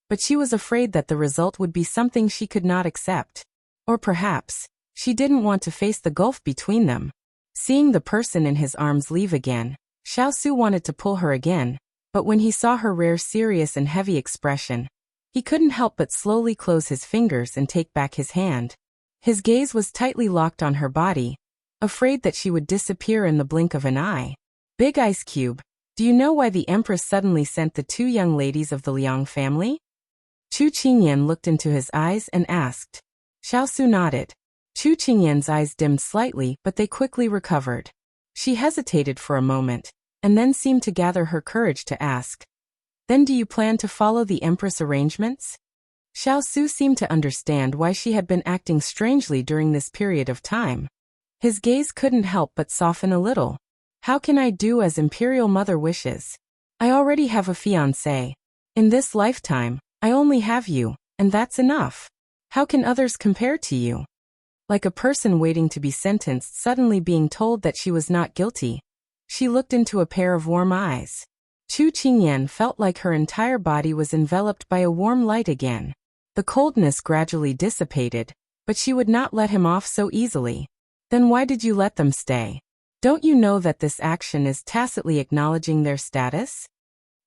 but she was afraid that the result would be something she could not accept. Or perhaps, she didn't want to face the gulf between them. Seeing the person in his arms leave again, Xiao wanted to pull her again, but when he saw her rare serious and heavy expression, he couldn't help but slowly close his fingers and take back his hand. His gaze was tightly locked on her body, afraid that she would disappear in the blink of an eye. Big Ice Cube, do you know why the Empress suddenly sent the two young ladies of the Liang family? Chu Qingyan looked into his eyes and asked. Xiao nodded. Chu Qingyan's eyes dimmed slightly, but they quickly recovered. She hesitated for a moment, and then seemed to gather her courage to ask. Then do you plan to follow the Empress arrangements? Xiao seemed to understand why she had been acting strangely during this period of time. His gaze couldn't help but soften a little. How can I do as Imperial Mother wishes? I already have a fiancé. In this lifetime, I only have you, and that's enough. How can others compare to you? Like a person waiting to be sentenced suddenly being told that she was not guilty. She looked into a pair of warm eyes. Chu Qingyan felt like her entire body was enveloped by a warm light again. The coldness gradually dissipated, but she would not let him off so easily. Then why did you let them stay? Don't you know that this action is tacitly acknowledging their status?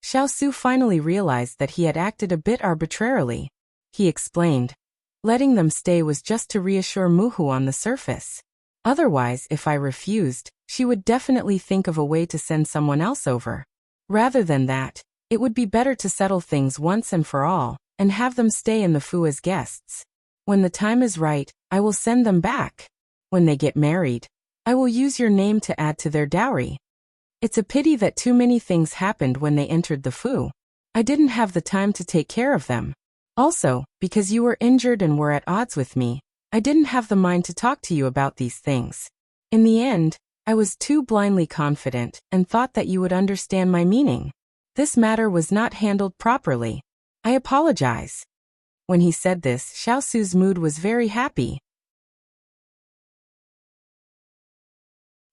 Xiao finally realized that he had acted a bit arbitrarily. He explained. Letting them stay was just to reassure Muhu on the surface. Otherwise, if I refused, she would definitely think of a way to send someone else over. Rather than that, it would be better to settle things once and for all, and have them stay in the Fu as guests. When the time is right, I will send them back. When they get married, I will use your name to add to their dowry. It's a pity that too many things happened when they entered the Fu. I didn't have the time to take care of them. Also, because you were injured and were at odds with me, I didn't have the mind to talk to you about these things. In the end, I was too blindly confident and thought that you would understand my meaning. This matter was not handled properly. I apologize. When he said this, Xiao's mood was very happy.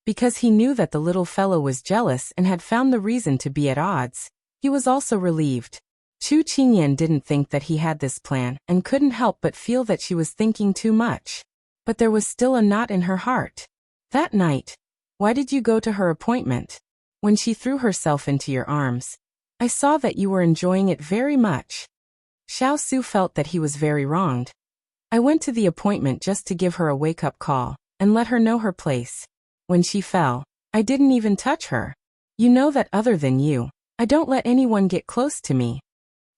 Because he knew that the little fellow was jealous and had found the reason to be at odds, he was also relieved. Chu Qingyan didn't think that he had this plan and couldn't help but feel that she was thinking too much. But there was still a knot in her heart. That night, why did you go to her appointment? When she threw herself into your arms, I saw that you were enjoying it very much. Xiao felt that he was very wronged. I went to the appointment just to give her a wake-up call and let her know her place. When she fell, I didn't even touch her. You know that other than you, I don't let anyone get close to me.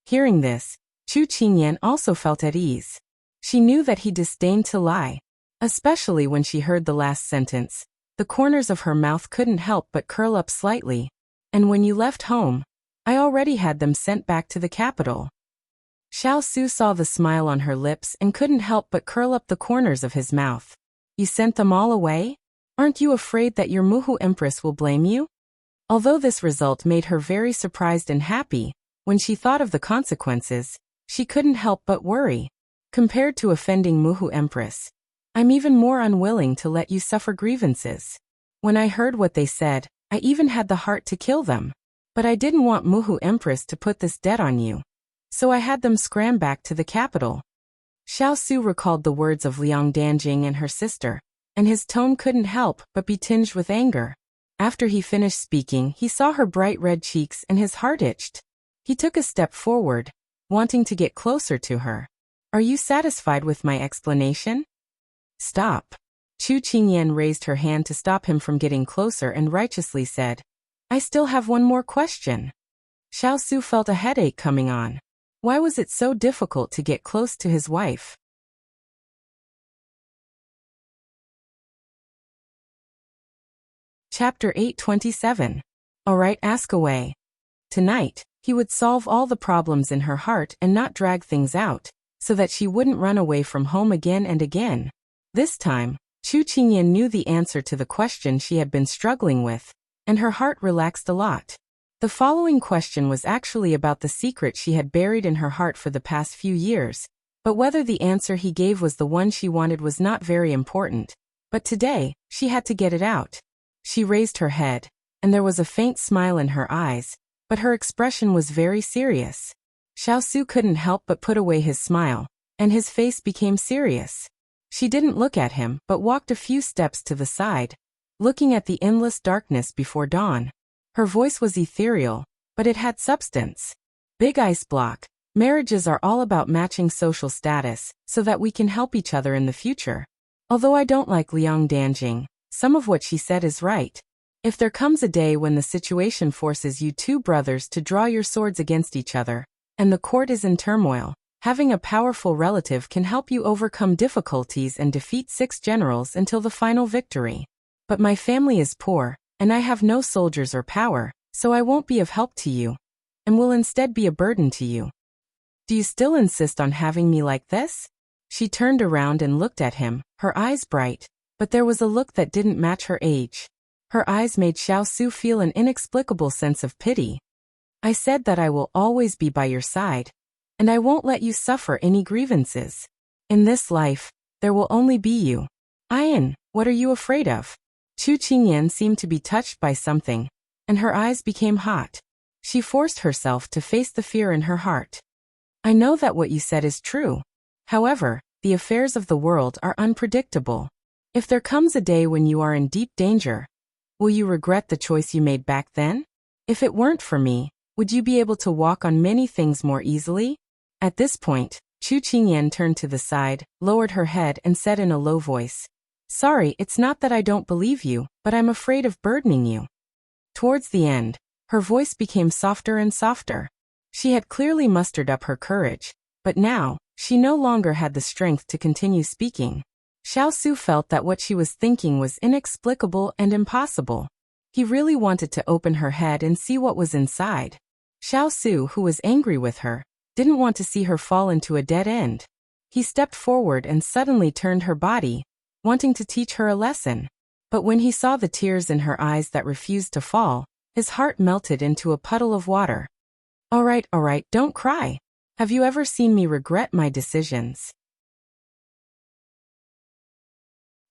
Hearing this, Chu Qingyan also felt at ease. She knew that he disdained to lie. Especially when she heard the last sentence, the corners of her mouth couldn't help but curl up slightly. And when you left home, I already had them sent back to the capital. Xiao saw the smile on her lips and couldn't help but curl up the corners of his mouth. You sent them all away? Aren't you afraid that your Muhu Empress will blame you? Although this result made her very surprised and happy, when she thought of the consequences, she couldn't help but worry. Compared to offending Muhu Empress, I'm even more unwilling to let you suffer grievances. When I heard what they said, I even had the heart to kill them. But I didn't want Muhu Empress to put this debt on you. So I had them scram back to the capital. Xiao recalled the words of Liang Danjing and her sister, and his tone couldn't help but be tinged with anger. After he finished speaking, he saw her bright red cheeks and his heart itched. He took a step forward, wanting to get closer to her. Are you satisfied with my explanation? Stop. Chu Qingyan raised her hand to stop him from getting closer and righteously said, I still have one more question. Xiao felt a headache coming on. Why was it so difficult to get close to his wife? Chapter 827. Alright, ask away. Tonight, He would solve all the problems in her heart and not drag things out, so that she wouldn't run away from home again and again. This time, Chu Qingyan knew the answer to the question she had been struggling with, and her heart relaxed a lot. The following question was actually about the secret she had buried in her heart for the past few years, but whether the answer he gave was the one she wanted was not very important. But today, she had to get it out. She raised her head, and there was a faint smile in her eyes, but her expression was very serious. Xiao couldn't help but put away his smile, and his face became serious. She didn't look at him but walked a few steps to the side, looking at the endless darkness before dawn. Her voice was ethereal, but it had substance. Big ice block. Marriages are all about matching social status, so that we can help each other in the future. Although I don't like Liang Danjing, some of what she said is right. If there comes a day when the situation forces you two brothers to draw your swords against each other, and the court is in turmoil, having a powerful relative can help you overcome difficulties and defeat 6 generals until the final victory. But my family is poor, and I have no soldiers or power, so I won't be of help to you, and will instead be a burden to you. Do you still insist on having me like this? She turned around and looked at him, her eyes bright, but there was a look that didn't match her age. Her eyes made Xiao feel an inexplicable sense of pity. I said that I will always be by your side, and I won't let you suffer any grievances. In this life, there will only be you. Ayan, what are you afraid of? Chu Qingyan seemed to be touched by something, and her eyes became hot. She forced herself to face the fear in her heart. I know that what you said is true. However, the affairs of the world are unpredictable. If there comes a day when you are in deep danger, will you regret the choice you made back then? If it weren't for me, would you be able to walk on many things more easily? At this point, Chu Qingyan turned to the side, lowered her head and said in a low voice, Sorry, it's not that I don't believe you, but I'm afraid of burdening you. Towards the end, her voice became softer and softer. She had clearly mustered up her courage, but now, she no longer had the strength to continue speaking. Xiao felt that what she was thinking was inexplicable and impossible. He really wanted to open her head and see what was inside. Xiao, who was angry with her, didn't want to see her fall into a dead end. He stepped forward and suddenly turned her body, wanting to teach her a lesson. But when he saw the tears in her eyes that refused to fall, his heart melted into a puddle of water. All right, don't cry. Have you ever seen me regret my decisions?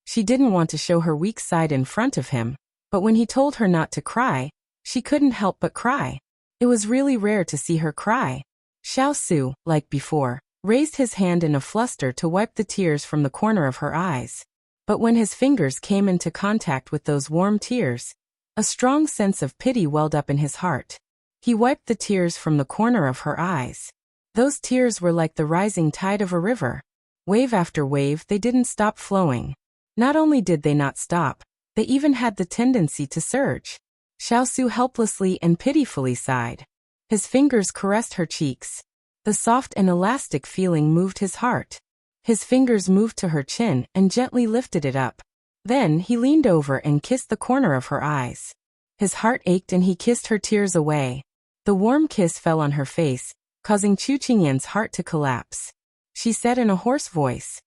She didn't want to show her weak side in front of him, but when he told her not to cry, she couldn't help but cry. It was really rare to see her cry. Xiao, like before, raised his hand in a fluster to wipe the tears from the corner of her eyes. But when his fingers came into contact with those warm tears, a strong sense of pity welled up in his heart. He wiped the tears from the corner of her eyes. Those tears were like the rising tide of a river. Wave after wave, they didn't stop flowing. Not only did they not stop, they even had the tendency to surge. Xiao helplessly and pitifully sighed. His fingers caressed her cheeks. The soft and elastic feeling moved his heart. His fingers moved to her chin and gently lifted it up. Then he leaned over and kissed the corner of her eyes. His heart ached and he kissed her tears away. The warm kiss fell on her face, causing Chu Qingyan's heart to collapse. She said in a hoarse voice,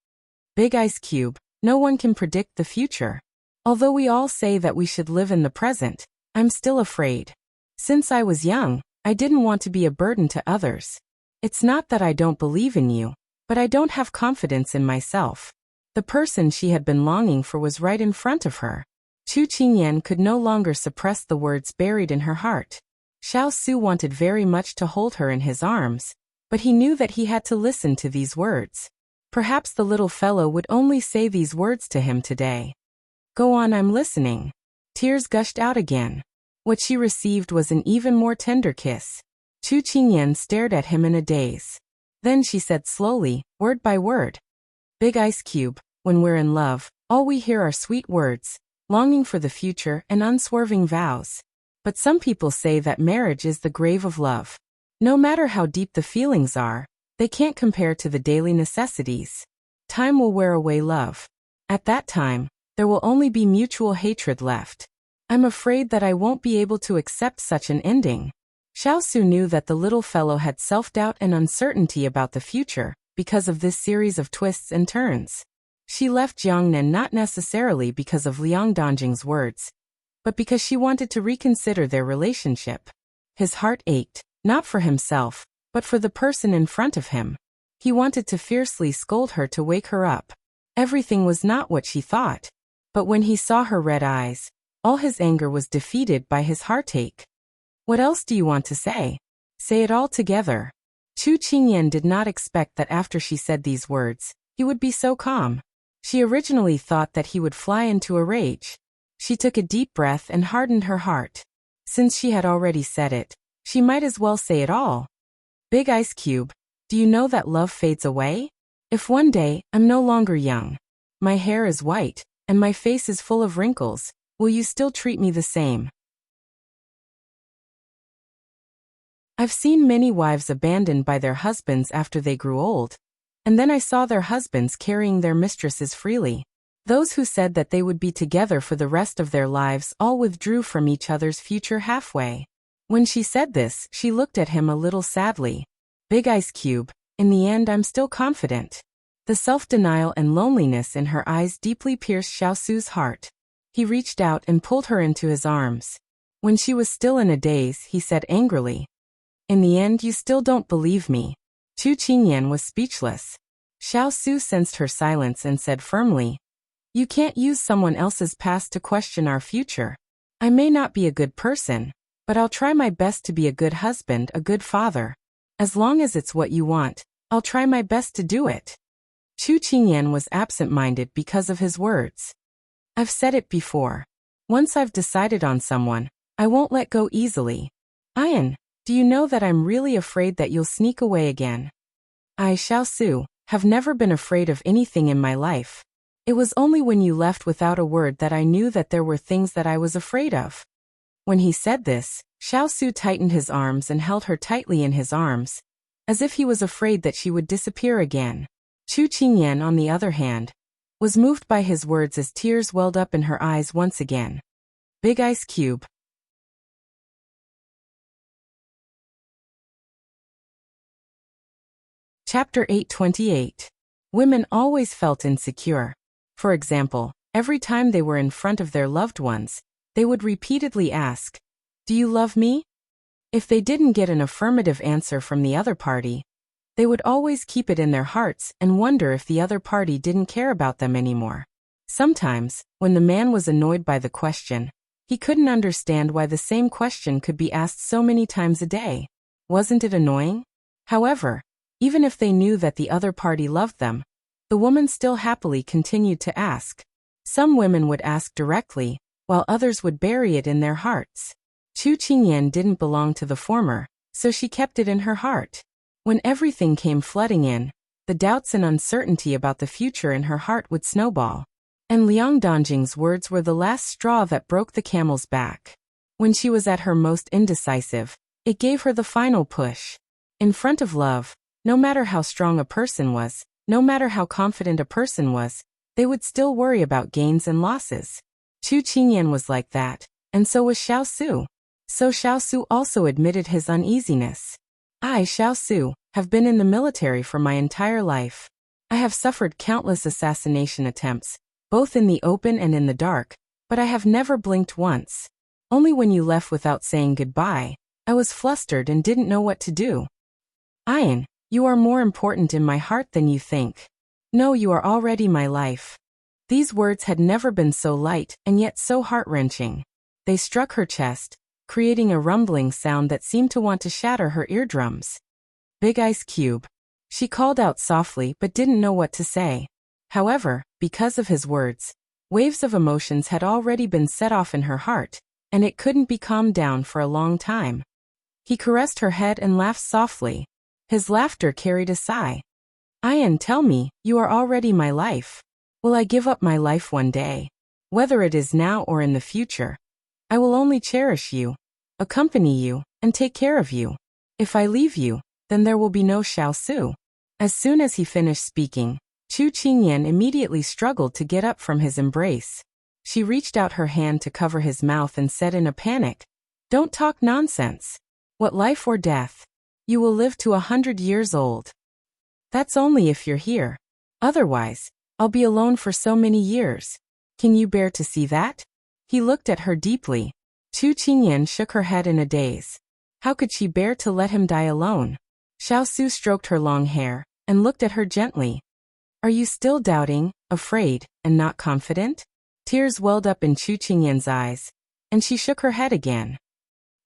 Big Ice Cube, no one can predict the future. Although we all say that we should live in the present, I'm still afraid. Since I was young, I didn't want to be a burden to others. It's not that I don't believe in you, but I don't have confidence in myself. The person she had been longing for was right in front of her. Chu Qingyan could no longer suppress the words buried in her heart. Xiao wanted very much to hold her in his arms, but he knew that he had to listen to these words. Perhaps the little fellow would only say these words to him today. Go on, I'm listening. Tears gushed out again. What she received was an even more tender kiss. Chu Qingyan stared at him in a daze. Then she said slowly, word by word. Big Ice Cube, when we're in love, all we hear are sweet words, longing for the future and unswerving vows. But some people say that marriage is the grave of love. No matter how deep the feelings are, they can't compare to the daily necessities. Time will wear away love. At that time, there will only be mutual hatred left. I'm afraid that I won't be able to accept such an ending. Xiao Su knew that the little fellow had self-doubt and uncertainty about the future because of this series of twists and turns. She left Jiangnan not necessarily because of Liang Dongjing's words, but because she wanted to reconsider their relationship. His heart ached, not for himself, but for the person in front of him. He wanted to fiercely scold her to wake her up. Everything was not what she thought. But when he saw her red eyes, all his anger was defeated by his heartache. What else do you want to say? Say it all together. Chu Qingyan did not expect that after she said these words, he would be so calm. She originally thought that he would fly into a rage. She took a deep breath and hardened her heart. Since she had already said it, she might as well say it all. Big Ice Cube, do you know that love fades away? If one day I'm no longer young, my hair is white, and my face is full of wrinkles, will you still treat me the same? I've seen many wives abandoned by their husbands after they grew old, and then I saw their husbands carrying their mistresses freely. Those who said that they would be together for the rest of their lives all withdrew from each other's future halfway. When she said this, she looked at him a little sadly. Big Ice Cube, in the end I'm still confident. The self-denial and loneliness in her eyes deeply pierced Xiao Su's heart. He reached out and pulled her into his arms. When she was still in a daze, he said angrily, "In the end you still don't believe me." Chu Qingyan was speechless. Xiao Su sensed her silence and said firmly, "You can't use someone else's past to question our future. I may not be a good person, but I'll try my best to be a good husband, a good father. As long as it's what you want, I'll try my best to do it." Chu Qingyan was absent-minded because of his words. I've said it before. Once I've decided on someone, I won't let go easily. Ian, do you know that I'm really afraid that you'll sneak away again? I, Xiao Su, have never been afraid of anything in my life. It was only when you left without a word that I knew that there were things that I was afraid of. When he said this, Xiao Su tightened his arms and held her tightly in his arms, as if he was afraid that she would disappear again. Chu Qingyan, on the other hand, was moved by his words as tears welled up in her eyes once again. Big Ice Cube. Chapter 828. Women always felt insecure. For example, every time they were in front of their loved ones, they would repeatedly ask, "Do you love me?" If they didn't get an affirmative answer from the other party, they would always keep it in their hearts and wonder if the other party didn't care about them anymore. Sometimes, when the man was annoyed by the question, he couldn't understand why the same question could be asked so many times a day. Wasn't it annoying? However, even if they knew that the other party loved them, the woman still happily continued to ask. Some women would ask directly, while others would bury it in their hearts. Chu Qingyan didn't belong to the former, so she kept it in her heart. When everything came flooding in, the doubts and uncertainty about the future in her heart would snowball. And Liang Dongjing's words were the last straw that broke the camel's back. When she was at her most indecisive, it gave her the final push. In front of love, no matter how strong a person was, no matter how confident a person was, they would still worry about gains and losses. Chu Qingyan was like that, and so was Xiao Su. So Xiao Su also admitted his uneasiness. I, Xiao Su, have been in the military for my entire life. I have suffered countless assassination attempts, both in the open and in the dark, but I have never blinked once. Only when you left without saying goodbye, I was flustered and didn't know what to do. Ian, you are more important in my heart than you think. No, you are already my life. These words had never been so light and yet so heart-wrenching. They struck her chest, creating a rumbling sound that seemed to want to shatter her eardrums. Big Ice Cube. She called out softly but didn't know what to say. However, because of his words, waves of emotions had already been set off in her heart, and it couldn't be calmed down for a long time. He caressed her head and laughed softly. His laughter carried a sigh. Ian, tell me, you are already my life. Will I give up my life one day? Whether it is now or in the future, I will only cherish you, accompany you, and take care of you. If I leave you, then there will be no Xiao Su. As soon as he finished speaking, Chu Qingyan immediately struggled to get up from his embrace. She reached out her hand to cover his mouth and said in a panic, "Don't talk nonsense. What life or death? You will live to 100 years old. That's only if you're here. Otherwise, I'll be alone for so many years. Can you bear to see that? He looked at her deeply. Chu Qingyan shook her head in a daze. How could she bear to let him die alone? Xiao stroked her long hair and looked at her gently. Are you still doubting, afraid, and not confident? Tears welled up in Chu Qingyan's eyes, and she shook her head again.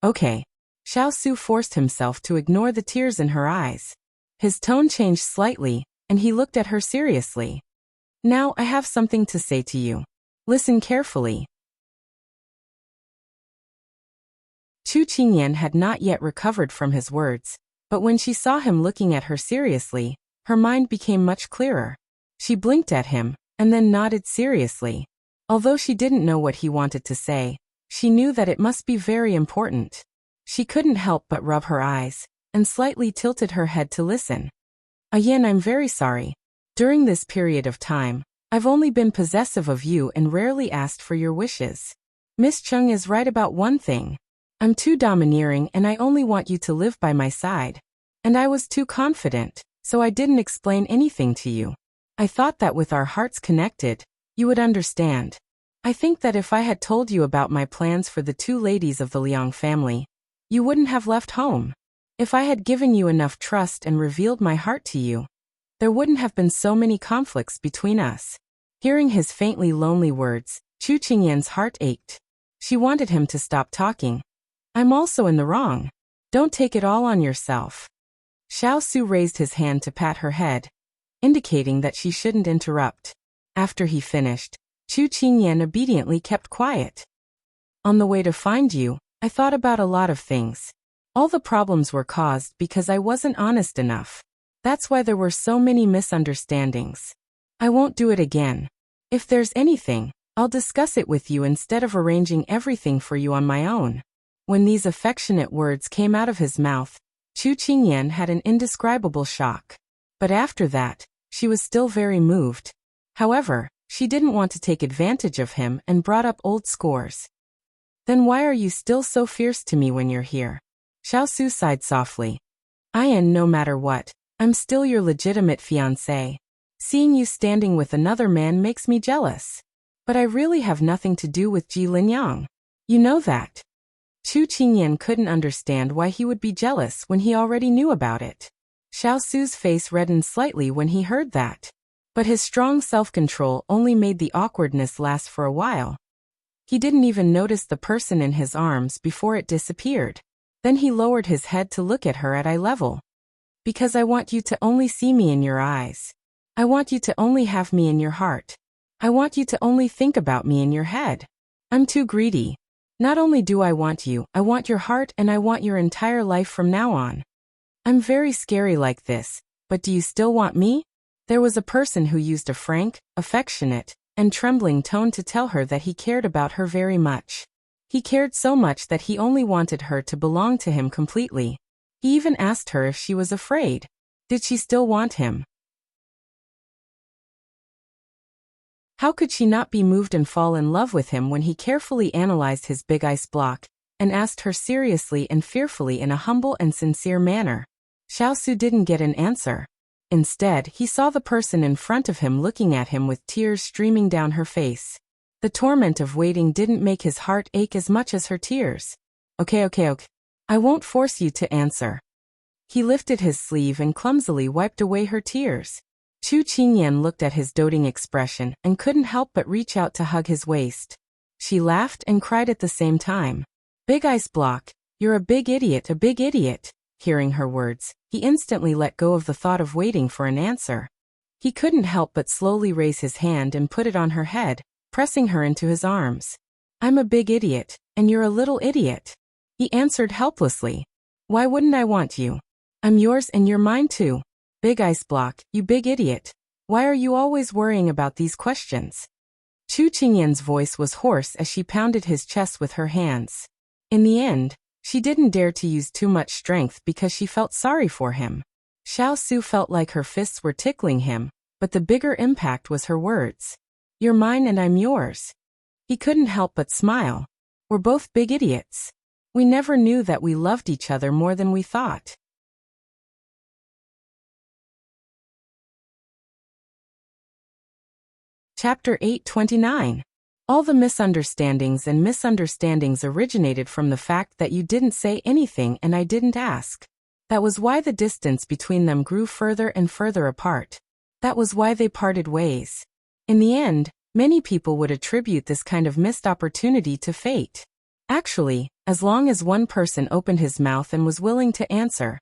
Okay. Xiao forced himself to ignore the tears in her eyes. His tone changed slightly, and he looked at her seriously. Now I have something to say to you. Listen carefully. Chu Qingyan had not yet recovered from his words, but when she saw him looking at her seriously, her mind became much clearer. She blinked at him, and then nodded seriously. Although she didn't know what he wanted to say, she knew that it must be very important. She couldn't help but rub her eyes, and slightly tilted her head to listen. Again, I'm very sorry. During this period of time, I've only been possessive of you and rarely asked for your wishes. Miss Chung is right about one thing. I'm too domineering and I only want you to live by my side. And I was too confident, so I didn't explain anything to you. I thought that with our hearts connected, you would understand. I think that if I had told you about my plans for the two ladies of the Liang family, you wouldn't have left home. If I had given you enough trust and revealed my heart to you, there wouldn't have been so many conflicts between us. Hearing his faintly lonely words, Chu Qingyan's heart ached. She wanted him to stop talking. I'm also in the wrong. Don't take it all on yourself. Xiao raised his hand to pat her head, indicating that she shouldn't interrupt. After he finished, Chu Qingyan obediently kept quiet. On the way to find you, I thought about a lot of things. All the problems were caused because I wasn't honest enough. That's why there were so many misunderstandings. I won't do it again. If there's anything, I'll discuss it with you instead of arranging everything for you on my own. When these affectionate words came out of his mouth, Chu Qingyan had an indescribable shock. But after that, she was still very moved. However, she didn't want to take advantage of him and brought up old scores. Then why are you still so fierce to me when you're here? Xiao sighed softly. No matter what, I'm still your legitimate fiancé. Seeing you standing with another man makes me jealous. But I really have nothing to do with Ji Linyang. You know that. Chu Qingyan couldn't understand why he would be jealous when he already knew about it. Xiao's face reddened slightly when he heard that. But his strong self-control only made the awkwardness last for a while. He didn't even notice the person in his arms before it disappeared. Then he lowered his head to look at her at eye level. Because I want you to only see me in your eyes. I want you to only have me in your heart. I want you to only think about me in your head. I'm too greedy. Not only do I want you, I want your heart and I want your entire life from now on. I'm very scary like this, but do you still want me? There was a person who used a frank, affectionate, and trembling tone to tell her that he cared about her very much. He cared so much that he only wanted her to belong to him completely. He even asked her if she was afraid. Did she still want him? How could she not be moved and fall in love with him when he carefully analyzed his big ice block and asked her seriously and fearfully in a humble and sincere manner? Xiao didn't get an answer. Instead, he saw the person in front of him looking at him with tears streaming down her face. The torment of waiting didn't make his heart ache as much as her tears. Okay. I won't force you to answer. He lifted his sleeve and clumsily wiped away her tears. Chu Qingyan looked at his doting expression and couldn't help but reach out to hug his waist. She laughed and cried at the same time. Big ice block, you're a big idiot, a big idiot. Hearing her words, he instantly let go of the thought of waiting for an answer. He couldn't help but slowly raise his hand and put it on her head, pressing her into his arms. I'm a big idiot, and you're a little idiot. He answered helplessly. Why wouldn't I want you? I'm yours and you're mine too. Big ice block, you big idiot. Why are you always worrying about these questions? Chu Qingyan's voice was hoarse as she pounded his chest with her hands. In the end, she didn't dare to use too much strength because she felt sorry for him. Xiao felt like her fists were tickling him, but the bigger impact was her words. You're mine and I'm yours. He couldn't help but smile. We're both big idiots. We never knew that we loved each other more than we thought. Chapter 829. All the misunderstandings originated from the fact that you didn't say anything and I didn't ask. That was why the distance between them grew further and further apart. That was why they parted ways. In the end, many people would attribute this kind of missed opportunity to fate. Actually, as long as one person opened his mouth and was willing to answer,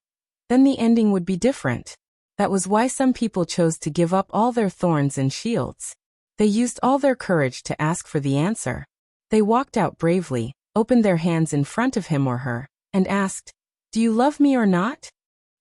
then the ending would be different. That was why some people chose to give up all their thorns and shields. They used all their courage to ask for the answer. They walked out bravely, opened their hands in front of him or her, and asked, "Do you love me or not?"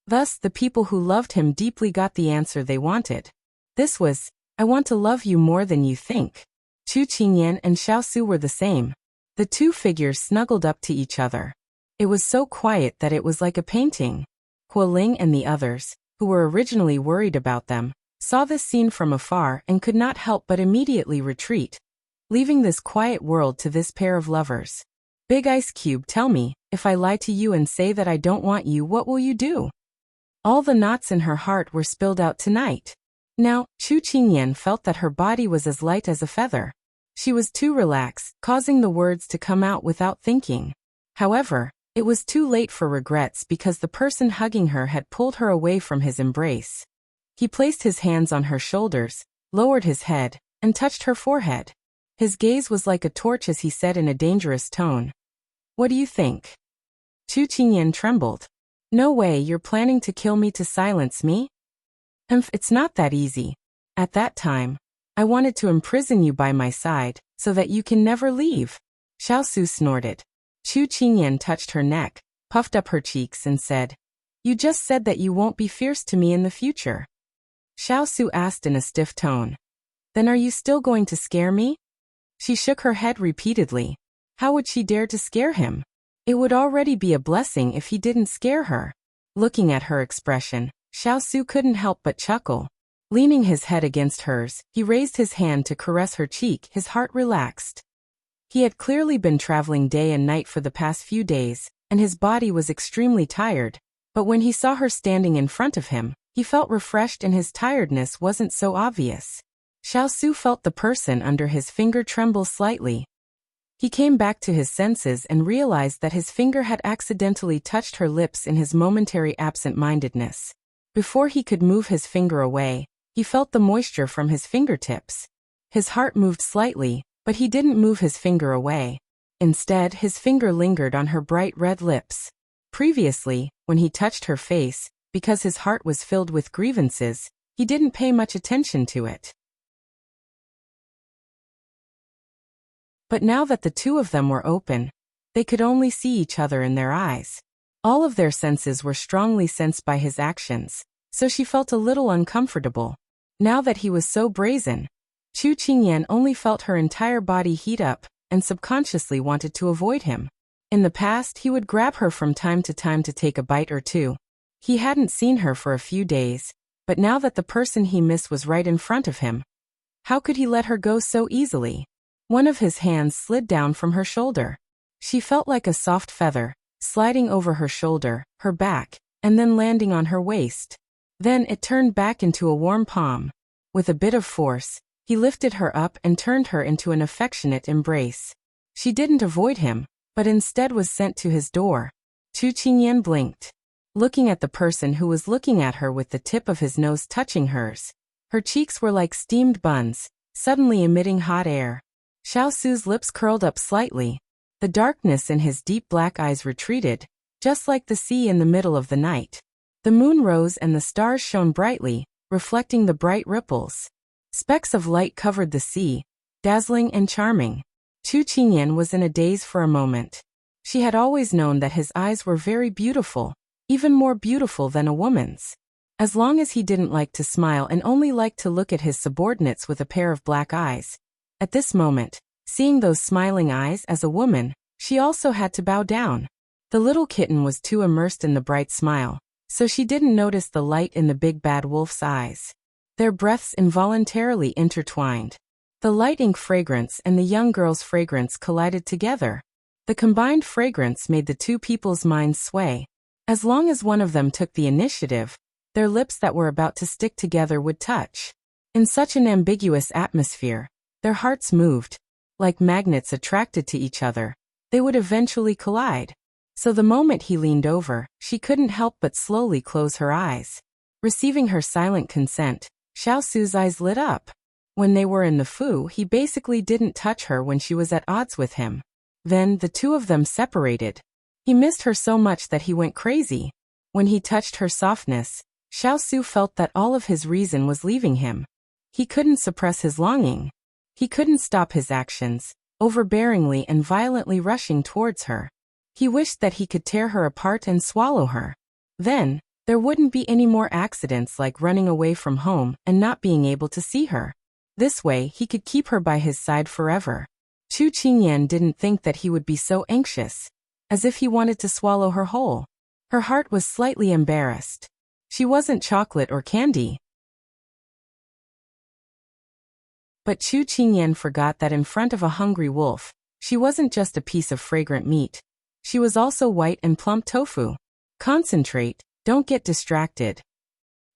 Thus, the people who loved him deeply got the answer they wanted. This was, "I want to love you more than you think." Chu Qingyan and Xiao Su were the same. The two figures snuggled up to each other. It was so quiet that it was like a painting. Huo Ling and the others, who were originally worried about them, saw this scene from afar and could not help but immediately retreat, leaving this quiet world to this pair of lovers. Big Ice Cube, tell me, if I lie to you and say that I don't want you, what will you do? All the knots in her heart were spilled out tonight. Now, Chu Qingyan felt that her body was as light as a feather. She was too relaxed, causing the words to come out without thinking. However, it was too late for regrets because the person hugging her had pulled her away from his embrace. He placed his hands on her shoulders, lowered his head, and touched her forehead. His gaze was like a torch as he said in a dangerous tone, "What do you think?" Chu Qingyan trembled. "No way, you're planning to kill me to silence me?" It's not that easy. At that time, I wanted to imprison you by my side, so that you can never leave." Xiao Su snorted. Chu Qingyan touched her neck, puffed up her cheeks and said, "You just said that you won't be fierce to me in the future." Xiao Su asked in a stiff tone, "Then are you still going to scare me?" She shook her head repeatedly. How would she dare to scare him? It would already be a blessing if he didn't scare her. Looking at her expression, Xiao Su couldn't help but chuckle. Leaning his head against hers, he raised his hand to caress her cheek, his heart relaxed. He had clearly been traveling day and night for the past few days, and his body was extremely tired, but when he saw her standing in front of him, he felt refreshed and his tiredness wasn't so obvious. Xiao Su felt the person under his finger tremble slightly. He came back to his senses and realized that his finger had accidentally touched her lips in his momentary absent-mindedness. Before he could move his finger away, he felt the moisture from his fingertips. His heart moved slightly, but he didn't move his finger away. Instead, his finger lingered on her bright red lips. Previously, when he touched her face, because his heart was filled with grievances, he didn't pay much attention to it. But now that the two of them were open, they could only see each other in their eyes. All of their senses were strongly sensed by his actions, so she felt a little uncomfortable. Now that he was so brazen, Chu Qingyan only felt her entire body heat up and subconsciously wanted to avoid him. In the past, he would grab her from time to time to take a bite or two. He hadn't seen her for a few days, but now that the person he missed was right in front of him, how could he let her go so easily? One of his hands slid down from her shoulder. She felt like a soft feather, sliding over her shoulder, her back, and then landing on her waist. Then it turned back into a warm palm. With a bit of force, he lifted her up and turned her into an affectionate embrace. She didn't avoid him, but instead was sent to his door. Chu Qingyan blinked. Looking at the person who was looking at her with the tip of his nose touching hers, her cheeks were like steamed buns, suddenly emitting hot air. Xiao Su's lips curled up slightly. The darkness in his deep black eyes retreated, just like the sea in the middle of the night. The moon rose and the stars shone brightly, reflecting the bright ripples. Specks of light covered the sea, dazzling and charming. Chu Qingyan was in a daze for a moment. She had always known that his eyes were very beautiful, even more beautiful than a woman's. As long as he didn't like to smile and only liked to look at his subordinates with a pair of black eyes. At this moment, seeing those smiling eyes as a woman, she also had to bow down. The little kitten was too immersed in the bright smile, so she didn't notice the light in the big bad wolf's eyes. Their breaths involuntarily intertwined. The light ink fragrance and the young girl's fragrance collided together. The combined fragrance made the two people's minds sway. As long as one of them took the initiative, their lips that were about to stick together would touch. In such an ambiguous atmosphere, their hearts moved. Like magnets attracted to each other, they would eventually collide. So the moment he leaned over, she couldn't help but slowly close her eyes. Receiving her silent consent, Xiao Su's eyes lit up. When they were in the Fu, he basically didn't touch her when she was at odds with him. Then, the two of them separated. He missed her so much that he went crazy. When he touched her softness, Xiao Su felt that all of his reason was leaving him. He couldn't suppress his longing. He couldn't stop his actions, overbearingly and violently rushing towards her. He wished that he could tear her apart and swallow her. Then, there wouldn't be any more accidents like running away from home and not being able to see her. This way, he could keep her by his side forever. Chu Qingyan didn't think that he would be so anxious, as if he wanted to swallow her whole. Her heart was slightly embarrassed. She wasn't chocolate or candy. But Chu Qingyan forgot that in front of a hungry wolf, she wasn't just a piece of fragrant meat. She was also white and plump tofu. Concentrate, don't get distracted.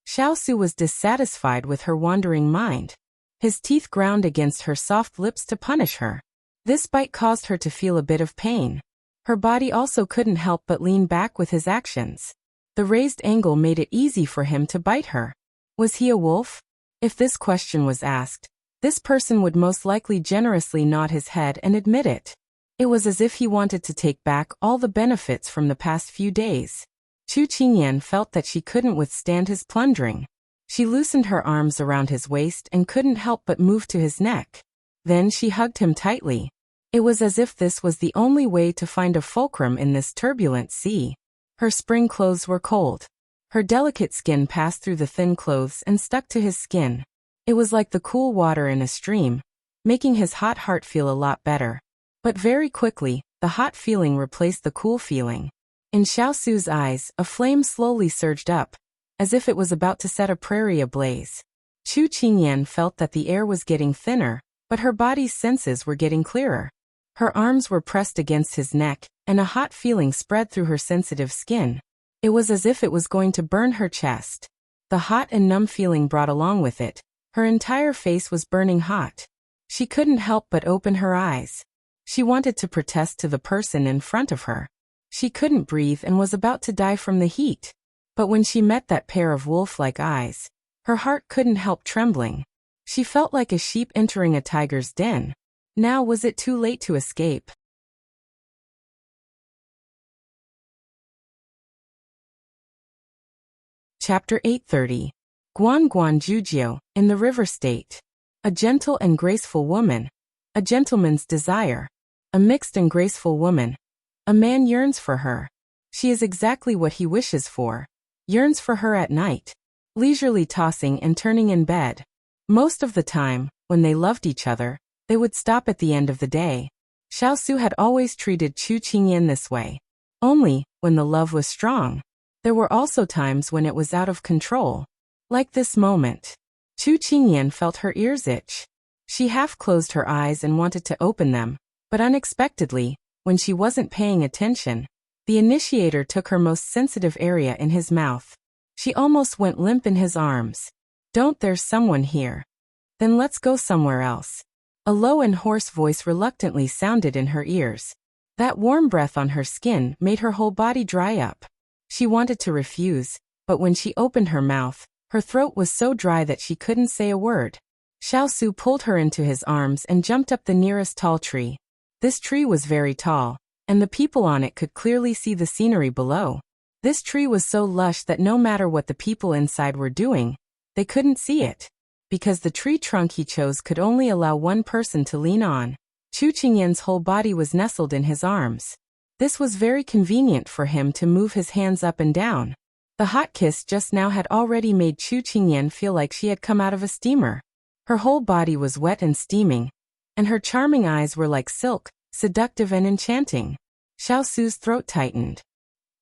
Xiao Su was dissatisfied with her wandering mind. His teeth ground against her soft lips to punish her. This bite caused her to feel a bit of pain. Her body also couldn't help but lean back with his actions. The raised angle made it easy for him to bite her. Was he a wolf? If this question was asked, this person would most likely generously nod his head and admit it. It was as if he wanted to take back all the benefits from the past few days. Chu Qingyan felt that she couldn't withstand his plundering. She loosened her arms around his waist and couldn't help but move to his neck. Then she hugged him tightly. It was as if this was the only way to find a fulcrum in this turbulent sea. Her spring clothes were cold. Her delicate skin passed through the thin clothes and stuck to his skin. It was like the cool water in a stream, making his hot heart feel a lot better. But very quickly, the hot feeling replaced the cool feeling. In Xiao Su's eyes, a flame slowly surged up, as if it was about to set a prairie ablaze. Chu Qingyan felt that the air was getting thinner, but her body's senses were getting clearer. Her arms were pressed against his neck, and a hot feeling spread through her sensitive skin. It was as if it was going to burn her chest. The hot and numb feeling brought along with it. Her entire face was burning hot. She couldn't help but open her eyes. She wanted to protest to the person in front of her. She couldn't breathe and was about to die from the heat. But when she met that pair of wolf-like eyes, her heart couldn't help trembling. She felt like a sheep entering a tiger's den. Now was it too late to escape? Chapter 830. Guan Guan Jujiu, in the River State. A gentle and graceful woman. A gentleman's desire. A mixed and graceful woman. A man yearns for her. She is exactly what he wishes for. Yearns for her at night. Leisurely tossing and turning in bed. Most of the time, when they loved each other, they would stop at the end of the day. Xiao Su had always treated Chu Qingyan this way. Only, when the love was strong. There were also times when it was out of control. Like this moment. Chu Qingyan felt her ears itch. She half closed her eyes and wanted to open them, but unexpectedly, when she wasn't paying attention, the initiator took her most sensitive area in his mouth. She almost went limp in his arms. Don't, there's someone here. Then let's go somewhere else. A low and hoarse voice reluctantly sounded in her ears. That warm breath on her skin made her whole body dry up. She wanted to refuse, but when she opened her mouth, her throat was so dry that she couldn't say a word. Xiao Su pulled her into his arms and jumped up the nearest tall tree. This tree was very tall, and the people on it could clearly see the scenery below. This tree was so lush that no matter what the people inside were doing, they couldn't see it. Because the tree trunk he chose could only allow one person to lean on. Chu Qingyan's whole body was nestled in his arms. This was very convenient for him to move his hands up and down. The hot kiss just now had already made Chu Qingyan feel like she had come out of a steamer. Her whole body was wet and steaming, and her charming eyes were like silk, seductive and enchanting. Xiao Su's throat tightened.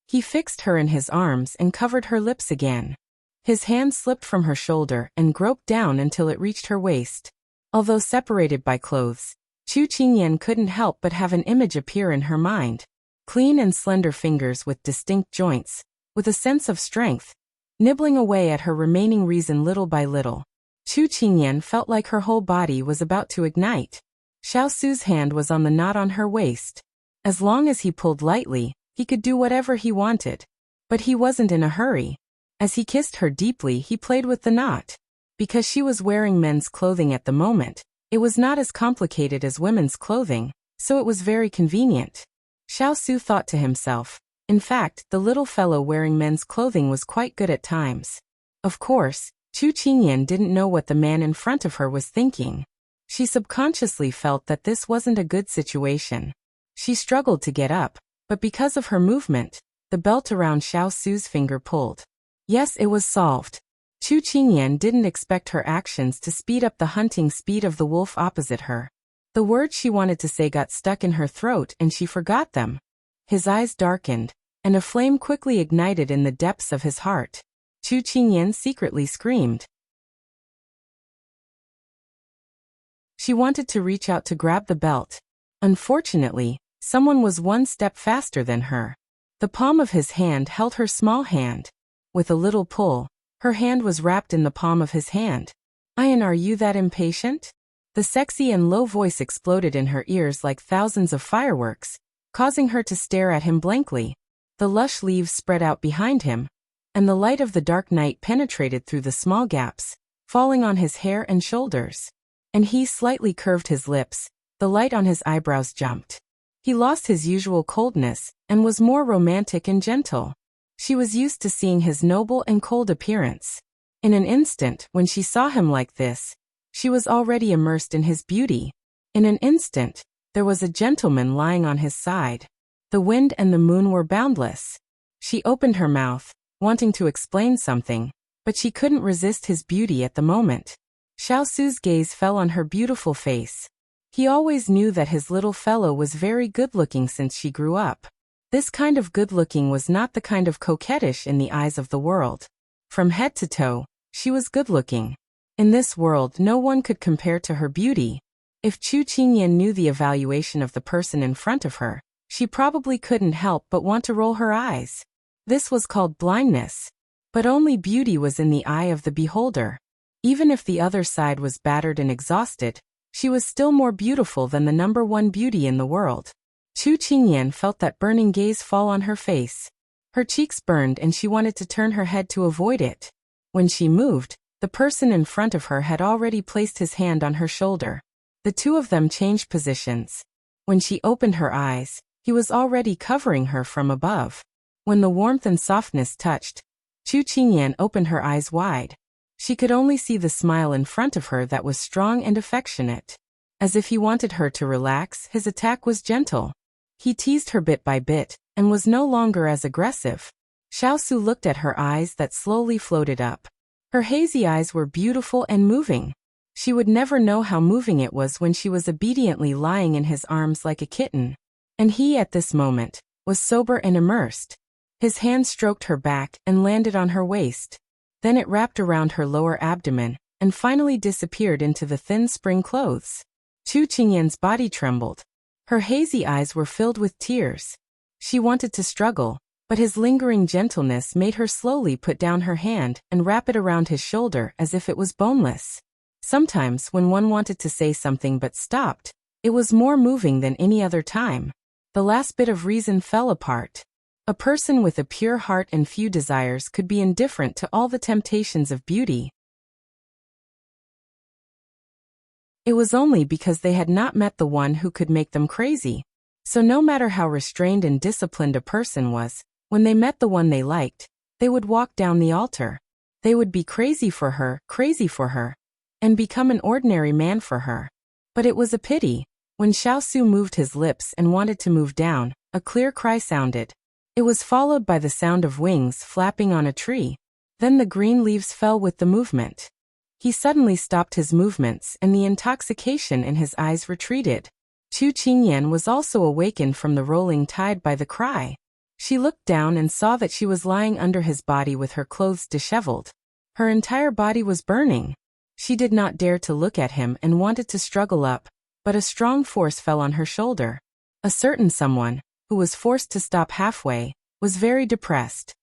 He fixed her in his arms and covered her lips again. His hand slipped from her shoulder and groped down until it reached her waist. Although separated by clothes, Chu Qingyan couldn't help but have an image appear in her mind. Clean and slender fingers with distinct joints, with a sense of strength, nibbling away at her remaining reason little by little. Chu Qingyan felt like her whole body was about to ignite. Xiao Su's hand was on the knot on her waist. As long as he pulled lightly, he could do whatever he wanted. But he wasn't in a hurry. As he kissed her deeply, he played with the knot. Because she was wearing men's clothing at the moment, it was not as complicated as women's clothing, so it was very convenient. Xiao Su thought to himself. In fact, the little fellow wearing men's clothing was quite good at times. Of course, Chu Qingyan didn't know what the man in front of her was thinking. She subconsciously felt that this wasn't a good situation. She struggled to get up, but because of her movement, the belt around Xiao Su's finger pulled. Yes, it was solved. Chu Qingyan didn't expect her actions to speed up the hunting speed of the wolf opposite her. The words she wanted to say got stuck in her throat and she forgot them. His eyes darkened, and a flame quickly ignited in the depths of his heart. Chu Qingyan secretly screamed. She wanted to reach out to grab the belt. Unfortunately, someone was one step faster than her. The palm of his hand held her small hand. With a little pull, her hand was wrapped in the palm of his hand. "Ian, are you that impatient?" The sexy and low voice exploded in her ears like thousands of fireworks, causing her to stare at him blankly. The lush leaves spread out behind him, and the light of the dark night penetrated through the small gaps, falling on his hair and shoulders. And he slightly curved his lips, the light on his eyebrows jumped. He lost his usual coldness, and was more romantic and gentle. She was used to seeing his noble and cold appearance. In an instant, when she saw him like this, she was already immersed in his beauty. In an instant, there was a gentleman lying on his side. The wind and the moon were boundless. She opened her mouth, wanting to explain something, but she couldn't resist his beauty at the moment. Xiao Su's gaze fell on her beautiful face. He always knew that his little fellow was very good-looking since she grew up. This kind of good-looking was not the kind of coquettish in the eyes of the world. From head to toe, she was good-looking. In this world, no one could compare to her beauty. If Chu Qingyan knew the evaluation of the person in front of her, she probably couldn't help but want to roll her eyes. This was called blindness. But only beauty was in the eye of the beholder. Even if the other side was battered and exhausted, she was still more beautiful than the number one beauty in the world. Chu Qingyan felt that burning gaze fall on her face. Her cheeks burned and she wanted to turn her head to avoid it. When she moved, the person in front of her had already placed his hand on her shoulder. The two of them changed positions. When she opened her eyes, he was already covering her from above. When the warmth and softness touched, Chu Qingyan opened her eyes wide. She could only see the smile in front of her that was strong and affectionate. As if he wanted her to relax, his attack was gentle. He teased her bit by bit, and was no longer as aggressive. Xiao Su looked at her eyes that slowly floated up. Her hazy eyes were beautiful and moving. She would never know how moving it was when she was obediently lying in his arms like a kitten. And he, at this moment, was sober and immersed. His hand stroked her back and landed on her waist. Then it wrapped around her lower abdomen, and finally disappeared into the thin spring clothes. Chu Qingyan's body trembled. Her hazy eyes were filled with tears. She wanted to struggle, but his lingering gentleness made her slowly put down her hand and wrap it around his shoulder as if it was boneless. Sometimes when one wanted to say something but stopped, it was more moving than any other time. The last bit of reason fell apart. A person with a pure heart and few desires could be indifferent to all the temptations of beauty. It was only because they had not met the one who could make them crazy. So no matter how restrained and disciplined a person was, when they met the one they liked, they would walk down the altar. They would be crazy for her, and become an ordinary man for her. But it was a pity. When Xiao Su moved his lips and wanted to move down, a clear cry sounded. It was followed by the sound of wings flapping on a tree. Then the green leaves fell with the movement. He suddenly stopped his movements and the intoxication in his eyes retreated. Chu Qingyan was also awakened from the rolling tide by the cry. She looked down and saw that she was lying under his body with her clothes disheveled. Her entire body was burning. She did not dare to look at him and wanted to struggle up, but a strong force fell on her shoulder. A certain someone, who was forced to stop halfway, was very depressed.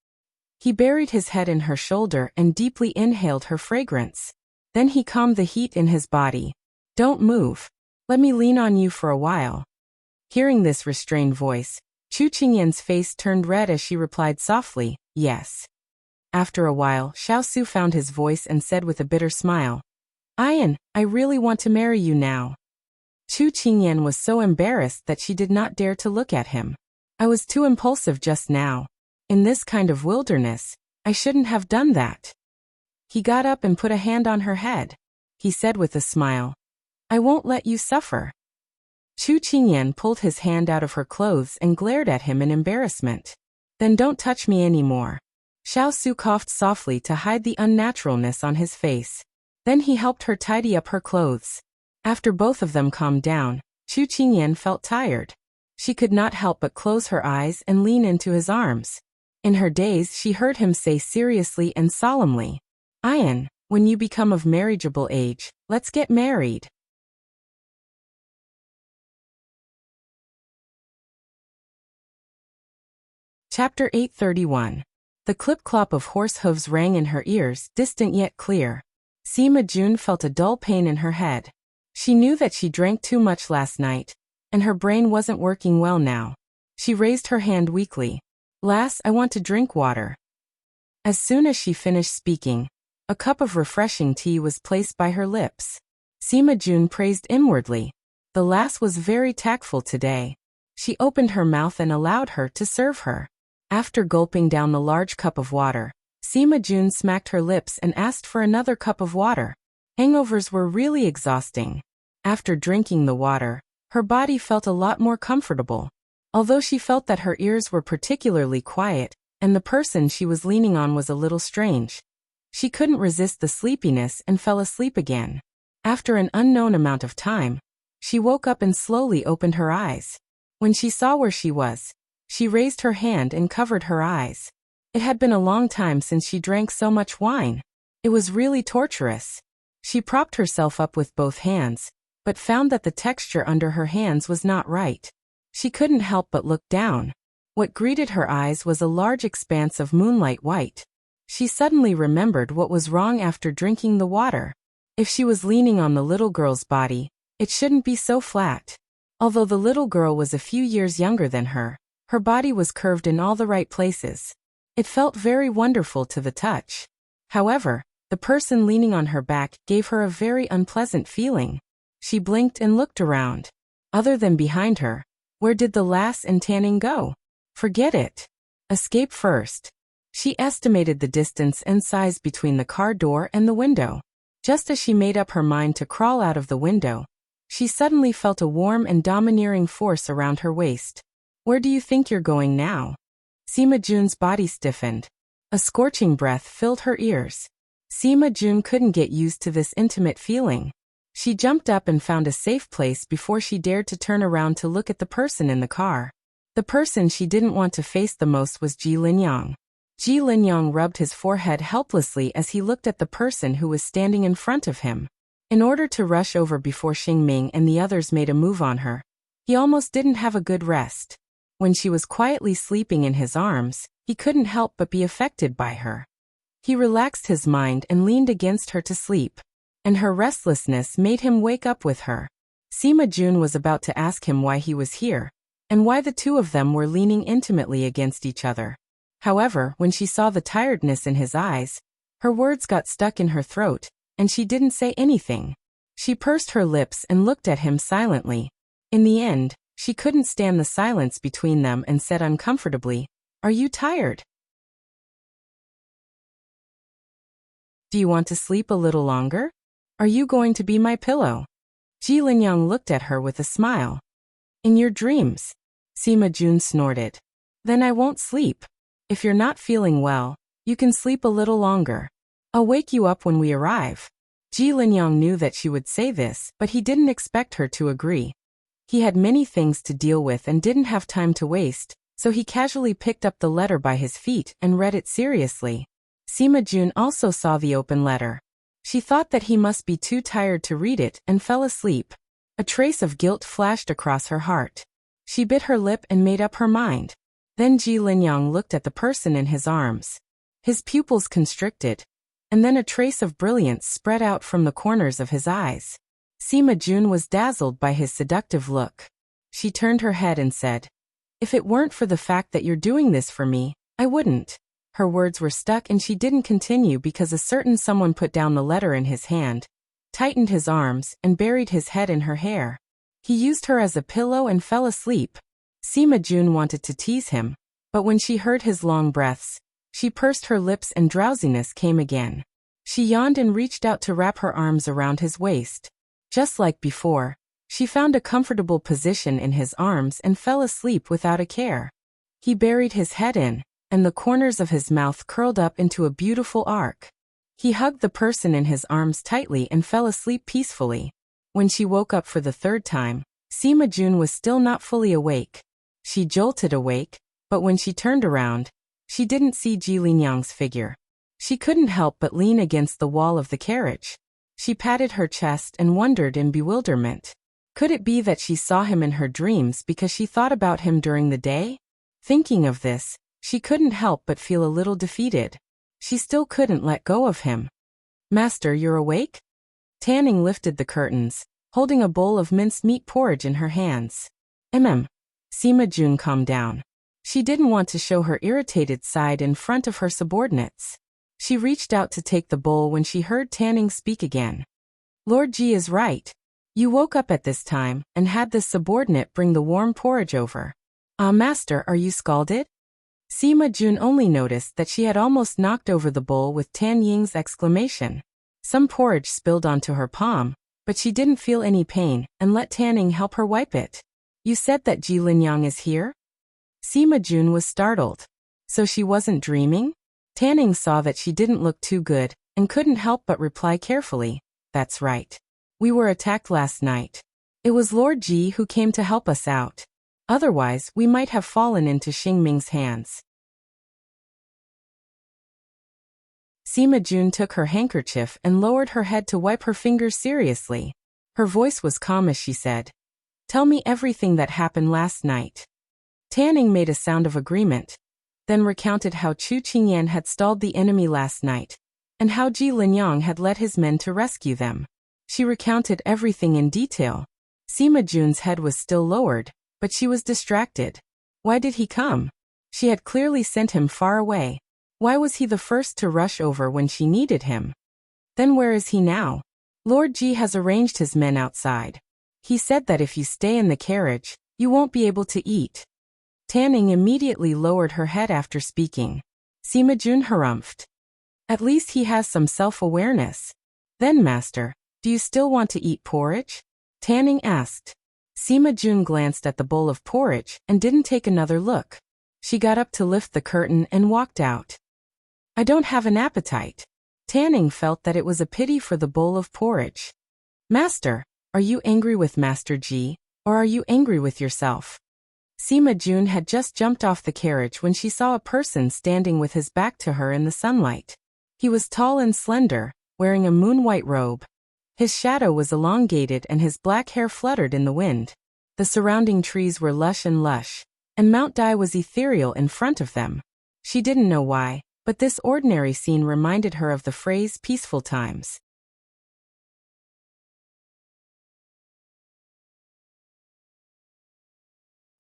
He buried his head in her shoulder and deeply inhaled her fragrance. Then he calmed the heat in his body. "Don't move. Let me lean on you for a while." Hearing this restrained voice, Chu Qingyan's face turned red as she replied softly, "Yes." After a while, Xiao found his voice and said with a bitter smile, "Ian, I really want to marry you now." Chu Qingyan was so embarrassed that she did not dare to look at him. "I was too impulsive just now. In this kind of wilderness, I shouldn't have done that." He got up and put a hand on her head. He said with a smile, "I won't let you suffer." Chu Qingyan pulled his hand out of her clothes and glared at him in embarrassment. "Then don't touch me anymore." Xiao coughed softly to hide the unnaturalness on his face. Then he helped her tidy up her clothes. After both of them calmed down, Chu Qingyan felt tired. She could not help but close her eyes and lean into his arms. In her daze, she heard him say seriously and solemnly, "Ian, when you become of marriageable age, let's get married." Chapter 831. The clip-clop of horse hooves rang in her ears, distant yet clear. Sima Jun felt a dull pain in her head. She knew that she drank too much last night, and her brain wasn't working well now. She raised her hand weakly. "Lass, I want to drink water." As soon as she finished speaking, a cup of refreshing tea was placed by her lips. Sima Jun praised inwardly. The lass was very tactful today. She opened her mouth and allowed her to serve her. After gulping down the large cup of water, Sima Jun smacked her lips and asked for another cup of water. Hangovers were really exhausting. After drinking the water, her body felt a lot more comfortable. Although she felt that her ears were particularly quiet, and the person she was leaning on was a little strange, she couldn't resist the sleepiness and fell asleep again. After an unknown amount of time, she woke up and slowly opened her eyes. When she saw where she was, she raised her hand and covered her eyes. It had been a long time since she drank so much wine. It was really torturous. She propped herself up with both hands, but found that the texture under her hands was not right. She couldn't help but look down. What greeted her eyes was a large expanse of moonlight white. She suddenly remembered what was wrong after drinking the water. If she was leaning on the little girl's body, it shouldn't be so flat. Although the little girl was a few years younger than her body was curved in all the right places. It felt very wonderful to the touch. However, the person leaning on her back gave her a very unpleasant feeling. She blinked and looked around. Other than behind her, where did the lass and tanning go? Forget it. Escape first. She estimated the distance and size between the car door and the window. Just as she made up her mind to crawl out of the window, she suddenly felt a warm and domineering force around her waist. "Where do you think you're going now?" Sima Jun's body stiffened. A scorching breath filled her ears. Sima Jun couldn't get used to this intimate feeling. She jumped up and found a safe place before she dared to turn around to look at the person in the car. The person she didn't want to face the most was Ji Linyang. Ji Linyang rubbed his forehead helplessly as he looked at the person who was standing in front of him. In order to rush over before Xingming and the others made a move on her, he almost didn't have a good rest. When she was quietly sleeping in his arms, he couldn't help but be affected by her. He relaxed his mind and leaned against her to sleep, and her restlessness made him wake up with her. Sima Jun was about to ask him why he was here, and why the two of them were leaning intimately against each other. However, when she saw the tiredness in his eyes, her words got stuck in her throat, and she didn't say anything. She pursed her lips and looked at him silently. In the end, she couldn't stand the silence between them and said uncomfortably, "Are you tired? Do you want to sleep a little longer? Are you going to be my pillow?" Ji Linyang looked at her with a smile. "In your dreams." Sima Jun snorted. "Then I won't sleep. If you're not feeling well, you can sleep a little longer. I'll wake you up when we arrive." Ji Linyang knew that she would say this, but he didn't expect her to agree. He had many things to deal with and didn't have time to waste, so he casually picked up the letter by his feet and read it seriously. Sima Jun also saw the open letter. She thought that he must be too tired to read it and fell asleep. A trace of guilt flashed across her heart. She bit her lip and made up her mind. Then Ji Linyang looked at the person in his arms. His pupils constricted, and then a trace of brilliance spread out from the corners of his eyes. Sima Jun was dazzled by his seductive look. She turned her head and said, "If it weren't for the fact that you're doing this for me, I wouldn't." Her words were stuck and she didn't continue because a certain someone put down the letter in his hand, tightened his arms, and buried his head in her hair. He used her as a pillow and fell asleep. Sima Jun wanted to tease him, but when she heard his long breaths, she pursed her lips and drowsiness came again. She yawned and reached out to wrap her arms around his waist. Just like before, she found a comfortable position in his arms and fell asleep without a care. He buried his head in, and the corners of his mouth curled up into a beautiful arc. He hugged the person in his arms tightly and fell asleep peacefully. When she woke up for the third time, Sima Jun was still not fully awake. She jolted awake, but when she turned around, she didn't see Ji Linyang's figure. She couldn't help but lean against the wall of the carriage. She patted her chest and wondered in bewilderment. Could it be that she saw him in her dreams because she thought about him during the day? Thinking of this, she couldn't help but feel a little defeated. She still couldn't let go of him. "Master, you're awake?" Tanning lifted the curtains, holding a bowl of minced meat porridge in her hands. Sima Jun calmed down. She didn't want to show her irritated side in front of her subordinates. She reached out to take the bowl when she heard Tanning speak again. "Lord Ji is right. You woke up at this time and had this subordinate bring the warm porridge over." Master, are you scalded?" Sima Jun only noticed that she had almost knocked over the bowl with Tan Ying's exclamation. Some porridge spilled onto her palm, but she didn't feel any pain and let Tanning help her wipe it. "You said that Ji Linyang is here?" Sima Jun was startled. So she wasn't dreaming? Tanning saw that she didn't look too good and couldn't help but reply carefully, "That's right. We were attacked last night. It was Lord Ji who came to help us out. Otherwise, we might have fallen into Xing Ming's hands." Sima Jun took her handkerchief and lowered her head to wipe her fingers seriously. Her voice was calm as she said, "Tell me everything that happened last night." Tanning made a sound of agreement, then recounted how Chu Qingyan had stalled the enemy last night, and how Ji Linyang had led his men to rescue them. She recounted everything in detail. Sima Jun's head was still lowered, but she was distracted. Why did he come? She had clearly sent him far away. Why was he the first to rush over when she needed him? Then where is he now? Lord Ji has arranged his men outside. He said that if you stay in the carriage, you won't be able to eat. Tanning immediately lowered her head after speaking. Sima Jun harumphed. At least he has some self-awareness. "Then, Master, do you still want to eat porridge?" Tanning asked. Sima Jun glanced at the bowl of porridge and didn't take another look. She got up to lift the curtain and walked out. "I don't have an appetite." Tanning felt that it was a pity for the bowl of porridge. "Master, are you angry with Master Ji, or are you angry with yourself?" Sima Jun had just jumped off the carriage when she saw a person standing with his back to her in the sunlight. He was tall and slender, wearing a moon-white robe. His shadow was elongated and his black hair fluttered in the wind. The surrounding trees were lush, and Mount Dai was ethereal in front of them. She didn't know why, but this ordinary scene reminded her of the phrase peaceful times.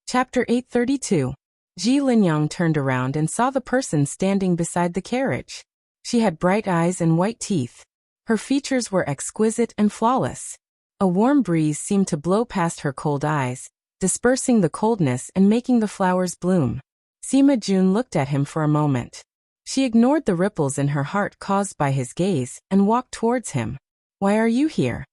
Chapter 832. Ji Linyang turned around and saw the person standing beside the carriage. She had bright eyes and white teeth. Her features were exquisite and flawless. A warm breeze seemed to blow past her cold eyes, dispersing the coldness and making the flowers bloom. Sima Jun looked at him for a moment. She ignored the ripples in her heart caused by his gaze and walked towards him. "Why are you here?"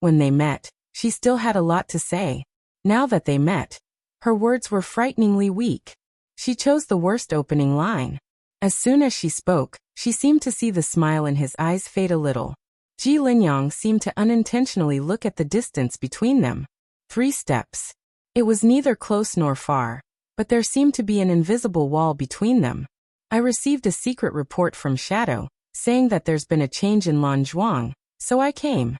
When they met, she still had a lot to say. Now that they met, her words were frighteningly weak. She chose the worst opening line. As soon as she spoke, she seemed to see the smile in his eyes fade a little. Ji Linyang seemed to unintentionally look at the distance between them. 3 steps. It was neither close nor far, but there seemed to be an invisible wall between them. "I received a secret report from Shadow, saying that there's been a change in Lan Zhuang, so I came."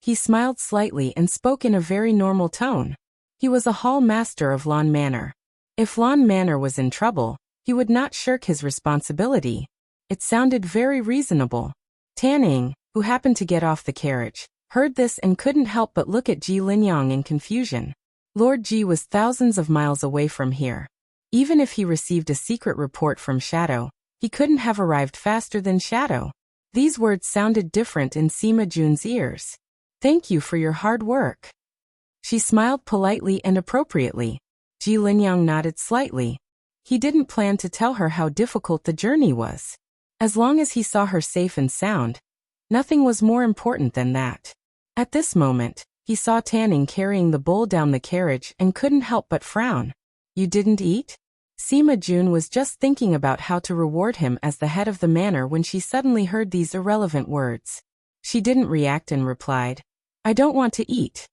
He smiled slightly and spoke in a very normal tone. He was a hall master of Lawn Manor. If Lawn Manor was in trouble, he would not shirk his responsibility. It sounded very reasonable. Tanning, who happened to get off the carriage, heard this and couldn't help but look at Ji Linyang in confusion. Lord Ji was thousands of miles away from here. Even if he received a secret report from Shadow, he couldn't have arrived faster than Shadow. These words sounded different in Sima Jun's ears. Thank you for your hard work. She smiled politely and appropriately. Ji Linyang nodded slightly. He didn't plan to tell her how difficult the journey was. As long as he saw her safe and sound, nothing was more important than that. At this moment, he saw Tanning carrying the bowl down the carriage and couldn't help but frown. You didn't eat? Sima Jun was just thinking about how to reward him as the head of the manor when she suddenly heard these irrelevant words. She didn't react and replied, I don't want to eat.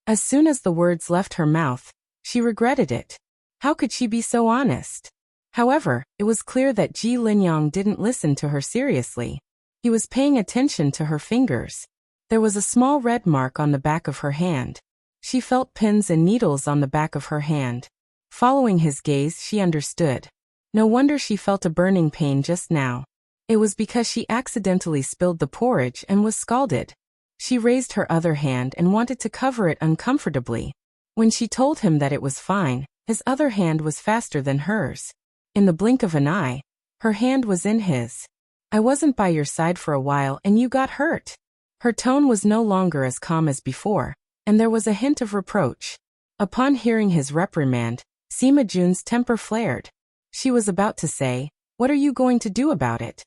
As soon as the words left her mouth, she regretted it. How could she be so honest? However, it was clear that Ji Linyang didn't listen to her seriously. He was paying attention to her fingers. There was a small red mark on the back of her hand. She felt pins and needles on the back of her hand. Following his gaze, she understood. No wonder she felt a burning pain just now. It was because she accidentally spilled the porridge and was scalded. She raised her other hand and wanted to cover it uncomfortably. When she told him that it was fine, his other hand was faster than hers. In the blink of an eye, her hand was in his. I wasn't by your side for a while and you got hurt. Her tone was no longer as calm as before, and there was a hint of reproach. Upon hearing his reprimand, Sima Jun's temper flared. She was about to say, what are you going to do about it?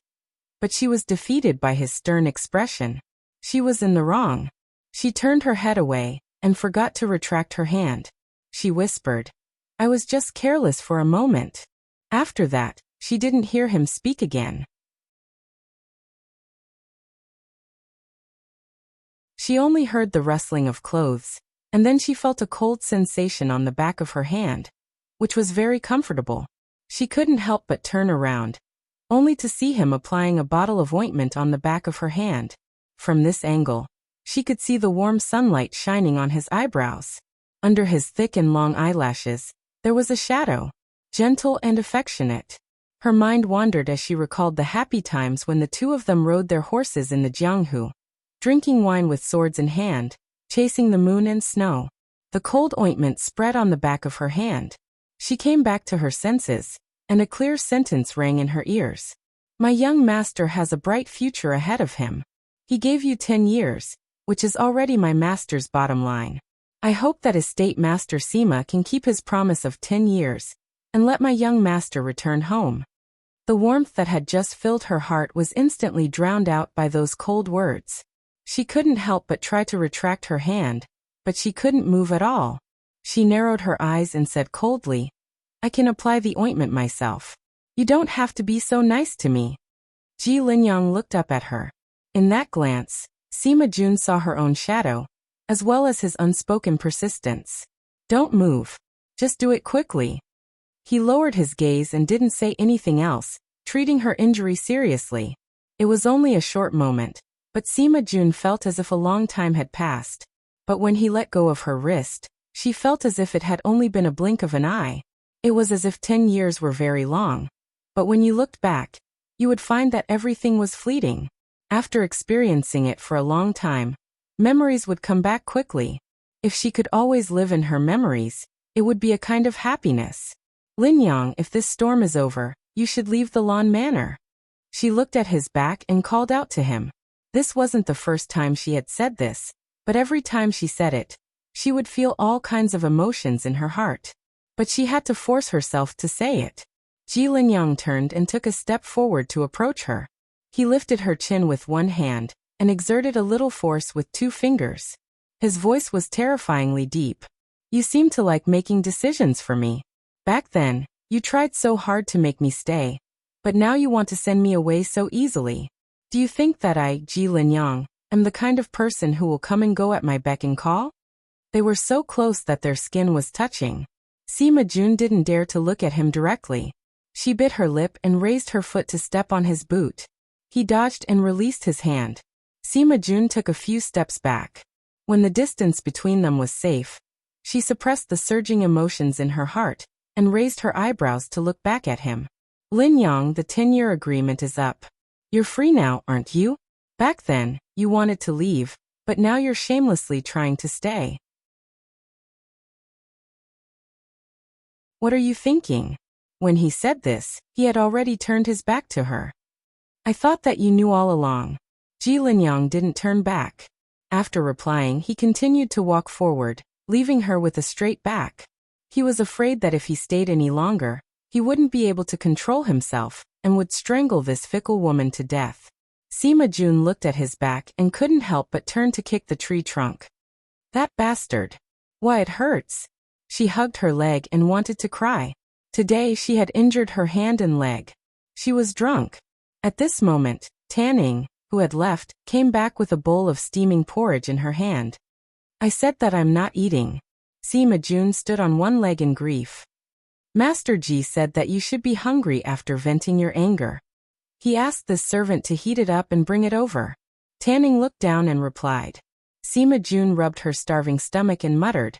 But she was defeated by his stern expression. She was in the wrong. She turned her head away and forgot to retract her hand. She whispered, I was just careless for a moment. After that, she didn't hear him speak again. She only heard the rustling of clothes, and then she felt a cold sensation on the back of her hand, which was very comfortable. She couldn't help but turn around, only to see him applying a bottle of ointment on the back of her hand. From this angle, she could see the warm sunlight shining on his eyebrows. Under his thick and long eyelashes, there was a shadow, gentle and affectionate. Her mind wandered as she recalled the happy times when the two of them rode their horses in the Jianghu, drinking wine with swords in hand, chasing the moon and snow. The cold ointment spread on the back of her hand. She came back to her senses, and a clear sentence rang in her ears. My young master has a bright future ahead of him. He gave you 10 years, which is already my master's bottom line. I hope that estate master Sima can keep his promise of 10 years, and let my young master return home. The warmth that had just filled her heart was instantly drowned out by those cold words. She couldn't help but try to retract her hand, but she couldn't move at all. She narrowed her eyes and said coldly, I can apply the ointment myself. You don't have to be so nice to me. Ji Linyang looked up at her. In that glance, Sima Jun saw her own shadow, as well as his unspoken persistence. Don't move. Just do it quickly. He lowered his gaze and didn't say anything else, treating her injury seriously. It was only a short moment, but Sima Jun felt as if a long time had passed. But when he let go of her wrist, she felt as if it had only been a blink of an eye. It was as if 10 years were very long. But when you looked back, you would find that everything was fleeting. After experiencing it for a long time, memories would come back quickly. If she could always live in her memories, it would be a kind of happiness. Linyang, if this storm is over, you should leave the Lawn Manor. She looked at his back and called out to him. This wasn't the first time she had said this, but every time she said it, she would feel all kinds of emotions in her heart. But she had to force herself to say it. Ji Linyang turned and took a step forward to approach her. He lifted her chin with one hand and exerted a little force with 2 fingers. His voice was terrifyingly deep. You seem to like making decisions for me. Back then, you tried so hard to make me stay, but now you want to send me away so easily. Do you think that I, Ji Linyang, am the kind of person who will come and go at my beck and call? They were so close that their skin was touching. Sima Jun didn't dare to look at him directly. She bit her lip and raised her foot to step on his boot. He dodged and released his hand. Sima Jun took a few steps back. When the distance between them was safe, she suppressed the surging emotions in her heart and raised her eyebrows to look back at him. Lin Yang, the 10-year agreement is up. You're free now, aren't you? Back then, you wanted to leave, but now you're shamelessly trying to stay. What are you thinking? When he said this, he had already turned his back to her. I thought that you knew all along. Ji Linyang didn't turn back. After replying, he continued to walk forward, leaving her with a straight back. He was afraid that if he stayed any longer, he wouldn't be able to control himself and would strangle this fickle woman to death. Sima Jun looked at his back and couldn't help but turn to kick the tree trunk. That bastard. Why, it hurts. She hugged her leg and wanted to cry. Today she had injured her hand and leg. She was drunk. At this moment, Tanning, who had left, came back with a bowl of steaming porridge in her hand. I said that I'm not eating. Sima Jun stood on one leg in grief. Master Ji said that you should be hungry after venting your anger. He asked this servant to heat it up and bring it over. Tanning looked down and replied. Sima Jun rubbed her starving stomach and muttered.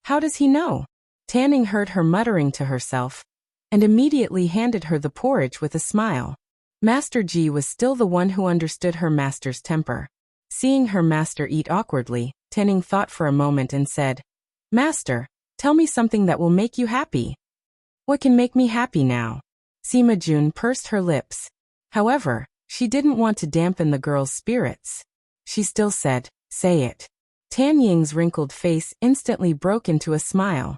How does he know? Tanning heard her muttering to herself and immediately handed her the porridge with a smile. Master Ji was still the one who understood her master's temper. Seeing her master eat awkwardly, Tanning thought for a moment and said, Master, tell me something that will make you happy. What can make me happy now? Sima Jun pursed her lips. However, she didn't want to dampen the girl's spirits. She still said, say it. Tan Ying's wrinkled face instantly broke into a smile.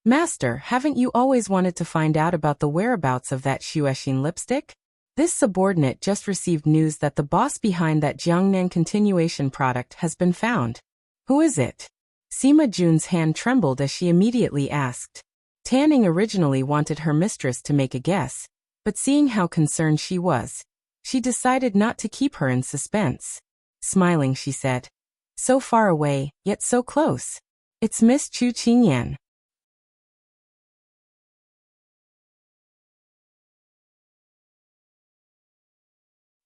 Master, haven't you always wanted to find out about the whereabouts of that Xuexin lipstick? This subordinate just received news that the boss behind that Jiangnan continuation product has been found. Who is it? Sima Jun's hand trembled as she immediately asked. Tanning originally wanted her mistress to make a guess, but seeing how concerned she was, she decided not to keep her in suspense. Smiling, she said, so far away, yet so close. It's Miss Chu Qingyan.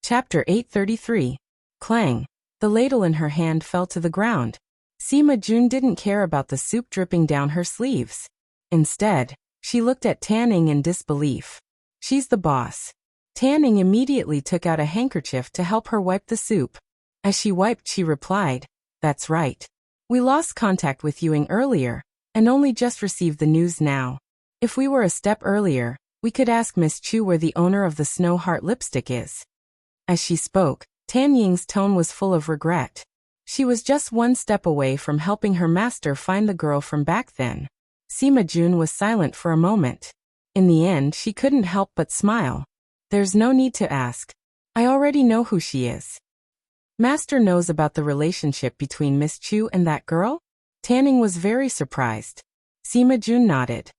Chapter 833. Clang. The ladle in her hand fell to the ground. Sima Jun didn't care about the soup dripping down her sleeves. Instead, she looked at Tanning in disbelief. She's the boss. Tanning immediately took out a handkerchief to help her wipe the soup. As she wiped, she replied, That's right. We lost contact with Yuing earlier, and only just received the news now. If we were a step earlier, we could ask Miss Chu where the owner of the Snow Heart lipstick is. As she spoke, Tan Ying's tone was full of regret. She was just one step away from helping her master find the girl from back then. Sima Jun was silent for a moment. In the end, she couldn't help but smile. There's no need to ask. I already know who she is. Master knows about the relationship between Miss Chu and that girl? Tanning was very surprised. Sima Jun nodded.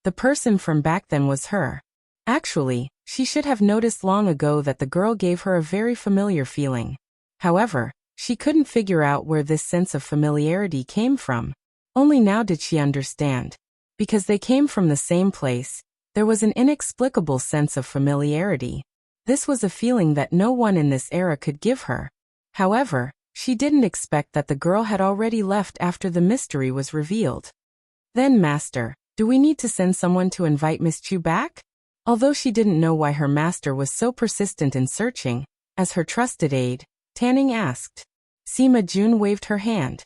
The person from back then was her. Actually, she should have noticed long ago that the girl gave her a very familiar feeling. However, she couldn't figure out where this sense of familiarity came from. Only now did she understand. Because they came from the same place, there was an inexplicable sense of familiarity. This was a feeling that no one in this era could give her. However, she didn't expect that the girl had already left after the mystery was revealed. Then, Master, do we need to send someone to invite Miss Chu back? Although she didn't know why her master was so persistent in searching, as her trusted aide, Tanning asked. Sima Jun waved her hand.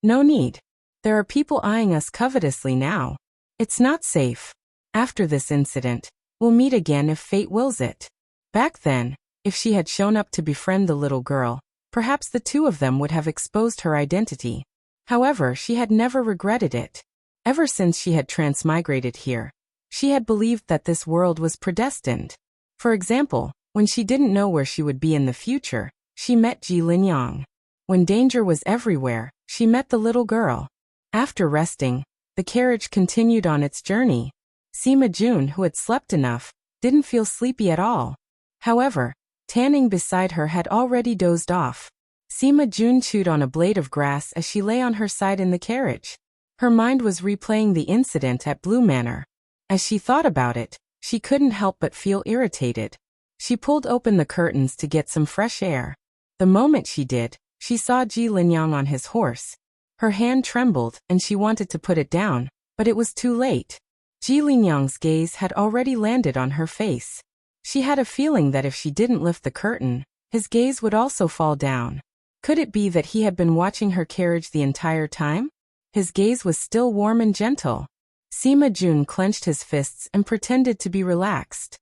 No need. There are people eyeing us covetously now. It's not safe. After this incident, we'll meet again if fate wills it. Back then, if she had shown up to befriend the little girl, perhaps the two of them would have exposed her identity. However, she had never regretted it. Ever since she had transmigrated here, she had believed that this world was predestined. For example, when she didn't know where she would be in the future, she met Ji Linyang. When danger was everywhere, she met the little girl. After resting, the carriage continued on its journey. Sima Jun, who had slept enough, didn't feel sleepy at all. However, Tanning beside her had already dozed off. Sima Jun chewed on a blade of grass as she lay on her side in the carriage. Her mind was replaying the incident at Blue Manor. As she thought about it, she couldn't help but feel irritated. She pulled open the curtains to get some fresh air. The moment she did, She saw Ji Linyang on his horse. Her hand trembled, and she wanted to put it down, but it was too late. Ji Linyang's gaze had already landed on her face. She had a feeling that if she didn't lift the curtain, his gaze would also fall down. Could it be that he had been watching her carriage the entire time? His gaze was still warm and gentle. Sima Jun clenched his fists and pretended to be relaxed.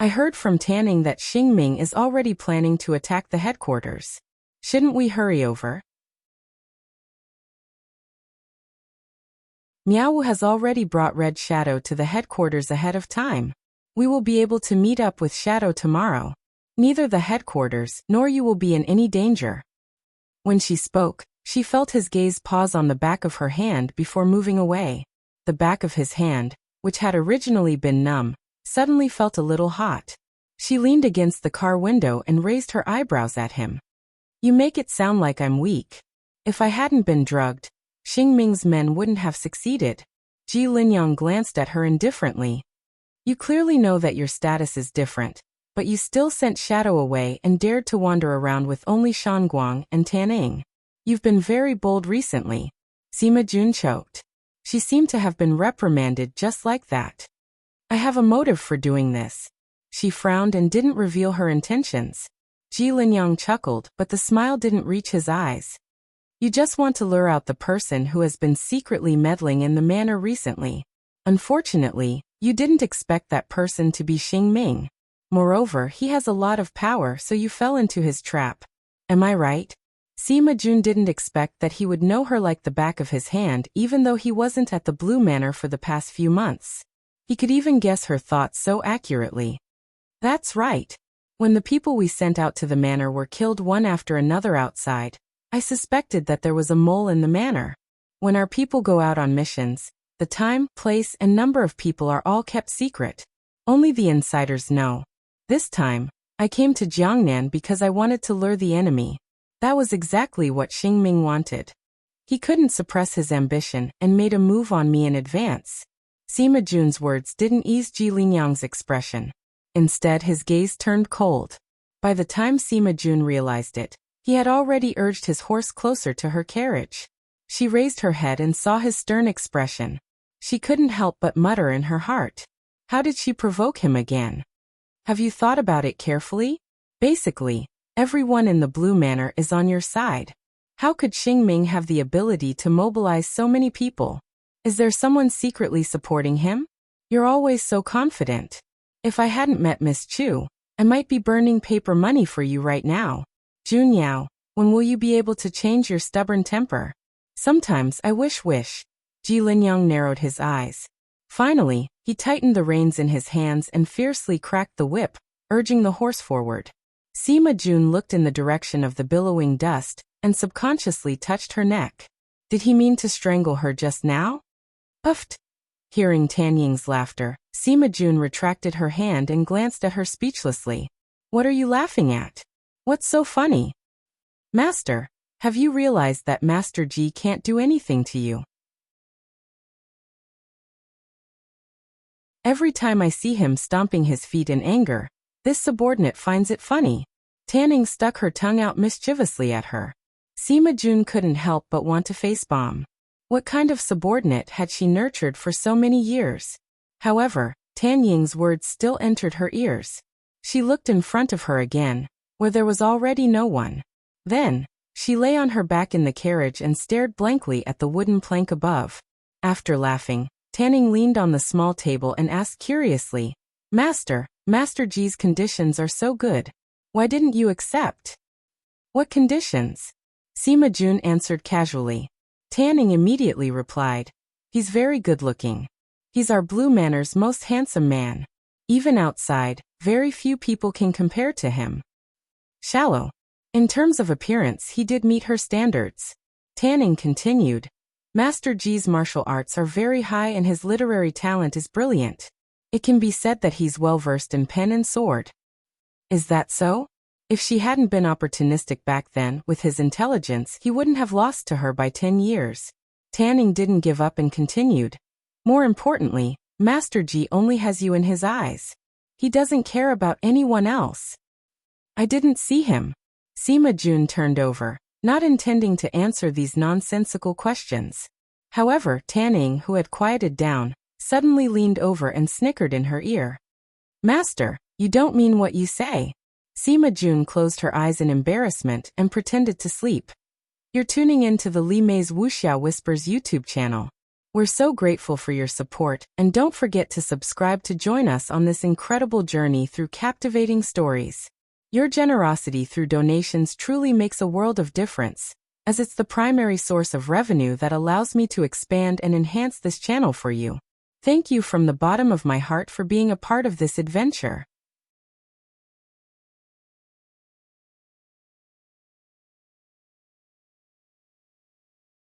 I heard from Tanning that Xingming is already planning to attack the headquarters. Shouldn't we hurry over? Miao has already brought Red Shadow to the headquarters ahead of time. We will be able to meet up with Shadow tomorrow. Neither the headquarters nor you will be in any danger. When she spoke, she felt his gaze pause on the back of her hand before moving away. The back of his hand, which had originally been numb, suddenly felt a little hot. She leaned against the car window and raised her eyebrows at him. You make it sound like I'm weak. If I hadn't been drugged, Xingming's men wouldn't have succeeded. Ji Linyang glanced at her indifferently. You clearly know that your status is different, but you still sent Shadow away and dared to wander around with only Shanguang and Tanning. You've been very bold recently. Sima Jun choked. She seemed to have been reprimanded just like that. I have a motive for doing this. She frowned and didn't reveal her intentions. Ji Linyang chuckled, but the smile didn't reach his eyes. You just want to lure out the person who has been secretly meddling in the manor recently. Unfortunately, you didn't expect that person to be Xingming. Moreover, he has a lot of power, so you fell into his trap. Am I right? Sima Jun didn't expect that he would know her like the back of his hand, even though he wasn't at the Blue Manor for the past few months. He could even guess her thoughts so accurately. That's right. When the people we sent out to the manor were killed one after another outside, I suspected that there was a mole in the manor. When our people go out on missions, the time, place, and number of people are all kept secret. Only the insiders know. This time, I came to Jiangnan because I wanted to lure the enemy. That was exactly what Xingming wanted. He couldn't suppress his ambition and made a move on me in advance. Sima Jun's words didn't ease Ji Linyang's expression. Instead, his gaze turned cold. By the time Sima Jun realized it, he had already urged his horse closer to her carriage. She raised her head and saw his stern expression. She couldn't help but mutter in her heart. How did she provoke him again? Have you thought about it carefully? Basically, everyone in the Blue Manor is on your side. How could Xingming have the ability to mobilize so many people? Is there someone secretly supporting him? You're always so confident. If I hadn't met Miss Chu, I might be burning paper money for you right now. Jun Yao, when will you be able to change your stubborn temper? Sometimes I wish. Ji Linyang narrowed his eyes. Finally, he tightened the reins in his hands and fiercely cracked the whip, urging the horse forward. Sima Jun looked in the direction of the billowing dust and subconsciously touched her neck. Did he mean to strangle her just now? Puffed. Hearing Tanying's laughter, Sima Jun retracted her hand and glanced at her speechlessly. What are you laughing at? What's so funny? Master, have you realized that Master Ji can't do anything to you? Every time I see him stomping his feet in anger, this subordinate finds it funny. Tanning stuck her tongue out mischievously at her. Sima Jun couldn't help but want to face-bomb. What kind of subordinate had she nurtured for so many years? However, Tanying's words still entered her ears. She looked in front of her again, where there was already no one. Then, she lay on her back in the carriage and stared blankly at the wooden plank above. After laughing, Tanning leaned on the small table and asked curiously, Master Ji's conditions are so good. Why didn't you accept? What conditions? Sima Jun answered casually. Tanning immediately replied, He's very good-looking. He's our Blue Manor's most handsome man. Even outside, very few people can compare to him. Shallow. In terms of appearance, he did meet her standards. Tanning continued, Master Ji's martial arts are very high and his literary talent is brilliant. It can be said that he's well-versed in pen and sword. Is that so? If she hadn't been opportunistic back then with his intelligence, he wouldn't have lost to her by 10 years. Tanning didn't give up and continued. More importantly, Master Ji only has you in his eyes. He doesn't care about anyone else. I didn't see him. Sima Jun turned over, not intending to answer these nonsensical questions. However, Tanning, who had quieted down, suddenly leaned over and snickered in her ear. Master, you don't mean what you say. Sima Jun closed her eyes in embarrassment and pretended to sleep. You're tuning in to the Li Mei's Wuxia Whispers YouTube channel. We're so grateful for your support, and don't forget to subscribe to join us on this incredible journey through captivating stories. Your generosity through donations truly makes a world of difference, as it's the primary source of revenue that allows me to expand and enhance this channel for you. Thank you from the bottom of my heart for being a part of this adventure.